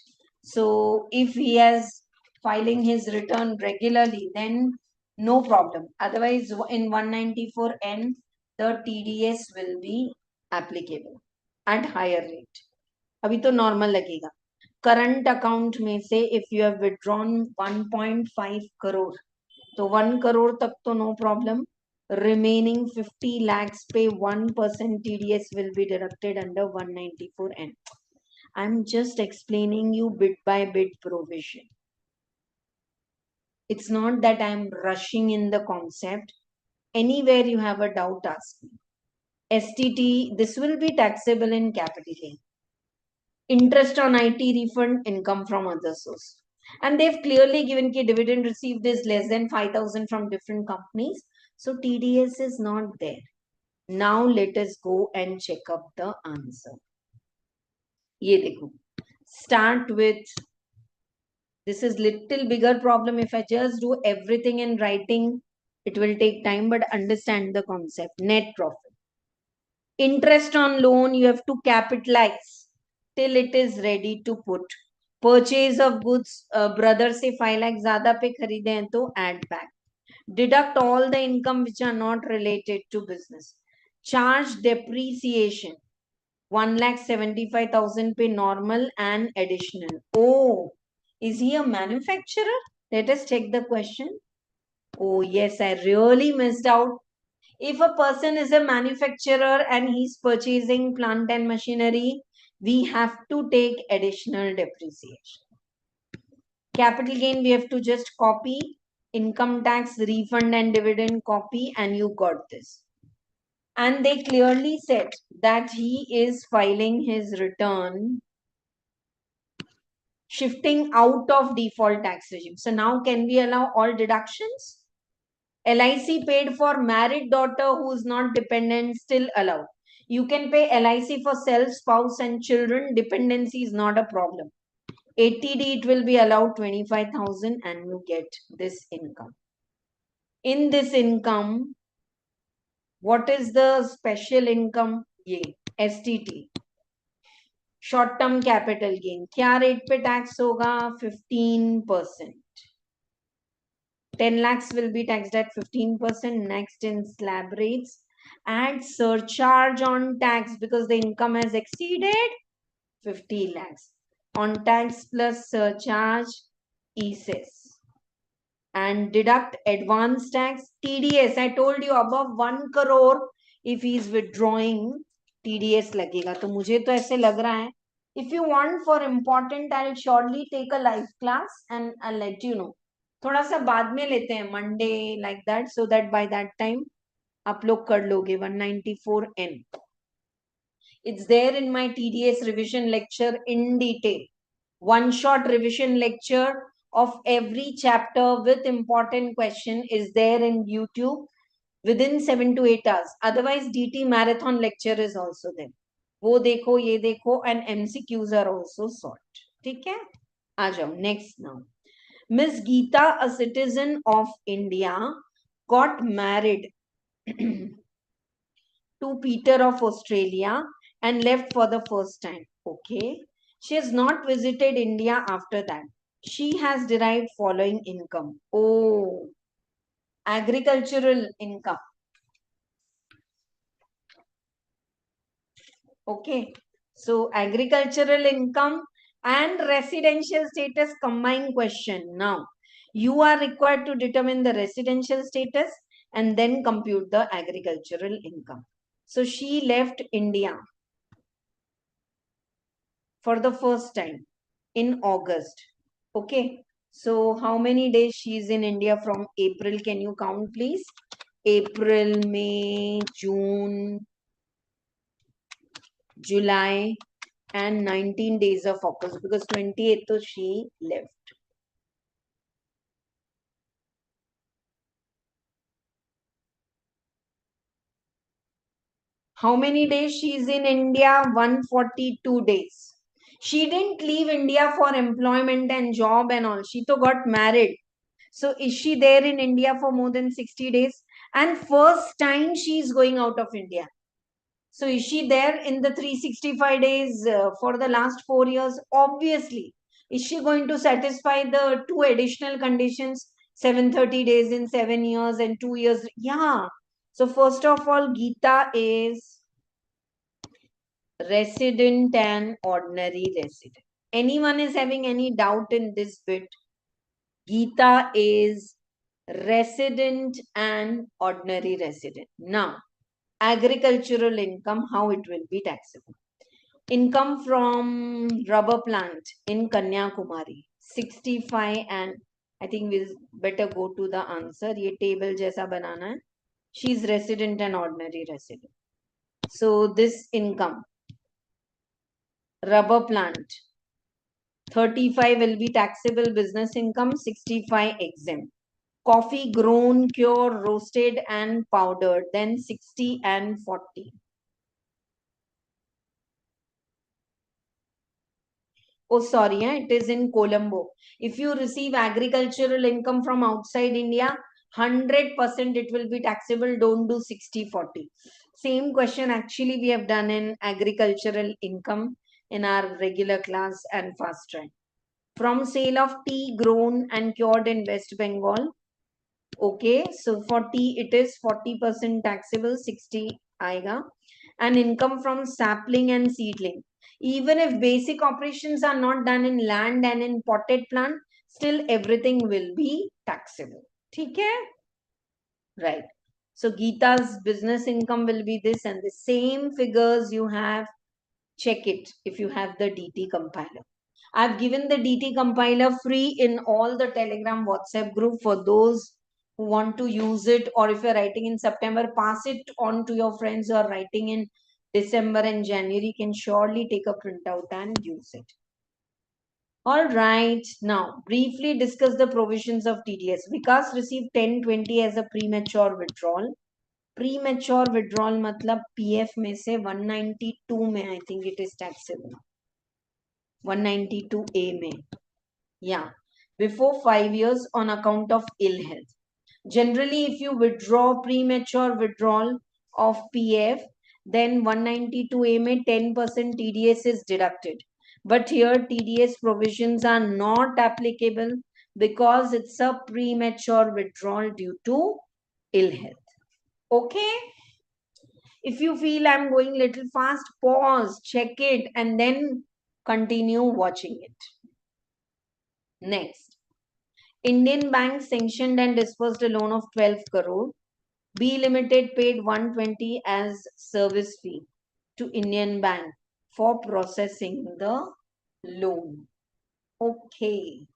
S1: So if he has filing his return regularly, then no problem. Otherwise, in 194N, the TDS will be applicable at higher rate. अभी तो normal लगेगा. Current account में से if you have withdrawn 1.5 crore, तो 1 crore तक तो no problem. Remaining 50 lakhs पे 1% TDS will be deducted under 194N. I'm just explaining you bit by bit provision. It's not that I'm rushing in the concept. Anywhere you have a doubt, ask me. STT, this will be taxable in capital gain. Interest on IT refund, income from other source. And they've clearly given ki dividend received is less than 5,000 from different companies. So TDS is not there. Now let us go and check up the answer. Ye dekho. Start with, this is little bigger problem. If I just do everything in writing, it will take time, but understand the concept. Net profit. Interest on loan, you have to capitalize till it is ready to put. Purchase of goods, brother से 5 लाख ज्यादा पे खरीदे हैं तो add back. Deduct all the income which are not related to business. Charge depreciation 1,75,000 पे normal and additional. Oh, is he a manufacturer? Let us check the question. Oh yes, I really missed out. If a person is a manufacturer and he's purchasing plant and machinery, we have to take additional depreciation. Capital gain, we have to just copy. Income tax, refund and dividend, copy, and you got this. And they clearly said that he is filing his return shifting out of default tax regime. So now can we allow all deductions? LIC paid for married daughter who is not dependent, still allowed. You can pay LIC for self, spouse and children. Dependency is not a problem. ATD, it will be allowed 25,000 and you get this income. In this income, what is the special income? Ye, STT. Short term capital gain. क्या rate पे tax होगा? 15%. 10 lakhs will be taxed at 15%. Next in slab rates. Add surcharge on tax because the income has exceeded 50 lakhs. On tax plus surcharge, ESES. And deduct advance tax, TDS. I told you above 1 crore, if he is withdrawing, TDS लगेगा. तो मुझे तो ऐसे लग रहा है. If you want for important, I'll surely take a live class and I'll let you know. थोड़ा सा बाद में लेते हैं, Monday like that, so that by that time आप लोग कर लोगे 194N. It's there in my TDS revision lecture in detail. One shot revision lecture of every chapter with important question is there in YouTube within 7 to 8 hours. Otherwise, DT marathon lecture is also there. वो देखो, ये देखो, and MCQs are also sought. ठीक है? आ जाओ. Next now. Miss Geeta, a citizen of India, got married to Peter of Australia and left for the first time. Okay. She has not visited India after that. She has derived following income. Oh, agricultural income. Okay. So agricultural income and residential status combined question. Now, you are required to determine the residential status and then compute the agricultural income. So she left India for the first time in August. Okay. So how many days she is in India from April? Can you count, please? April, May, June, July, and 19 days of August because 28th she left. How many days she is in India? 142 days. She didn't leave India for employment and job and all. She to got married. So is she there in India for more than 60 days? And first time she is going out of India. So is she there in the 365 days for the last 4 years? Obviously. Is she going to satisfy the two additional conditions? 730 days in 7 years and 2 years? Yeah. So first of all, Geeta is resident and ordinary resident. Anyone is having any doubt in this bit? Geeta is resident and ordinary resident. Now, agricultural income, how it will be taxable. Income from rubber plant in Kanyakumari, 65 and I think we'll better go to the answer. ये table जैसा बनाना है. She is resident and ordinary resident. So this income, Rubber plant. 35 will be taxable business income, 65 exempt. Coffee grown, cured, roasted and powdered, then 60 and 40. Oh, sorry, it is in Colombo. If you receive agricultural income from outside India, 100% it will be taxable. Don't do 60-40. Same question actually we have done in agricultural income in our regular class and fast track. From sale of tea grown and cured in West Bengal. Okay, so for tea it is 40% taxable, 60 aega. And income from sapling and seedling. Even if basic operations are not done in land and in potted plant, still everything will be taxable. Okay? Right. So Geeta's business income will be this, and the same figures you have, check it if you have the DT compiler. I've given the DT compiler free in all the Telegram WhatsApp group for those who want to use it, or if you're writing in September, pass it on to your friends who are writing in December and January, can surely take a printout and use it. All right, now briefly discuss the provisions of TDS. Vikas received 1020 as a premature withdrawal. Premature withdrawal मतलब PF में से 192 में I think it is taxable. 192A में. Yeah. Before 5 years on account of ill health. Generally, if you withdraw premature withdrawal of PF, then 192A में 10% TDS is deducted. But here TDS provisions are not applicable because it's a premature withdrawal due to ill health. Okay? If you feel I'm going little fast, pause, check it, and then continue watching it. Next. Indian Bank sanctioned and disbursed a loan of 12 crore. B Limited paid 120 as service fee to Indian Bank for processing the loan. Okay.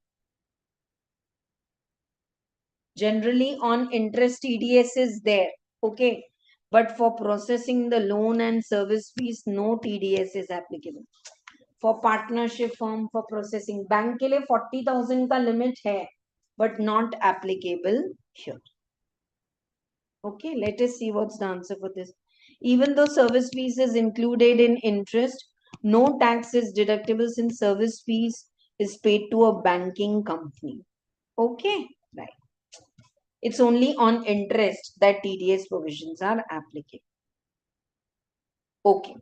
S1: Generally on interest TDS is there. Okay. But for processing the loan and service fees, no TDS is applicable. For partnership firm, for processing, bank के लिए 40,000 का limit है, but not applicable here. Okay, let us see what's the answer for this. Even though service fees is included in interest, no tax is deductible since service fees is paid to a banking company. Okay, right. It's only on interest that TDS provisions are applicable. Okay.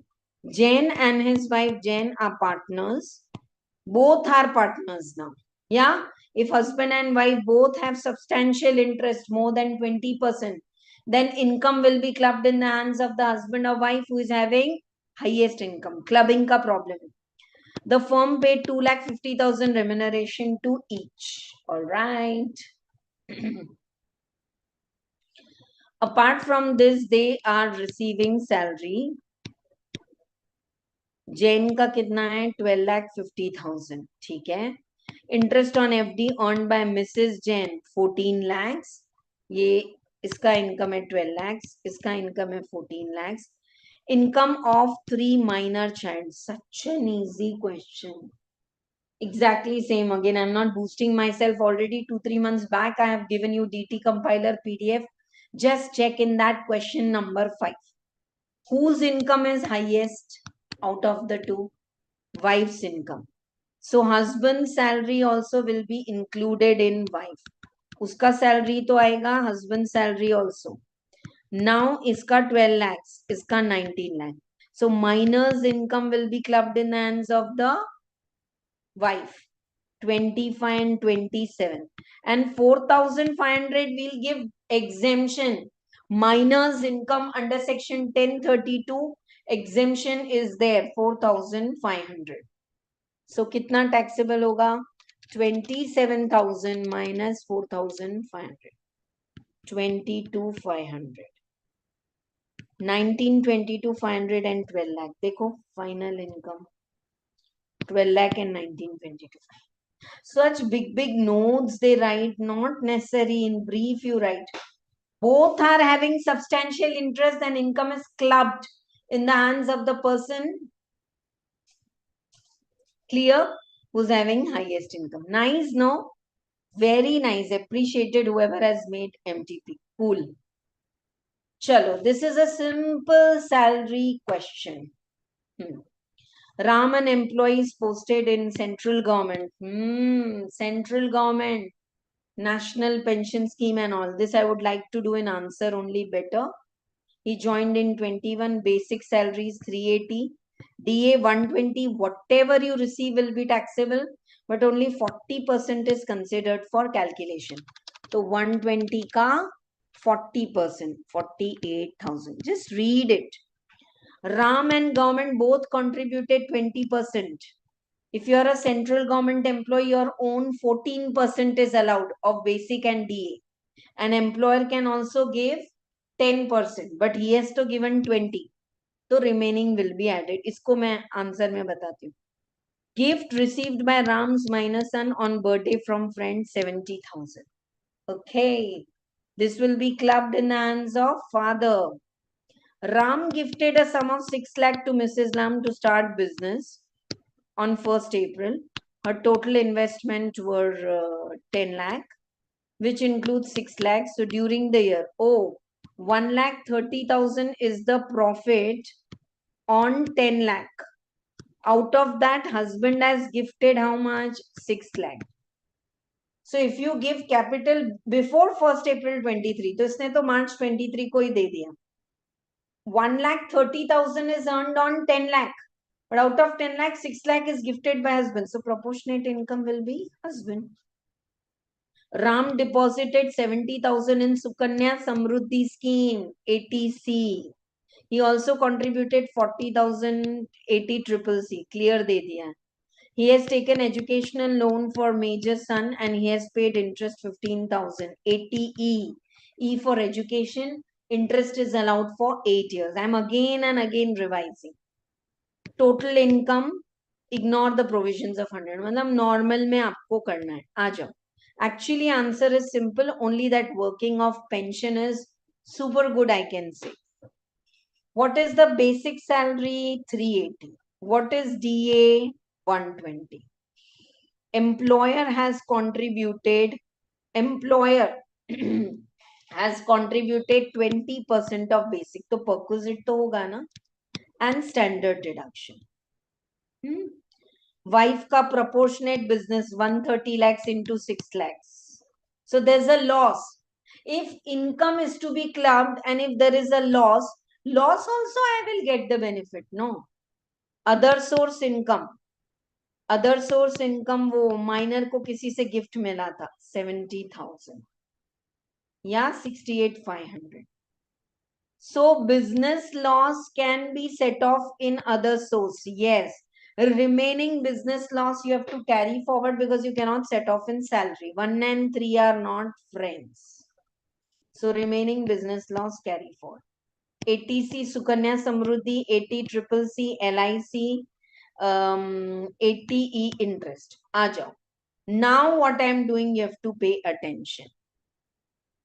S1: Jain and his wife Jain are partners. Both are partners now. Yeah. If husband and wife both have substantial interest, more than 20%, then income will be clubbed in the hands of the husband or wife who is having highest income. Clubbing ka problem. The firm paid 2,50,000 remuneration to each. All right. Apart from this, they are receiving salary. Jain का कितना है 12,50,000. ठीक है. Interest on FD earned by Mrs Jain 14 lakhs. ये इसका income है 12 lakhs. इसका income है 14 lakhs. Income of 3 minor child. Such an easy question. Exactly same. Again, I'm not boosting myself. Already 2-3 months back, I have given you DT compiler PDF. Just check in that question number 5. Whose income is highest out of the two? Wife's income. So husband's salary also will be included in wife. Uska salary to आएगा, husband's salary also. Now iska 12 lakhs, iska 19 lakhs. So minor's income will be clubbed in the hands of the wife. 25 and 27. And 4,500 will give exemption. Minor's income under section 1032 exemption is there 4,500. So kitna taxable hoga? 27,000 minus 4,500. 22,500. 19, 22, 500 and 12 lakh. देखो final income 12 lakh and 19, 22. Such big notes they write, not necessary. In brief you write. Both are having substantial interest and income is clubbed in the hands of the person Clear? Who's having highest income? Nice, no? Very nice. Appreciated whoever has made MTP. Cool. Chalo, this is a simple salary question. Raman employees posted in central government. Central government, national pension scheme and all. This I would like to do an answer only better. He joined in 21, basic salaries 380, DA 120, whatever you receive will be taxable, but only 40% is considered for calculation. So 120 ka 40%, 48,000. Just read it. Ram and government both contributed 20%. If you are a central government employee, your own 14% is allowed of basic and DA. An employer can also give 10%, but he has to given 20. So remaining will be added. इसको मैं answer में बताती हूँ. Gift received by Ram's minor son on birthday from friend 70,000. Okay, this will be clubbed in the hands of father. Ram gifted a sum of 6 lakh to Mrs. Lam to start business on 1st April. Her total investment were 10 lakh, which includes 6 lakhs. So during the year, 1,30,000 is the profit on 10 lakh. Out of that, husband has gifted how much? 6 lakh. So if you give capital before 1st April 23, तो इसने तो March 23 को ही दे दिया. 1,30,000 is earned on 10 lakh. But out of 10 lakh, 6 lakh is gifted by husband. So proportionate income will be husband. Ram deposited 70,000 in Sukanya Samruddhi scheme, ATC. He also contributed 40,000 ATCCC. Clear de diya. He has taken educational loan for major son and he has paid interest 15,000. ATE. E for education. Interest is allowed for 8 years. I'm again and again revising. Total income, ignore the provisions of 100. मतलब normal में आपको करना है. आ जाओ. Actually, answer is simple. Only that working of pension is super good, I can say. What is the basic salary? 380. What is DA? 120. Employer has contributed 20% of basic. तो perquisite तो होगा ना? And standard deduction. Wife ka proportionate business 130 lakhs into 6 lakhs. So there's a loss. If income is to be clubbed and if there is a loss also I will get the benefit. No. Other source income वो minor को किसी से gift मिला था 70,000 या 68,500. So business loss can be set off in other source. Yes. Remaining business loss you have to carry forward because you cannot set off in salary. 1 and 3 are not friends. So remaining business loss carry forward. ATC Sukanya Samruddhi, ATCCC, LIC, ATE interest. Aajao. Now what I am doing, you have to pay attention.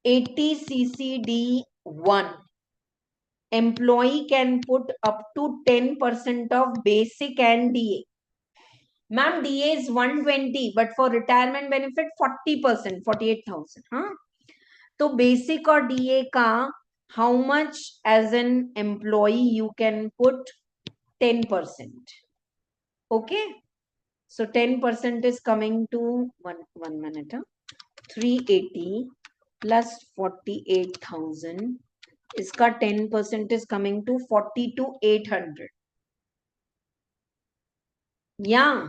S1: ATCCD1. Employee can put up to 10% of basic and DA. Ma'am, DA is 120, but for retirement benefit 40%, 48,000. So basic or DA ka, how much as an employee you can put? 10%. Okay. So 10% is coming to one minute. 380 plus 48,000. इसका 10% is coming to 42,800. Yeah,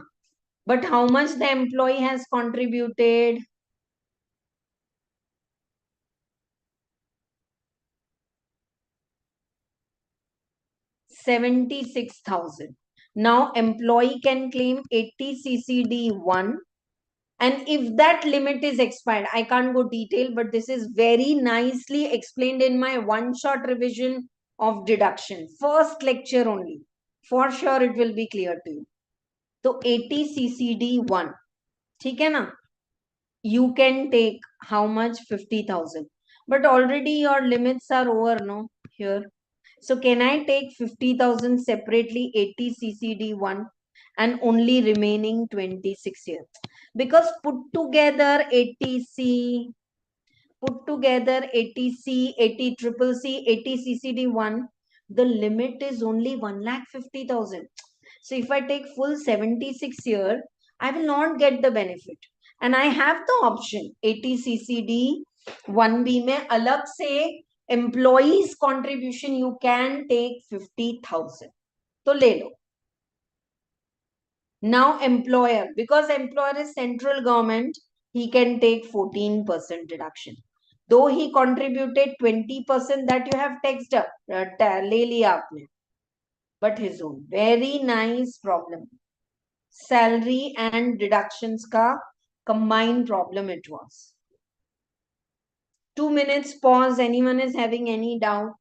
S1: but how much the employee has contributed? 76,000. Now employee can claim 80 CCD1, and if that limit is expired, I can't go detail, but this is very nicely explained in my one-shot revision of deduction. First lecture only. For sure it will be clear to you. So 80 CCD1. ठीक है ना? You can take how much? 50,000. But already your limits are over, no? Here. So can I take 50,000 separately, 80 CCD1, and only remaining 26 years. Because put together 80C, put together 80C, 80 triple C, 80 CCD1, the limit is only 1,50,000. So if I take full 76 year, I will not get the benefit. And I have the option 80 CCD 1B में अलग से employees contribution you can take 50,000. तो ले लो. Now employer, because employer is central government, he can take 14% deduction. Though he contributed 20% that you have taxed up, ले लिया आपने, but his own. Very nice problem. Salary and deductions ka combined problem it was. 2 minutes pause. Anyone is having any doubt?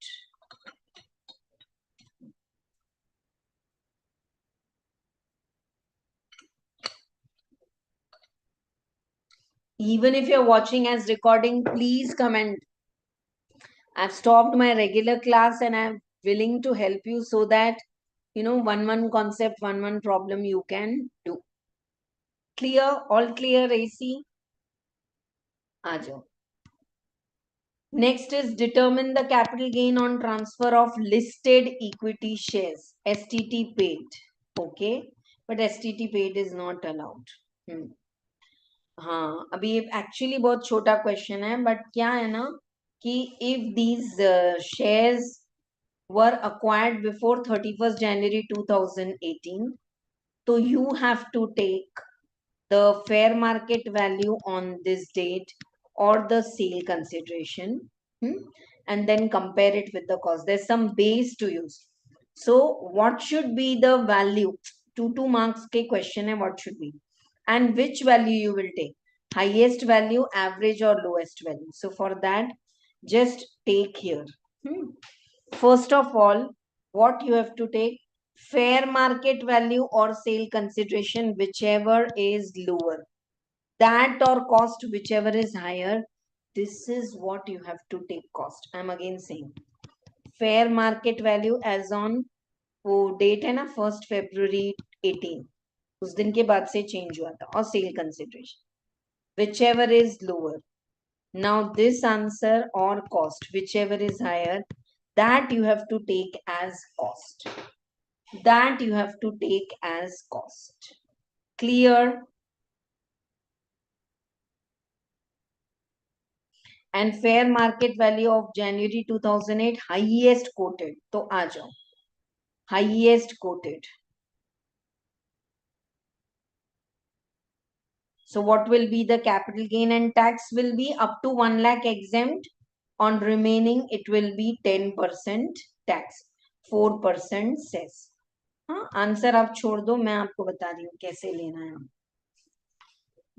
S1: Even if you're watching as recording, please comment. I've stopped my regular class and I'm willing to help you so that, one concept, one problem you can do. Clear? All clear, AC? Aajo. Next is determine the capital gain on transfer of listed equity shares. STT paid. Okay. But STT paid is not allowed. हाँ अभी actually बहुत छोटा question है but क्या है ना कि if these shares were acquired before 31st January 2018 तो you have to take the fair market value on this date or the sale consideration and then compare it with the cost. There's some base to use. So what should be the value? 2 marks ke question hai, what should be? And which value you will take? Highest value, average or lowest value. So for that, just take here. First of all, what you have to take? Fair market value or sale consideration, whichever is lower. That or cost, whichever is higher. This is what you have to take cost. I'm again saying. Fair market value as on वो date है ना 1st February 18 उस दिन के बाद से change हुआ था और sale consideration whichever is lower. Now this answer or cost, whichever is higher, that you have to take as cost. That you have to take as cost. Clear? And fair market value of January 2008 highest quoted. तो आ जाओ. Highest quoted. So what will be the capital gain and tax will be up to 1 lakh exempt. On remaining, it will be 10% tax, 4% cess. हाँ answer आप छोड़ दो मैं आपको बता रही हूँ कैसे लेना है.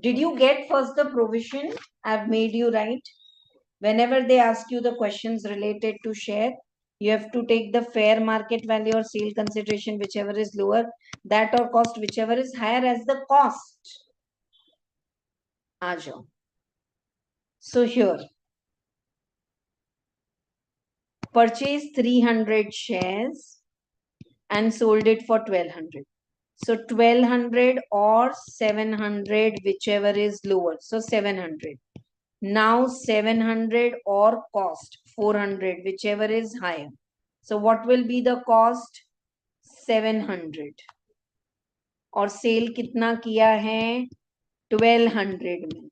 S1: Did you get first the provision? I've made you write. Whenever they ask you the questions related to share, you have to take the fair market value or sale consideration, whichever is lower, that or cost, whichever is higher as the cost. आ जाओ. So here, purchased 300 shares and sold it for 1,200. So 1,200 or 700, whichever is lower. So 700. Now 700 or cost 400, whichever is higher. So what will be the cost? 700. और cell कितना किया है 1,200 में.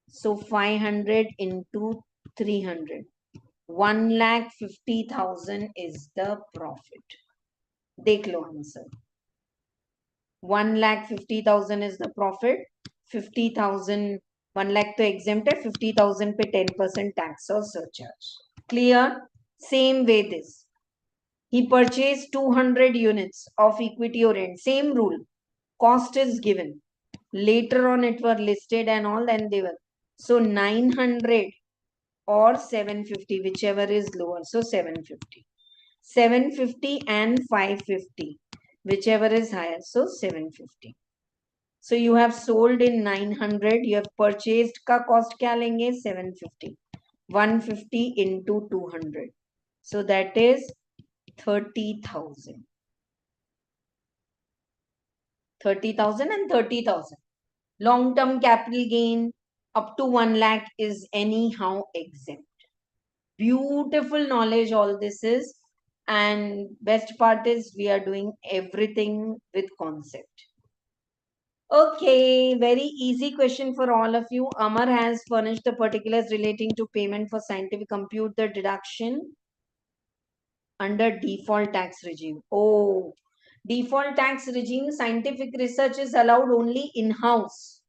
S1: So 500 into 300. 1,50,000 is the profit. देख लो answer. 1,50,000 is the profit. 50,000 1 lakh to exempt है 50,000 पे 10% tax or surcharge. Clear? Same way this. He purchased 200 units of equity orient. Same rule. Cost is given. Later on it were listed and all and they were. So 900 or 750, whichever is lower. So 750. 750 and 550, whichever is higher. So 750. So you have sold in 900. You have purchased का cost क्या लेंगे 750. 150 into 200. So that is 30,000. 30,000 and 30,000. Long-term capital gain up to 1 lakh is anyhow exempt. Beautiful knowledge all this is. And best part is we are doing everything with concept. Okay, very easy question for all of you. Amar has furnished the particulars relating to payment for scientific compute the deduction under default tax regime. Oh, default tax regime, scientific research is allowed only in-house.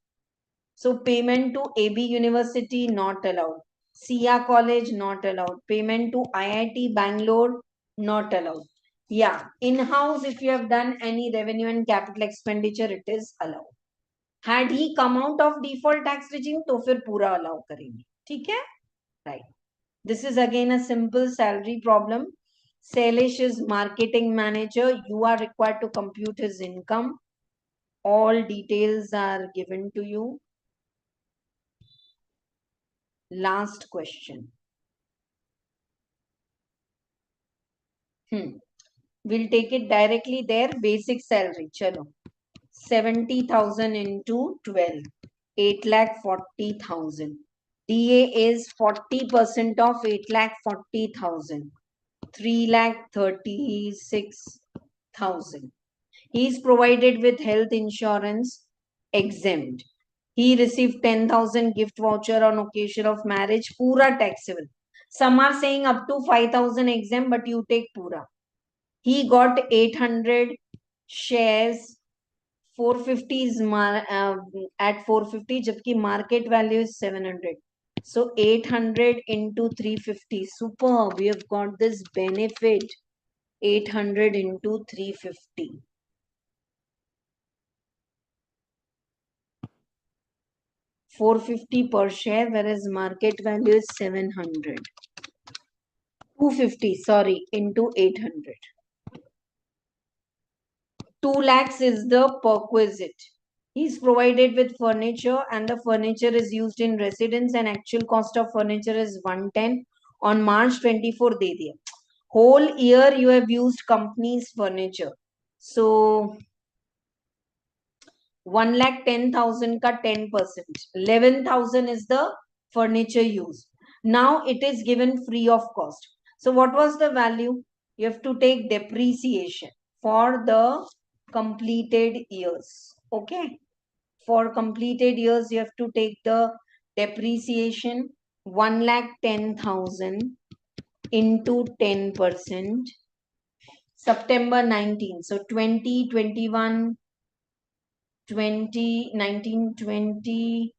S1: So payment to AB University not allowed. CA College not allowed. Payment to IIT Bangalore not allowed. Yeah, in-house if you have done any revenue and capital expenditure, it is allowed. Had he come out of default tax regime, तो फिर पूरा allow करेंगे. ठीक है? Right. This is again a simple salary problem. Salish is marketing manager. You are required to compute his income. All details are given to you. Last question. We'll take it directly there. Basic salary. Chalo. 70,000 into 12. 8,40,000. DA is 40% of 8,40,000. 3,36,000. He is provided with health insurance exempt. He received 10,000 gift voucher on occasion of marriage. Pura taxable. Some are saying up to 5,000 exempt, but you take pura. He got 800 shares. 450 is at 450, jabki market value is 700. So 800 into 350. Superb. We have got this benefit. 800 into 350. 450 per share, whereas market value is 700. 250, sorry, into 800. 2 lakhs is the perquisite. He is provided with furniture and the furniture is used in residence and actual cost of furniture is 110. On March 24, de diya. Whole year you have used company's furniture. So 1,10,000 ka 10%. 11,000 is the furniture used. Now it is given free of cost. So what was the value? You have to take depreciation for the completed years. Okay. For completed years, you have to take the depreciation 1,10,000 into 10%. September 19. So 2021. 20, 19, 20,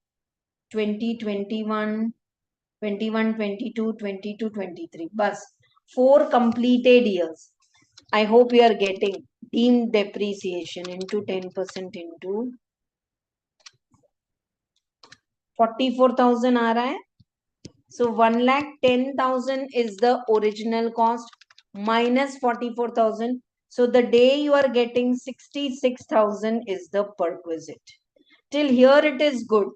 S1: 20, 21, 21, 22, 22, 23. Bus. 4 completed years. I hope you are getting deemed depreciation into 10% into 44,000 aa raha hai. So 1,10,000 is the original cost minus 44,000. So the day you are getting 66,000 is the perquisite. Till here it is good.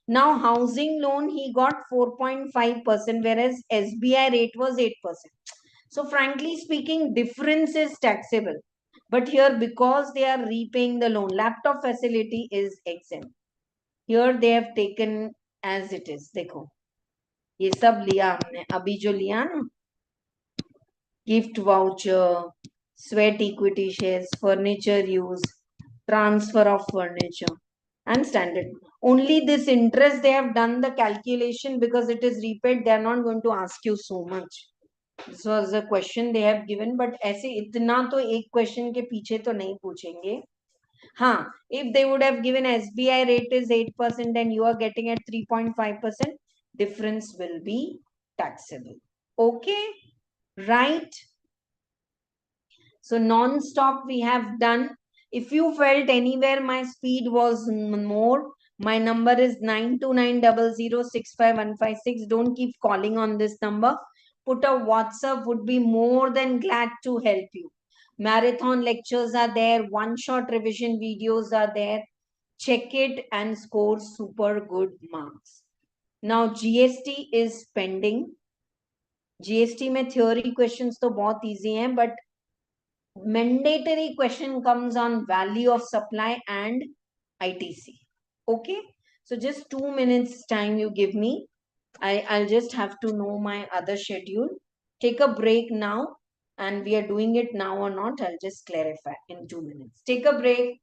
S1: Now housing loan he got 4.5%, whereas SBI rate was 8%. So frankly speaking, difference is taxable. But here because they are repaying the loan, laptop facility is exempt. Here they have taken as it is. देखो ये सब लिया हमने अभी जो लिया ना, gift voucher, sweat equity shares, furniture use, transfer of furniture and standard. Only this interest they have done the calculation because it is repaid. They are not going to ask you so much. This was a question they have given, but ऐसे इतना तो एक question के पीछे तो नहीं पूछेंगे. हाँ, if they would have given SBI rate is 8% and you are getting at 3.5%, difference will be taxable. Okay, right? So non-stop we have done. If you felt anywhere my speed was more, my number is 9290065156. Don't keep calling on this number. Put a WhatsApp, would be more than glad to help you. Marathon lectures are there. One-shot revision videos are there. Check it and score super good marks. Now GST is pending. GST में theory questions तो बहुत easy हैं, but mandatory question comes on value of supply and ITC. Okay, so just 2 minutes time you give me. I'll just have to know my other schedule. Take a break now, and we are doing it now or not. I'll just clarify in 2 minutes. Take a break.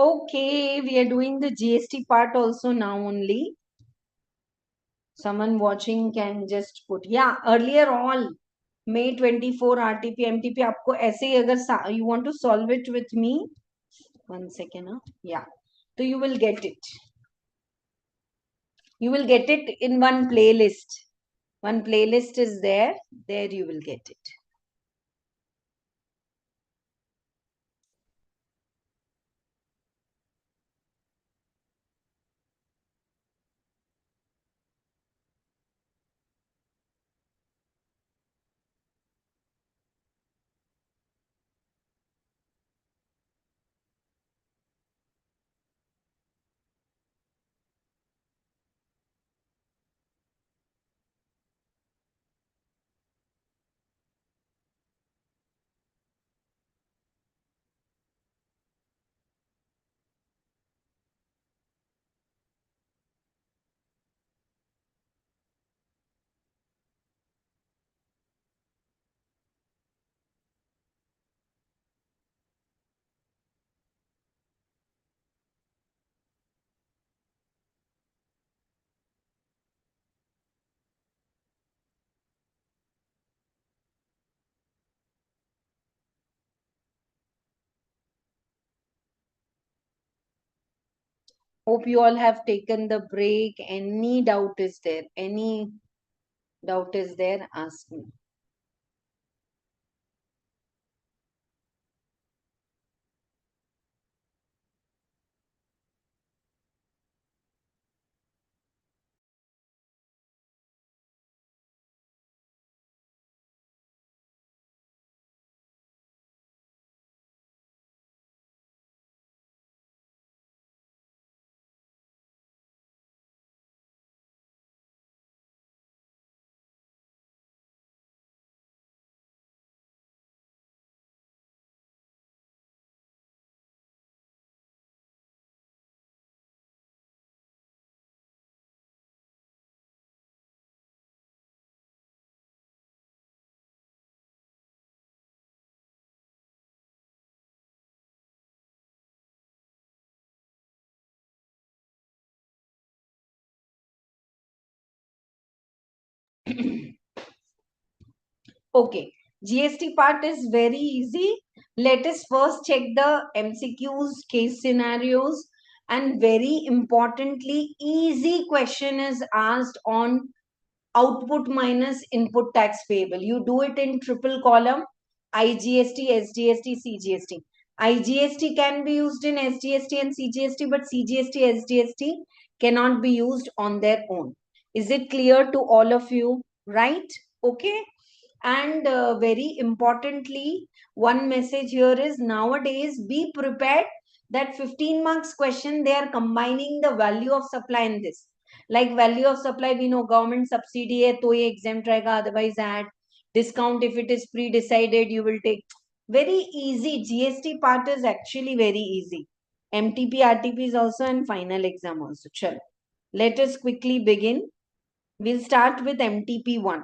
S1: Okay, we are doing the GST part also now only. Someone watching can just put, yeah, earlier all May 24 RTP MTP आपको ऐसे ही अगर you want to solve it with me, 1 second, huh? Yeah, so you will get it. You will get it in one playlist. One playlist is there. There you will get it. Hope you all have taken the break. Any doubt is there? Any doubt is there? Ask me. Okay, GST part is very easy. Let us first check the MCQs, case scenarios, and very importantly, easy question is asked on output minus input tax payable. You do it in triple column: IGST, SGST, CGST. IGST can be used in SGST and CGST, but CGST, SGST cannot be used on their own. Is it clear to all of you? Right? Okay. And very importantly, one message here is nowadays be prepared that 15 marks question, they are combining the value of supply in this. Like value of supply, we know government subsidy hai, to ye exempt rahega, otherwise add discount if it is pre-decided, you will take. Very easy. GST part is actually very easy. MTP, RTP is also, and final exam also. Chalo. Let us quickly begin. We'll start with MTP1.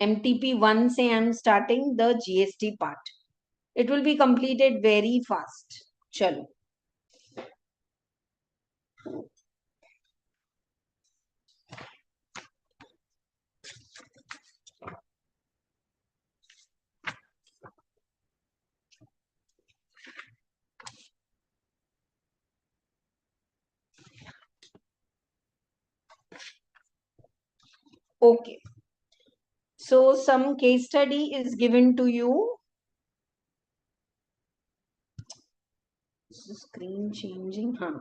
S1: MTP1 say I'm starting the GST part. It will be completed very fast. Chalo. Okay. So some case study is given to you. Screen changing. हाँ.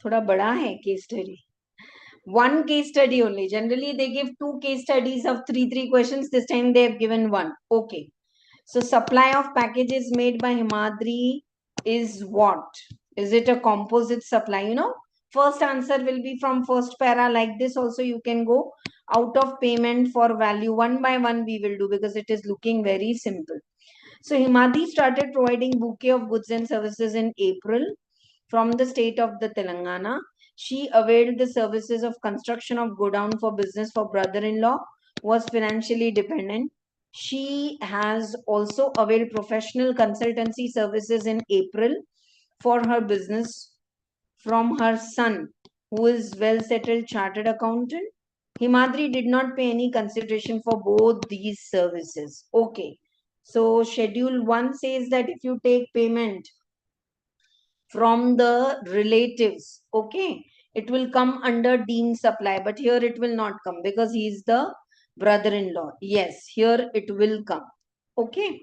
S1: थोड़ा बड़ा है case study. One case study only. Generally, they give two case studies of three questions. This time they have given one. Okay. So supply of packages made by Himadri is what? Is it a composite supply? You know, first answer will be from first para like this. Also, you can go out of payment for value. One by one we will do because it is looking very simple. So Himadri started providing bouquet of goods and services in April from the state of the Telangana. She availed the services of construction of godown for business for brother-in-law, was financially dependent. She has also availed professional consultancy services in April for her business from her son, who is well-settled chartered accountant. Himadri did not pay any consideration for both these services. Okay. So schedule 1 says that if you take payment from the relatives, okay, it will come under deemed supply, but here it will not come because he is the brother-in-law. Yes, here it will come. Okay.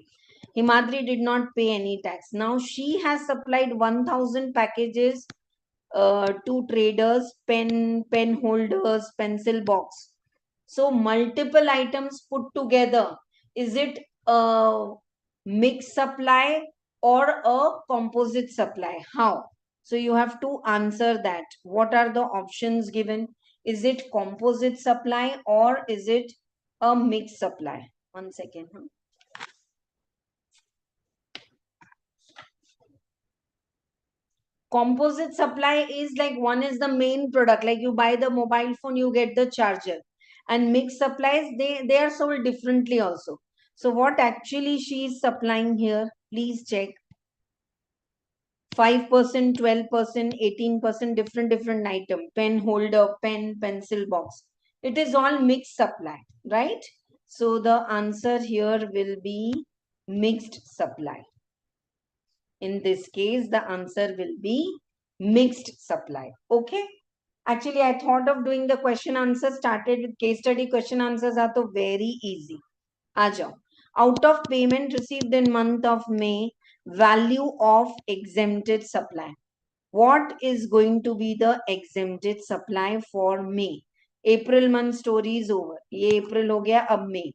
S1: Himadri did not pay any tax. Now she has supplied 1000 packages to traders, pen holders, pencil box. So multiple items put together. Is it a mixed supply or a composite supply? How? So you have to answer that. What are the options given? Is it composite supply or is it a mixed supply? 1 second. Composite supply is like one is the main product, like you buy the mobile phone, you get the charger. And mixed supplies, they are sold differently also. So what actually she is supplying here, please check. 5%, 12%, 18%, different item. Pen holder, pen, pencil box, it is all mixed supply, right? So the answer here will be mixed supply. In this case, the answer will be mixed supply. Okay. Actually, I thought of doing the question answer, started with case study. Question answers are so very easy. Aajao. Out of payment received in month of May, value of exempted supply. What is going to be the exempted supply for May? April month story is over. ये April हो गया, अब May.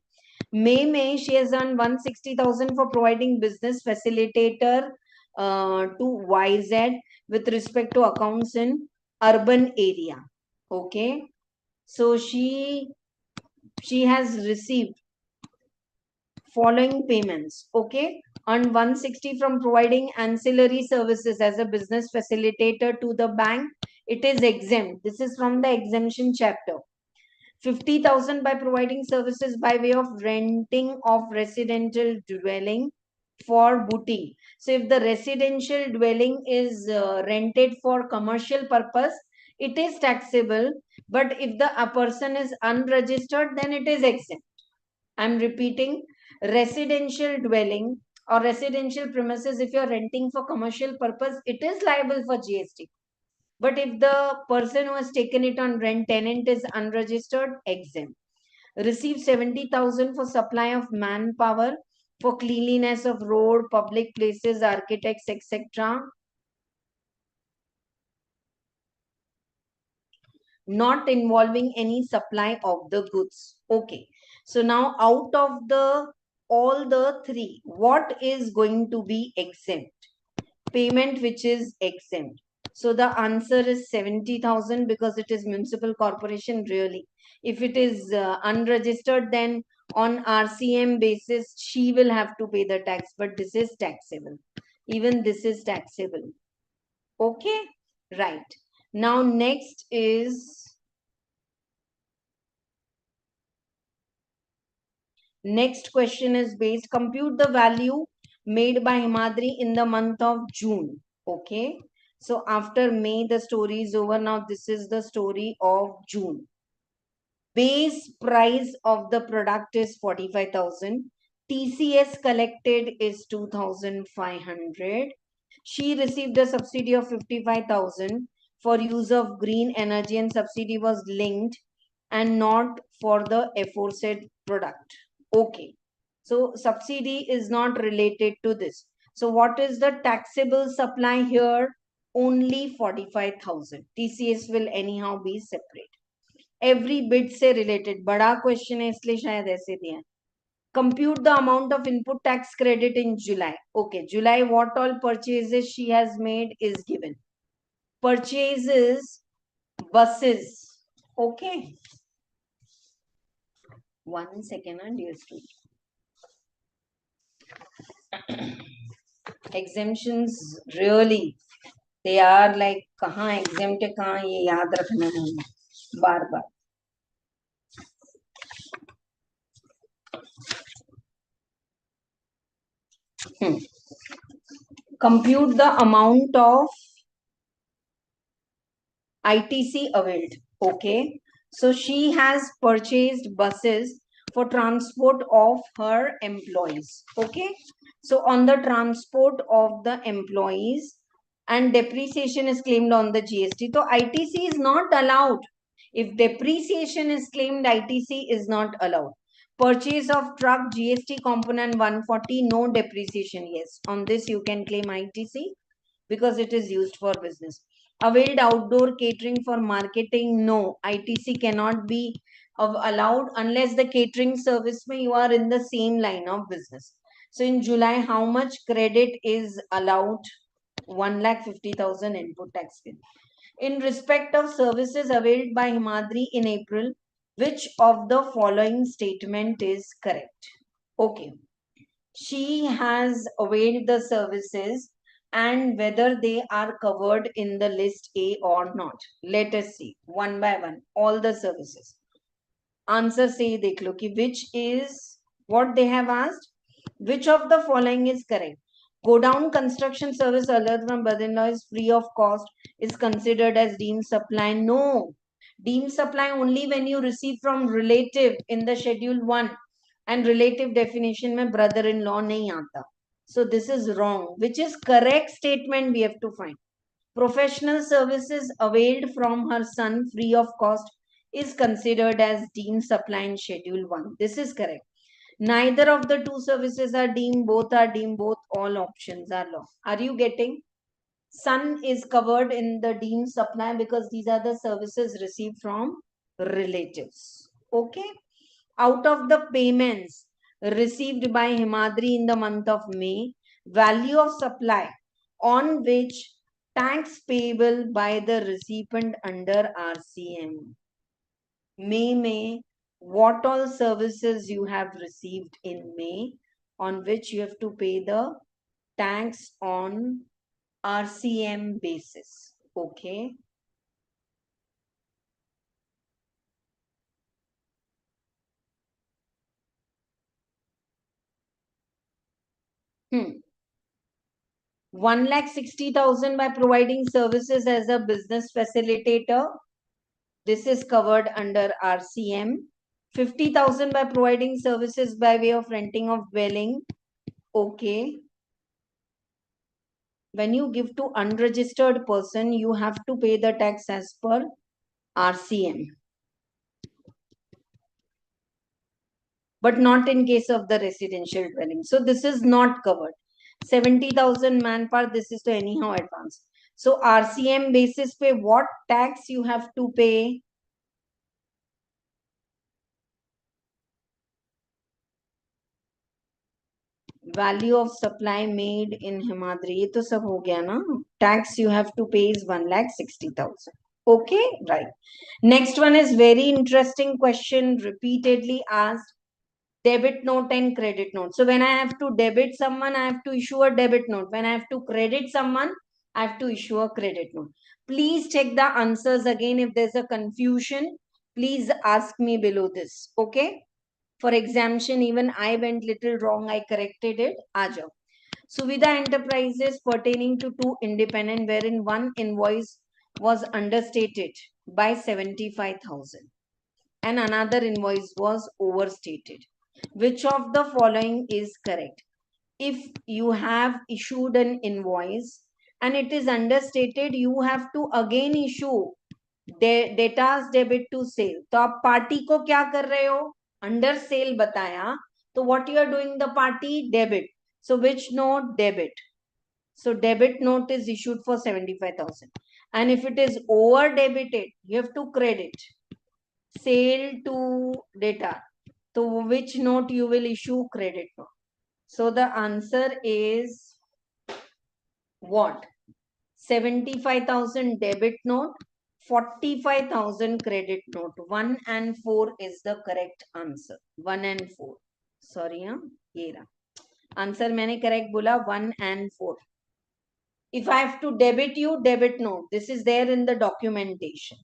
S1: May she has earned 160,000 for providing business facilitator to YZ with respect to accounts in urban area. Okay. So she has received following payments. Okay. Earned 160 from providing ancillary services as a business facilitator to the bank. It is exempt. This is from the exemption chapter. 50,000 by providing services by way of renting of residential dwelling for booting. So if the residential dwelling is rented for commercial purpose, it is taxable. But if a person is unregistered, then it is exempt. I'm repeating, residential dwelling or residential premises, if you're renting for commercial purpose, it is liable for GST. But if the person who has taken it on rent, tenant is unregistered, exempt. Receive 70,000 for supply of manpower for cleanliness of road, public places, architects, etc. Not involving any supply of the goods. Okay. So now out of the all the three, what is going to be exempt? Payment which is exempt. So the answer is 70,000 because it is municipal corporation really. If it is unregistered, then on RCM basis, she will have to pay the tax, but this is taxable. Even this is taxable. Okay, right. Now next is, next question is based, compute the value made by Himadri in the month of June. Okay. So after May, the story is over. Now this is the story of June. Base price of the product is 45,000. TCS collected is 2,500. She received a subsidy of 55,000 for use of green energy, and subsidy was linked and not for the aforesaid product. Okay. So subsidy is not related to this. So what is the taxable supply here? Only 45,000. TCS will anyhow be separate. Every bit से related. बड़ा question है इसलिए शायद ऐसे दिया. Compute the amount of input tax credit in July. Okay, July, what all purchases she has made is given. Purchases, buses. Okay. 1 second, dear student. Exemptions really, they are like, कहाँ exempt है कहाँ, ये याद रखना है बार बार. Compute the amount of ITC availed. Okay. So she has purchased buses for transport of her employees. Okay. So on the transport of the employees, and depreciation is claimed on the GST. So ITC is not allowed. If depreciation is claimed, ITC is not allowed. Purchase of truck, GST component 140, no depreciation. Yes. On this you can claim ITC because it is used for business. Availed outdoor catering for marketing, no. ITC cannot be allowed unless the catering service may you are in the same line of business. So in July, how much credit is allowed? 1,50,000 input tax. In respect of services availed by Himadri in April, which of the following statement is correct? Okay. She has availed the services and whether they are covered in the list A or not. Let us see one by one all the services. Answer say dekh lo ki which is what they have asked. Which of the following is correct? Go down construction service other from brother-in-law is free of cost is considered as deemed supply. No. Deemed supply only when you receive from relative in the schedule 1, and relative definition mein brother-in-law nahi aata. So this is wrong. Which is correct statement we have to find. professional services availed from her son free of cost is considered as deemed supply in Schedule 1. This is correct. Neither of the two services are deemed, both are deemed, both all options are law. Are you getting? Son is covered in the deemed supply because these are the services received from relatives. Okay. Out of the payments received by Himadri in the month of May, value of supply on which tax payable by the recipient under RCM. May, what all services you have received in May on which you have to pay the tax on RCM basis. Okay. Hmm. 1,60,000 by providing services as a business facilitator. This is covered under RCM. 50,000 by providing services by way of renting of dwelling. Okay. When you give to unregistered person, you have to pay the tax as per RCM. But not in case of the residential dwelling. So this is not covered. 70,000 manpower, this is to anyhow advance. So RCM basis pay, what tax you have to pay? Value of supply made in Himadri. ये तो सब हो गया ना? Tax you have to pay is 1,60,000. Okay, right. Next one is very interesting question, repeatedly asked. Debit note and credit note. So when I have to debit someone, I have to issue a debit note. When I have to credit someone, I have to issue a credit note. Please check the answers again. If there's a confusion, please ask me below this. Okay. For exemption, even I went little wrong. I corrected it. Aaja. Suvidha Enterprises pertaining to two independent, wherein one invoice was understated by 75,000 and another invoice was overstated. Which of the following is correct? If you have issued an invoice and it is understated, you have to again issue debtors debit to sale. तो आप party को क्या कर रहे हो? Under sale बताया, तो what you are doing the party? Debit. So which note? Debit. So debit note is issued for 75,000. And if it is over debited, you have to credit. Sale to data. So which note you will issue? Credit note. So the answer is what? 75,000 debit note, 45,000 credit note. 1 and 4 is the correct answer. 1 and 4. Sorry, हाँ ये रहा. Answer मैंने correct बोला 1 and 4. If I have to debit you, debit note. This is there in the documentation.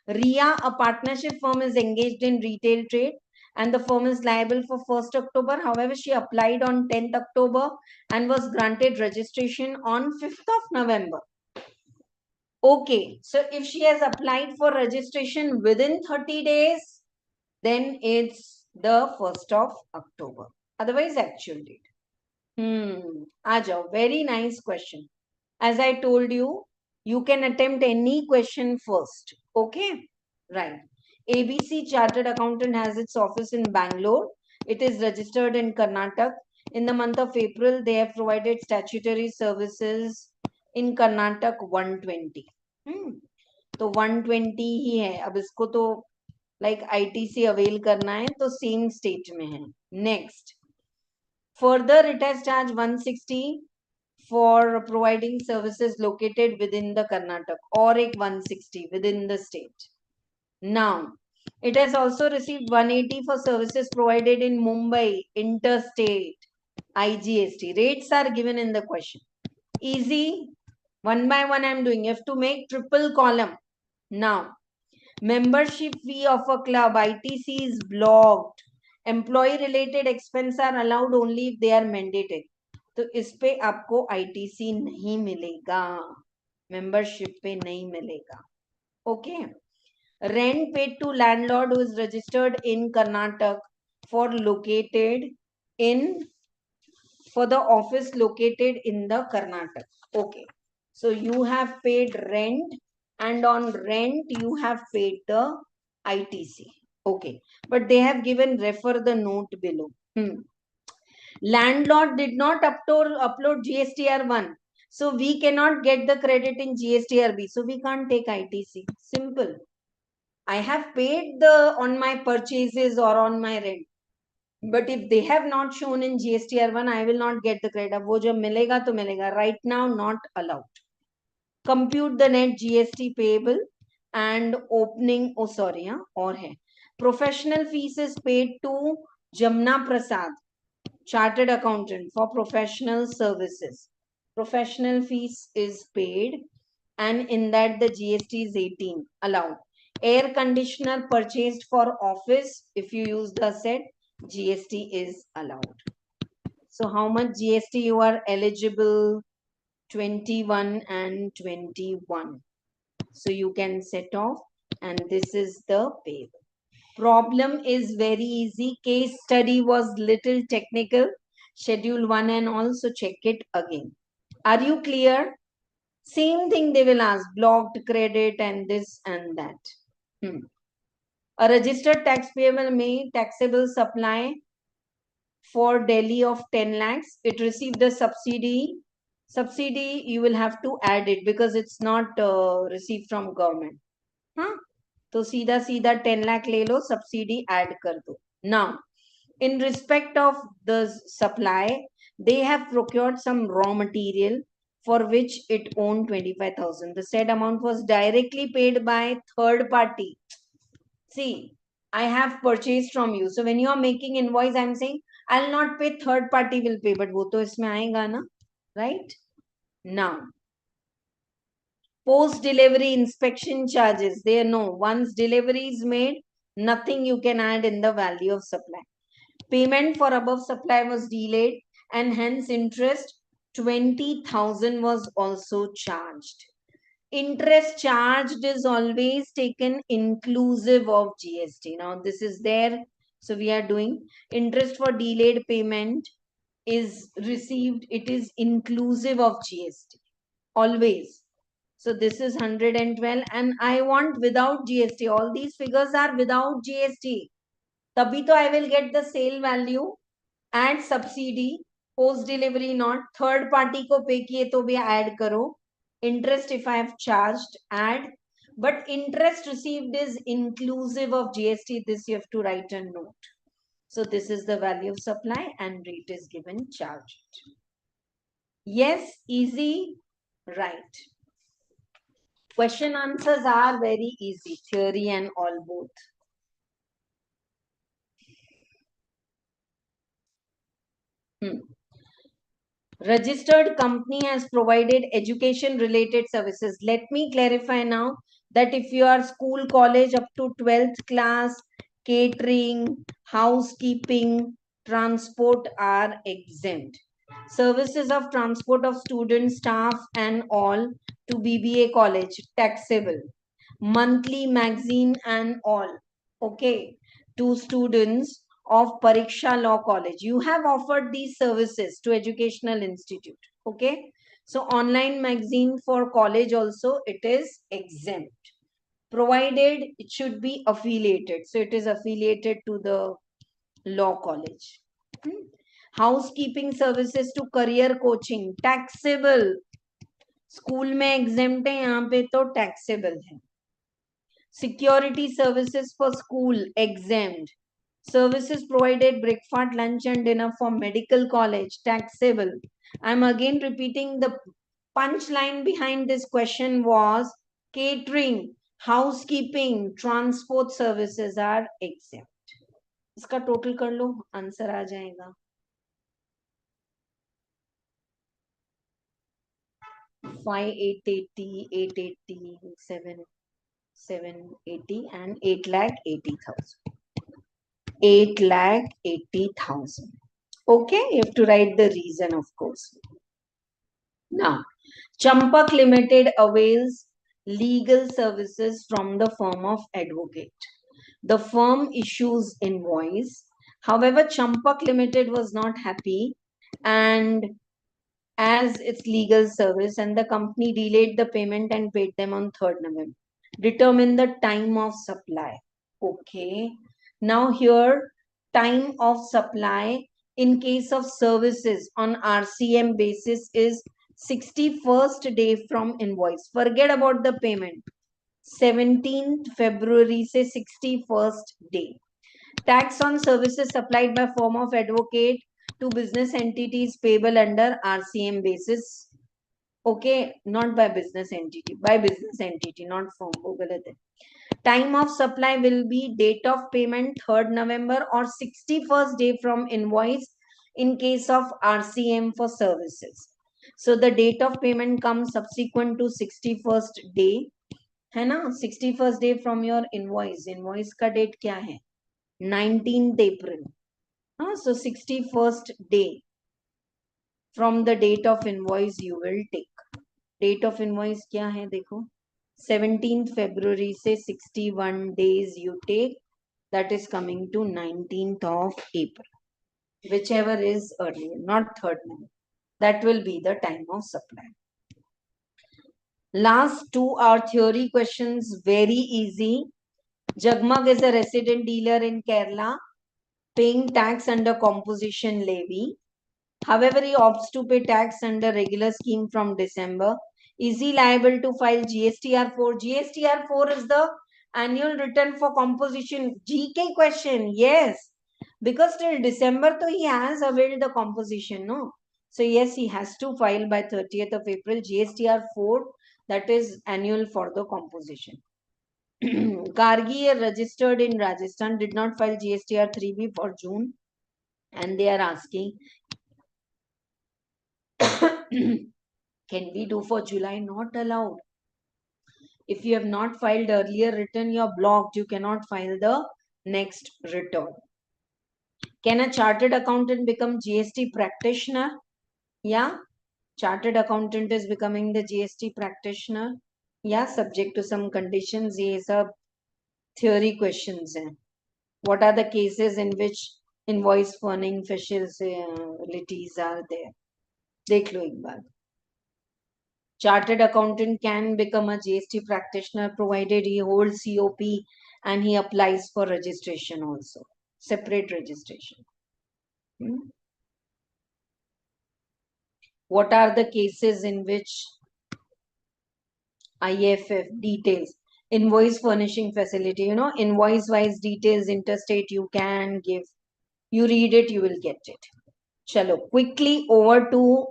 S1: Ria, a partnership firm, is engaged in retail trade and the firm is liable for 1st October. However, she applied on 10th October and was granted registration on 5th of November. Okay, so if she has applied for registration within 30 days, then it's the 1st of October. Otherwise, actual date. Aajao, very nice question. As I told you, you can attempt any question first. Okay, right. ABC Chartered Accountant has its office in Bangalore. It is registered in Karnataka. In the month of April, they have provided statutory services in Karnataka 120. तो 120 ही है. अब इसको तो like ITC avail करना है तो same state में है. Next, further it has charged 160 for providing services located within the Karnataka or एक 160 within the state. Now, it has also received 180 for services provided in Mumbai, interstate, IGST. Rates are given in the question. Easy. One by one I am doing. You have to make triple column. Now, membership fee of a club, ITC is blocked. Employee related expense are allowed only if they are mandated. तो इस पे आपको ITC नहीं मिलेगा, membership पे नहीं मिलेगा. Okay. Rent paid to landlord who is registered in Karnataka for the office located in the Karnataka. Okay. So you have paid rent, and on rent you have paid the ITC. Okay, but they have given refer the note below. Landlord did not upload GSTR1. So we cannot get the credit in GSTRB. So we can't take ITC. Simple. I have paid the on my purchases or on my rent. But if they have not shown in GSTR1, I will not get the credit. अब वो जब मिलेगा तो मिलेगा. Right now, not allowed. Compute the net GST payable and opening. Oh, sorry, और है. Professional fees is paid to Jamna Prasad, chartered accountant, for professional services. Professional fees is paid, and in that the GST is 18 allowed. Air conditioner purchased for office, if you use the set, GST is allowed. So how much GST you are eligible? 21 and 21. So you can set off, and this is the payable. Problem is very easy. Case study was little technical. Schedule 1 and also check it again. Are you clear? Same thing they will ask. Blocked credit and this and that. A registered tax payable may taxable supply for Delhi of 10 lakhs. It received the subsidy. Subsidy you will have to add it because it's not received from government. तो सीधा सीधा 10 lakh ले लो, subsidy add कर दो. Now, in respect of the supply, they have procured some raw material for which it owned 25,000. The said amount was directly paid by third party. See, I have purchased from you. So when you are making invoice, I'm saying I'll not pay, third party will pay, but वो तो इसमें आएगा ना, right? Now, post delivery inspection charges, there no, once delivery is made, nothing you can add in the value of supply. Payment for above supply was delayed, and hence interest 20,000 was also charged. Interest charged is always taken inclusive of GST. Now this is there, so we are doing interest for delayed payment is received, it is inclusive of GST always. So this is 112, and I want without GST. All these figures are without GST. Tabhi to I will get the sale value, add subsidy, post delivery not, third party ko pay kiye to bhi add karo. Interest if I have charged, add. But interest received is inclusive of GST. This you have to write a note. So this is the value of supply and rate is given charged. Yes, easy, right. Question answers are very easy, theory and all both. Registered company has provided education related services. Let me clarify now that if you are school, college up to 12th class, catering, housekeeping, transport are exempt. Services of transport of students, staff and all to BBA college, taxable. Monthly magazine and all, okay, to students of Pariksha Law College. You have offered these services to educational institute, okay? So online magazine for college also, it is exempt. Provided it should be affiliated. So it is affiliated to the law college. Housekeeping services to career coaching, taxable. School में exempt है, यहाँ पे तो taxable है. Security services for school, exempt. Services provided breakfast, lunch and dinner for medical college, taxable. I'm again repeating, the punchline behind this question was catering, housekeeping, transport services are exempt. इसका total कर लो, answer आ जाएगा. 5,880, 880, 780 and 8,80,000. 8,80,000. Okay, you have to write the reason, of course. Now, Champak Limited avails legal services from the firm of advocate. The firm issues invoice. However, Champak Limited was not happy and as its legal service, and the company delayed the payment and paid them on 3rd November. Determine the time of supply. Okay. Now here, time of supply in case of services on RCM basis is 61st day from invoice. Forget about the payment. 17th February से 61st day. Tax on services supplied by firm of advocate to business entities payable under RCM basis. Okay, not by business entity, by business entity, not firm. वो गलत है. Time of supply will be date of payment 3rd November or 61st day from invoice in case of RCM for services. So the date of payment comes subsequent to 61st day. है ना, 61st day from your invoice. Invoice का date क्या है? 19th April. So 61st day from the date of invoice you will take. Date of invoice क्या है देखो, 17th February से 61 days you take, that is coming to 19th of April, whichever is earlier, not 3rd November. That will be the time of supply. Last two are theory questions, very easy. Jagmug is a resident dealer in Kerala, paying tax under composition levy. However, he opts to pay tax under regular scheme from December. Is he liable to file GSTR4? GSTR4 is the annual return for composition. GK question, yes. Because till December, so he has availed the composition, no? So yes, he has to file by 30th of April GSTR4, that is annual for the composition. Gargi registered in Rajasthan, did not file GSTR 3B for June, and they are asking, can we do for July? Not allowed. If you have not filed earlier return, you are blocked. You cannot file the next return. Can a chartered accountant become GST practitioner? Yeah, chartered accountant is becoming the GST practitioner. Yeah, subject to some conditions. ये सब theory questions हैं. What are the cases in which invoice furning facilities are there? देख लो एक बार. Chartered accountant can become a GST practitioner provided he holds COP and he applies for registration also. Separate registration. What are the cases in which IFF details? Invoice furnishing facility, you know, invoice wise details interstate you can give. You read it, you will get it. Chalo, quickly over to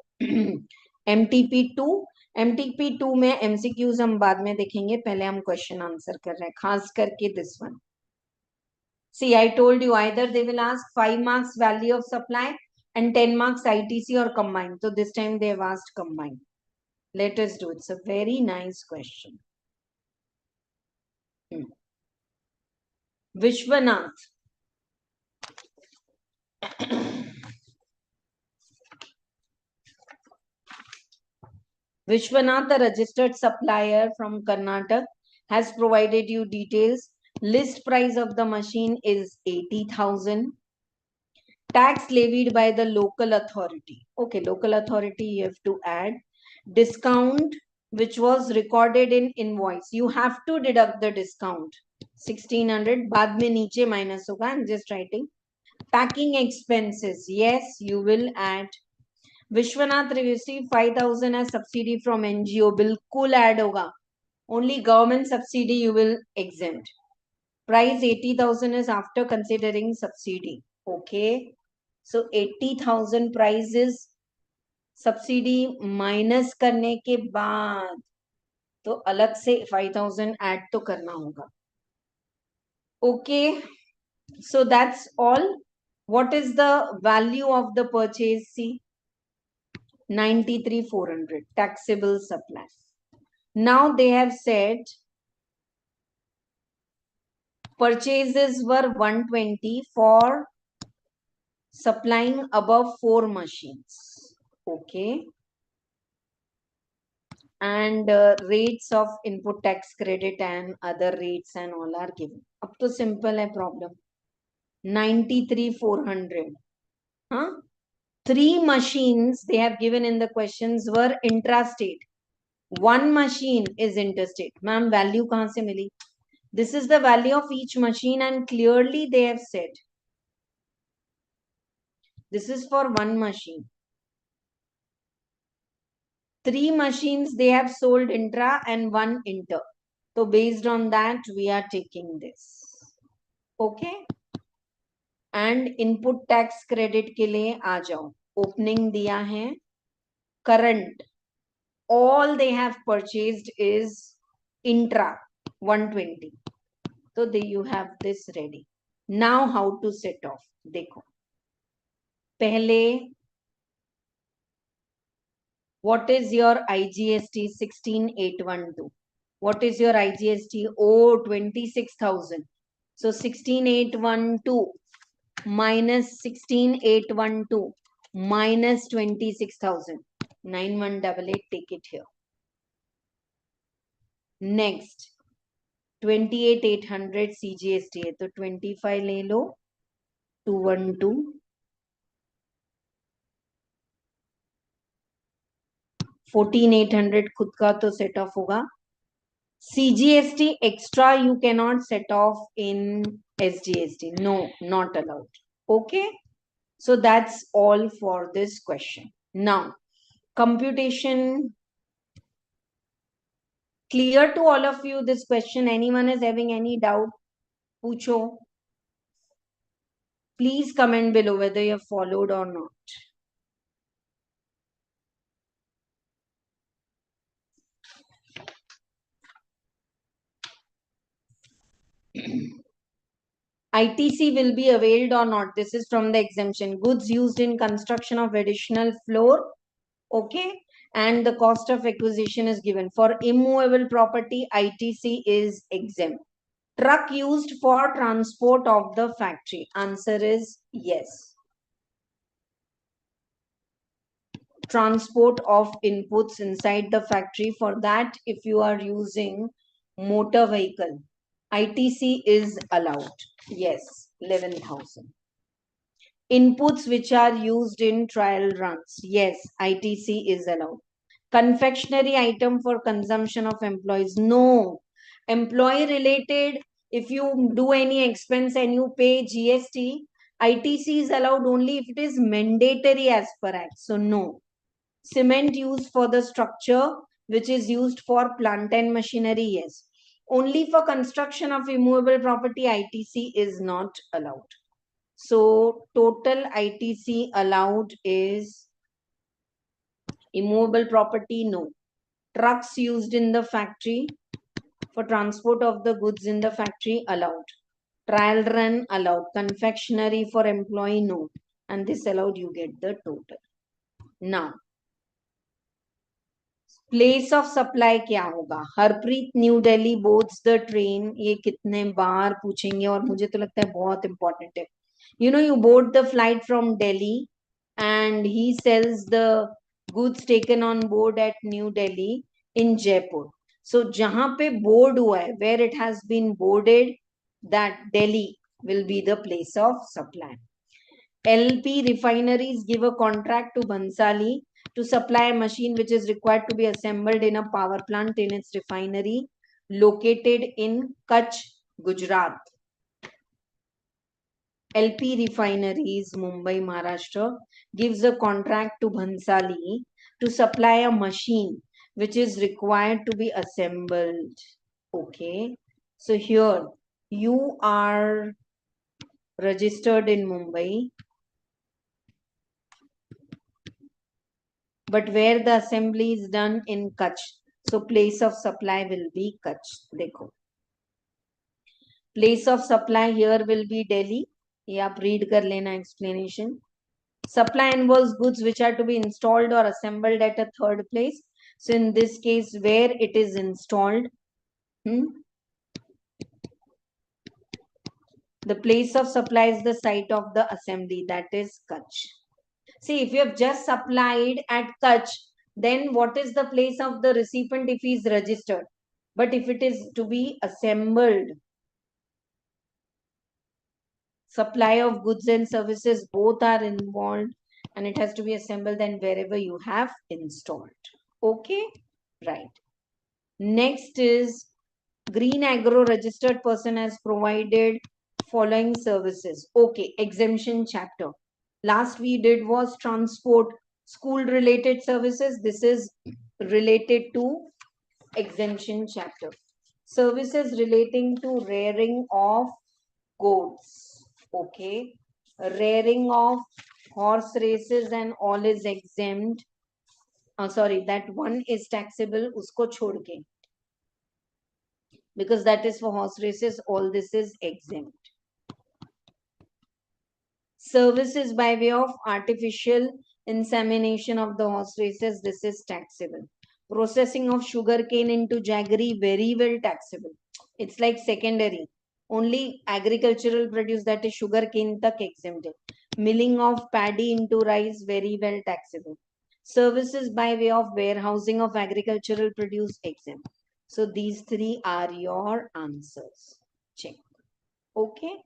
S1: MTP2. MTP2 में MCQs हम बाद में देखेंगे, पहले हम question answer कर रहे हैं, खास करके this one. See, I told you either they will ask 5 marks value of supply and 10 marks ITC or combined. So this time they have asked combined. Let us do it. It's a very nice question. Vishwanath. Vishwanath, a registered supplier from Karnataka, has provided you details. List price of the machine is 80,000. Tax levied by the local authority. Okay, local authority you have to add. Discount which was recorded in invoice. You have to deduct the discount. 1600. बाद में नीचे minus होगा. I'm just writing. Packing expenses. Yes, you will add. Vishwanath received 5,000 as subsidy from NGO. बिल्कुल add होगा. Only government subsidy you will exempt. Price 80,000 is after considering subsidy. Okay. So 80,000 price is subsidy minus करने के बाद तो अलग से 5,000 add तो करना होगा. Okay. So that's all. What is the value of the purchase? See, 93,400 taxable supply. Now they have said purchases were 120 for supplying above 4 machines. Okay. And rates of input tax credit and other rates and all are given. Up to simple hai problem. 93,400. Huh? 3 machines they have given in the questions were intrastate. 1 machine is interstate. Ma'am, value kahan se mili? This is the value of each machine and clearly they have said. This is for 1 machine. 3 machines they have sold intra and 1 inter. So based on that, we are taking this. Okay. And input tax credit के लिए आ जाओ. Opening दिया है. Current. All they have purchased is intra 120. So you have this ready. Now how to set off? देखो. पहले what is your IGST 16812? What is your IGST? Oh, 26,000. So 16812 minus 16812 minus 26,000. 9188, take it here. Next, 28,800 CGST है तो 25 ले लो, 212 14,800 खुद का तो set of होगा. CGST extra you cannot set off in SGST. No, not allowed. Okay. So that's all for this question. Now, computation. Clear to all of you this question? Anyone is having any doubt? Pucho. Please comment below whether you have followed or not. ITC will be availed or not? This is from the exemption. Goods used in construction of additional floor. Okay. And the cost of acquisition is given. For immovable property, ITC is exempt. Truck used for transport of the factory. Answer is yes. Transport of inputs inside the factory. For that, if you are using motor vehicle, ITC is allowed. Yes, 11,000. Inputs which are used in trial runs. Yes, ITC is allowed. Confectionery item for consumption of employees. No. Employee related, if you do any expense and you pay GST, ITC is allowed only if it is mandatory as per Act. So no. Cement used for the structure, which is used for plant and machinery, yes. Only for construction of immovable property, ITC is not allowed. So total ITC allowed is immovable property, no. Trucks used in the factory for transport of the goods in the factory, allowed. Trial run, allowed. Confectionery for employee, no. And this allowed, you get the total. Now, place of supply क्या होगा? Harpreet new Delhi boards the train. ये कितने बार पूछेंगे और मुझे तो लगता है बहुत इंपॉर्टेंट है. You know, you board the flight from Delhi and he sells the goods taken on board at New Delhi in Jaipur. So जहां पे बोर्ड हुआ है, where it has been boarded, that Delhi will be the place of supply. LP refineries give a contract to Bhansali to supply a machine which is required to be assembled in a power plant in its refinery located in Kutch, Gujarat. LP Refineries, Mumbai, Maharashtra, gives a contract to Bhansali to supply a machine which is required to be assembled. Okay. So here you are registered in Mumbai, but where the assembly is done in Kutch. So place of supply will be Kutch. देखो. Place of supply here will be Delhi. ये आप read कर लेना explanation. Supply involves goods which are to be installed or assembled at a third place. So in this case, where it is installed, the place of supply is the site of the assembly, that is Kutch. See, if you have just supplied at Kutch, then what is the place of the recipient if he is registered? But if it is to be assembled, supply of goods and services, both are involved. and it has to be assembled then wherever you have installed. Okay, right. Next is Green Agro registered person has provided following services. Okay, exemption chapter. Last we did was transport, school related services. This is related to exemption chapter. Services relating to rearing of goats. Okay, rearing of horse races and all is exempt. Sorry, that one is taxable. Usko chhod ke, because that is for horse races. All this is exempt. Services by way of artificial insemination of the horse races. This is taxable. Processing of sugar cane into jaggery, very well taxable. It's like secondary. Only agricultural produce, that is sugar cane, tak exempted. Milling of paddy into rice, very well taxable. Services by way of warehousing of agricultural produce, exempt. So these three are your answers. Check. Okay.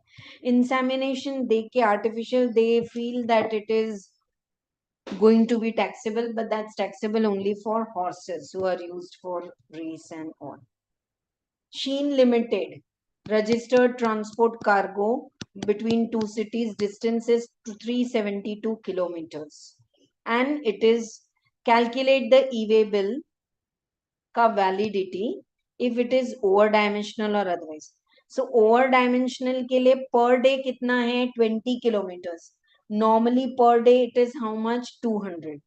S1: Insemination, they artificial, they feel that it is going to be taxable, but that's taxable only for horses who are used for race and all. Sheen Limited, registered transport cargo between two cities, distance is 372 kilometers. And it is calculate the e-way bill का validity if it is over dimensional or otherwise. So over dimensional के लिए per day कितना है 20 kilometers. Normally per day it is how much 200.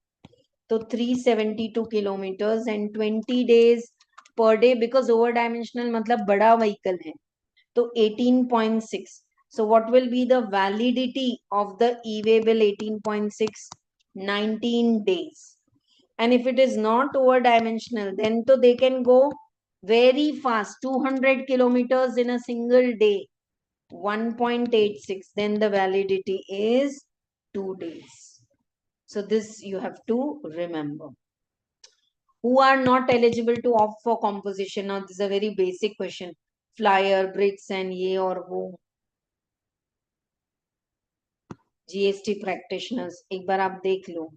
S1: So 372 kilometers and 20 days per day, because over dimensional मतलब बड़ा vehicle है. तो 18.6. So what will be the validity of the e-way bill? 18.6, 19 days. And if it is not over dimensional, then to they can go very fast, 200 kilometers in a single day, 1.86. Then the validity is 2 days. So this you have to remember. Who are not eligible to opt for composition? Now this is a very basic question. Flyer, bricks and ye or wo. GST practitioners, एक बार आप देख लो.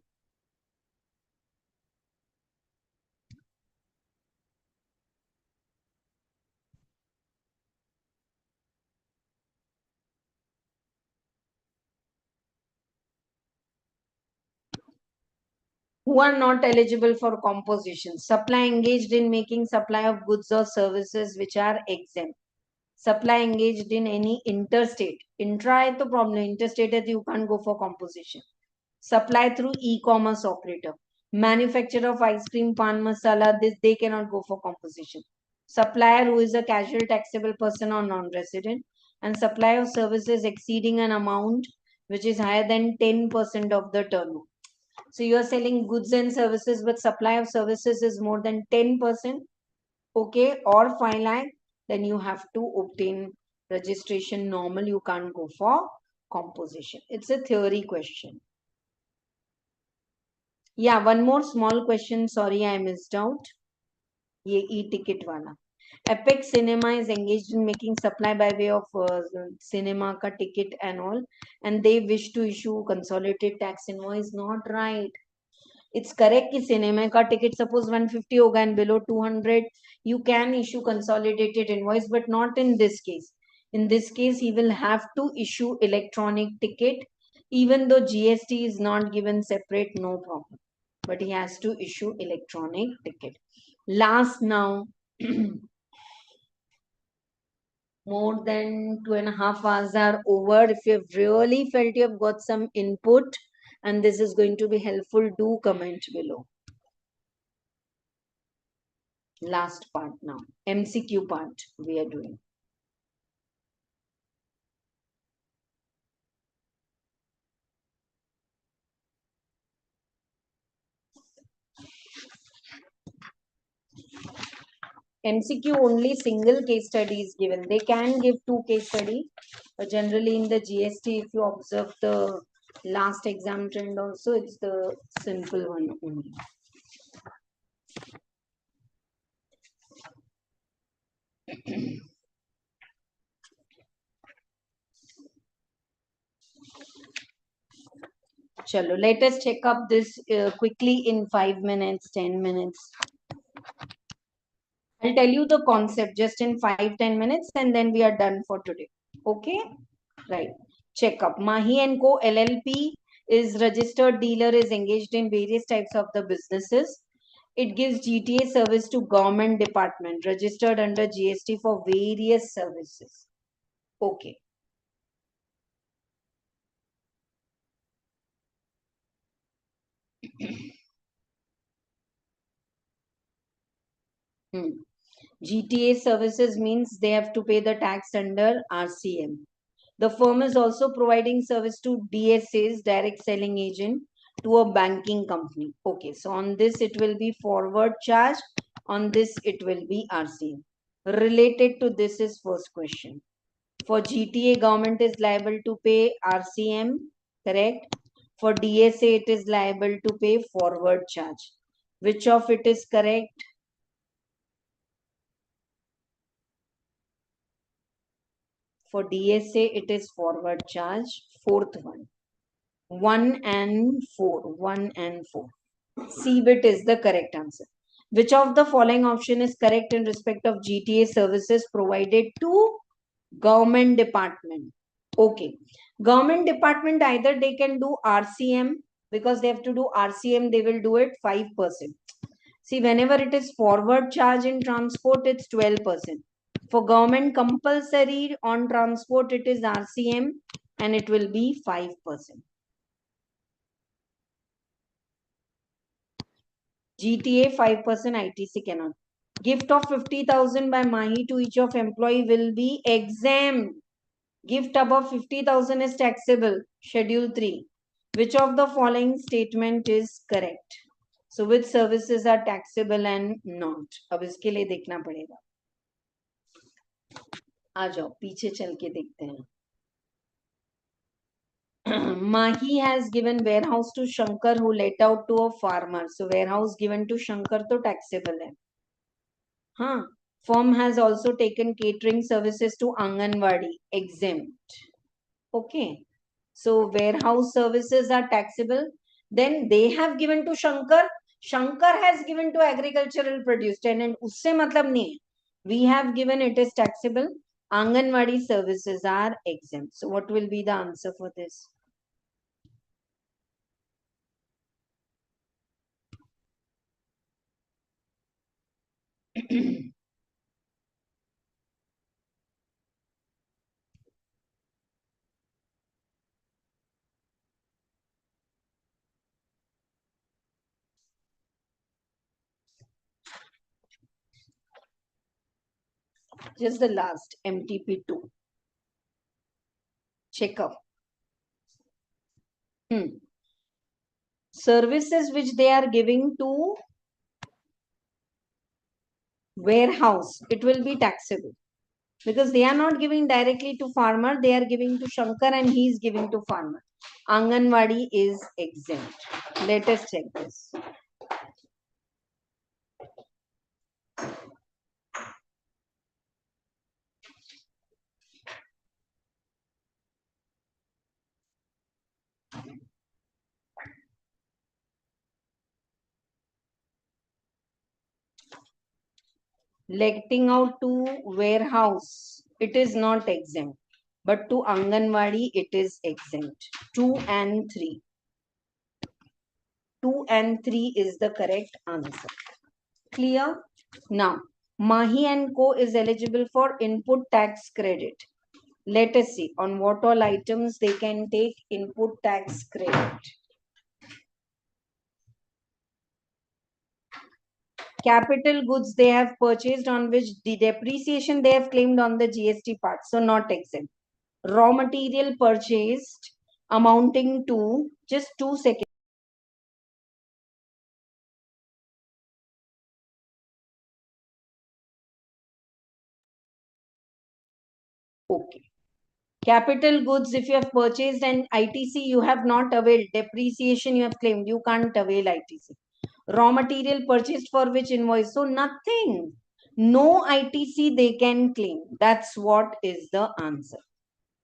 S1: Who are not eligible for composition? Supply engaged in making supply of goods or services which are exempt. Supply engaged in any interstate. Intra hai to problem, interstate hai to you can't go for composition. Supply through e-commerce operator. Manufacturer of ice cream, pan masala, this they cannot go for composition. Supplier who is a casual taxable person or non-resident. And supply of services exceeding an amount which is higher than 10% of the turnover. So you are selling goods and services, but supply of services is more than 10%, okay, or 5 lakh, then you have to obtain registration normal. You can't go for composition. It's a theory question. Yeah, one more small question. Sorry, I missed out. Ye e-ticket wala. Epic Cinema is engaged in making supply by way of cinema ka ticket and all, and they wish to issue consolidated tax invoice. Not right. It's correct कि cinema का ticket suppose 150 होगा and below 200 you can issue consolidated invoice, but not in this case. In this case he will have to issue electronic ticket, even though GST is not given separate, no problem, but he has to issue electronic ticket. Last now, more than 2.5 hours are over. If you have really felt you have got some input and this is going to be helpful, do comment below. Last part now, MCQ part we are doing. MCQ only single case study is given. They can give 2 case study, but generally in the GST, if you observe the last exam trend also, it's the simple one only. Chalo, let us check up this quickly in 5 minutes, 10 minutes. I'll tell you the concept just in 5-10 minutes and then we are done for today. Okay? Right. Check up. Mahi and Co. LLP is registered dealer, is engaged in various types of the businesses. It gives GTA service to government department, registered under GST for various services. Okay. GTA services means they have to pay the tax under RCM. The firm is also providing service to DSAs, direct selling agent, to a banking company. Okay, so on this it will be forward charge, on this it will be RCM. Related to this is first question. For GTA, government is liable to pay RCM, correct? For DSA, it is liable to pay forward charge. Which of it is correct? For DSA, it is forward charge. Fourth one. 1 and 4. 1 and 4. C bit is the correct answer. Which of the following option is correct in respect of GTA services provided to government department? Okay. Government department, either they can do RCM, because they have to do RCM, they will do it 5%. See, whenever it is forward charge in transport, it's 12%. For government compulsory on transport, it is RCM and it will be 5%. GTA 5%, ITC cannot. Gift of 50,000 by Mahi to each of employee will be exempt. Gift above 50,000 is taxable. Schedule 3. Which of the following statement is correct? So which services are taxable and not? अब इसके लिए देखना पड़ेगा. आ जाओ पीछे चल के देखते हैं. Mahi has given warehouse to Shankar who let out to a farmer. So warehouse given to Shankar to taxable hai. Huh. Firm has also taken catering services to Anganwadi, exempt. Okay. So warehouse services are taxable. Then they have given to Shankar. Shankar has given to agricultural produce. And usse matlab nahi hai. We have given it is taxable. Anganwadi services are exempt. So what will be the answer for this? Just the last MTP2. Check up. Services which they are giving to warehouse, it will be taxable. Because they are not giving directly to farmer, they are giving to Shankar and he is giving to farmer. Anganwadi is exempt. Let us check this. Letting out to warehouse, it is not exempt. But to Anganwadi, it is exempt. 2 and 3. 2 and 3 is the correct answer. Clear? Now, Mahi and Co is eligible for input tax credit. Let us see on what all items they can take input tax credit. Capital goods they have purchased on which the depreciation they have claimed on the GST part, so not exempt. Raw material purchased amounting to, just 2 seconds. Okay. Capital goods, if you have purchased an ITC, you have not availed. Depreciation you have claimed, you can't avail ITC. Raw material purchased for which invoice? So nothing. No ITC they can claim. That's what is the answer.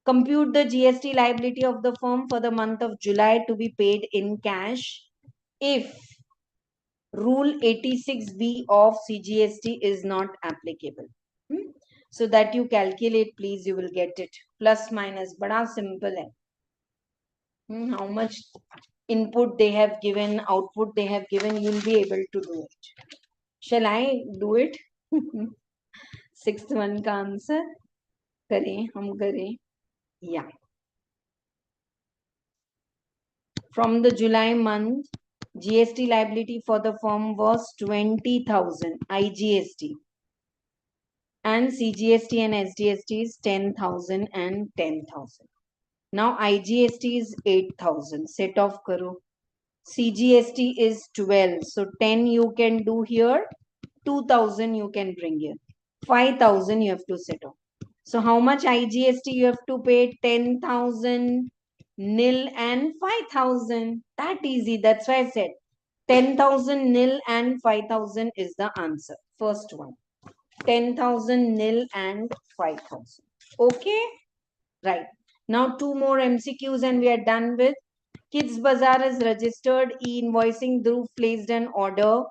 S1: Compute the GST liability of the firm for the month of July to be paid in cash if Rule 86B of CGST is not applicable. So that you calculate, please, you will get it. Plus minus, bada simple hai. How much input they have given, output they have given, you'll be able to do it. Shall I do it? Sixth one का answer करें, हम करें. Yeah. From the July month, GST liability for the firm was 20,000 IGST, and CGST and SGST is 10,000 and 10,000. Now IGST is 8,000. Set off karo. CGST is 12. So 10 you can do here. 2,000 you can bring here. 5,000 you have to set off. So how much IGST you have to pay? 10,000, nil and 5,000. That easy. That's why I said 10,000, nil and 5,000 is the answer. First one. 10,000, nil and 5,000. Okay? Right. Now two more MCQs and we are done with. Kids Bazaar is registered. E-invoicing Dhruv placed an order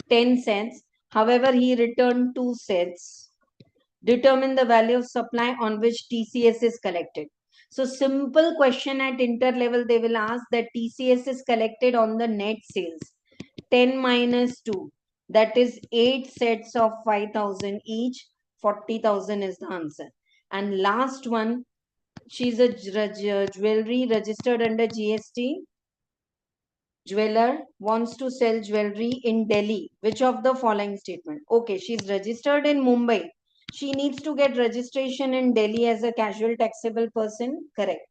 S1: 10 cents. However, he returned 2 cents. Determine the value of supply on which TCS is collected. So simple question at inter level, they will ask that TCS is collected on the net sales. 10 minus 2. That is 8 sets of 5,000 each. 40,000 is the answer. And last one, she's a jewelry registered under GST. Jeweler wants to sell jewelry in Delhi. Which of the following statement? Okay, she's registered in Mumbai. She needs to get registration in Delhi as a casual taxable person. Correct.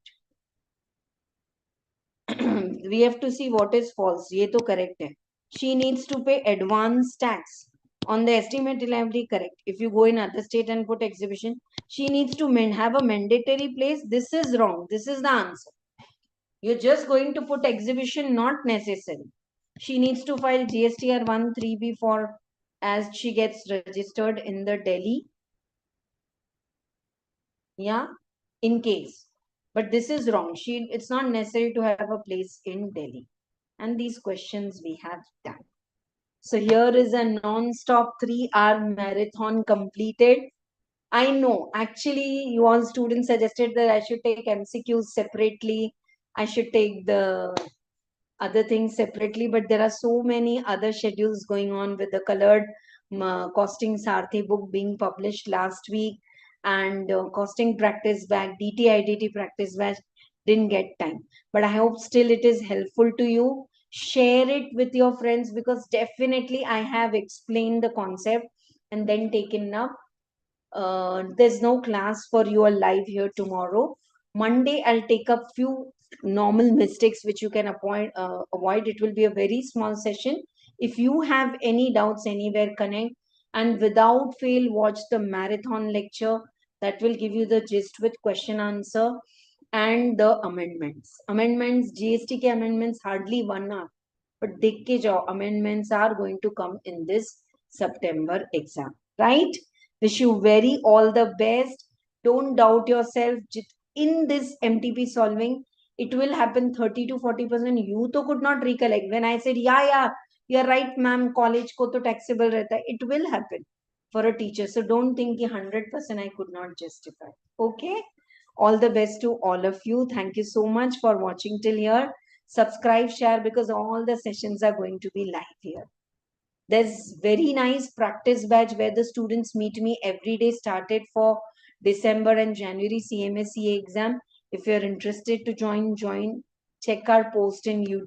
S1: We have to see what is false. Ye to correct hai. She needs to pay advance tax on the estimated liability. Correct. If you go in other state and put exhibition, she needs to have a mandatory place. This is wrong. This is the answer. You're just going to put exhibition, not necessary. She needs to file GSTR 13B for as she gets registered in the Delhi. Yeah, in case. But this is wrong. It's not necessary to have a place in Delhi. And these questions we have done. So here is a non-stop 3-hour marathon completed. I know, actually, you all students suggested that I should take MCQs separately. I should take the other things separately, but there are so many other schedules going on with the colored costing Sarthi book being published last week, and costing practice batch, DTIDT practice batch. Didn't get time, but I hope still it is helpful to you. Share it with your friends, because definitely I have explained the concept and then taken up. There's no class for you all live here tomorrow. Monday, I'll take up few normal mistakes which you can avoid. It will be a very small session. If you have any doubts anywhere, connect, and without fail, watch the marathon lecture. That will give you the gist with question answer and the amendments. GST ke amendments hardly 1 hour. But dekh ke jao, amendments are going to come in this September exam, right? Wish you very all the best. Don't doubt yourself. In this MTP solving, it will happen 30 to 40%. You to could not recollect. When I said, yeah, you're right, ma'am, college ko to taxable rehta. It will happen for a teacher. So don't think 100% I could not justify. Okay? All the best to all of you. Thank you so much for watching till here. Subscribe, share, because all the sessions are going to be live here. There's very nice practice batch where the students meet me every day, started for December and January CMA CA exam. If you're interested to join. Check our post in YouTube.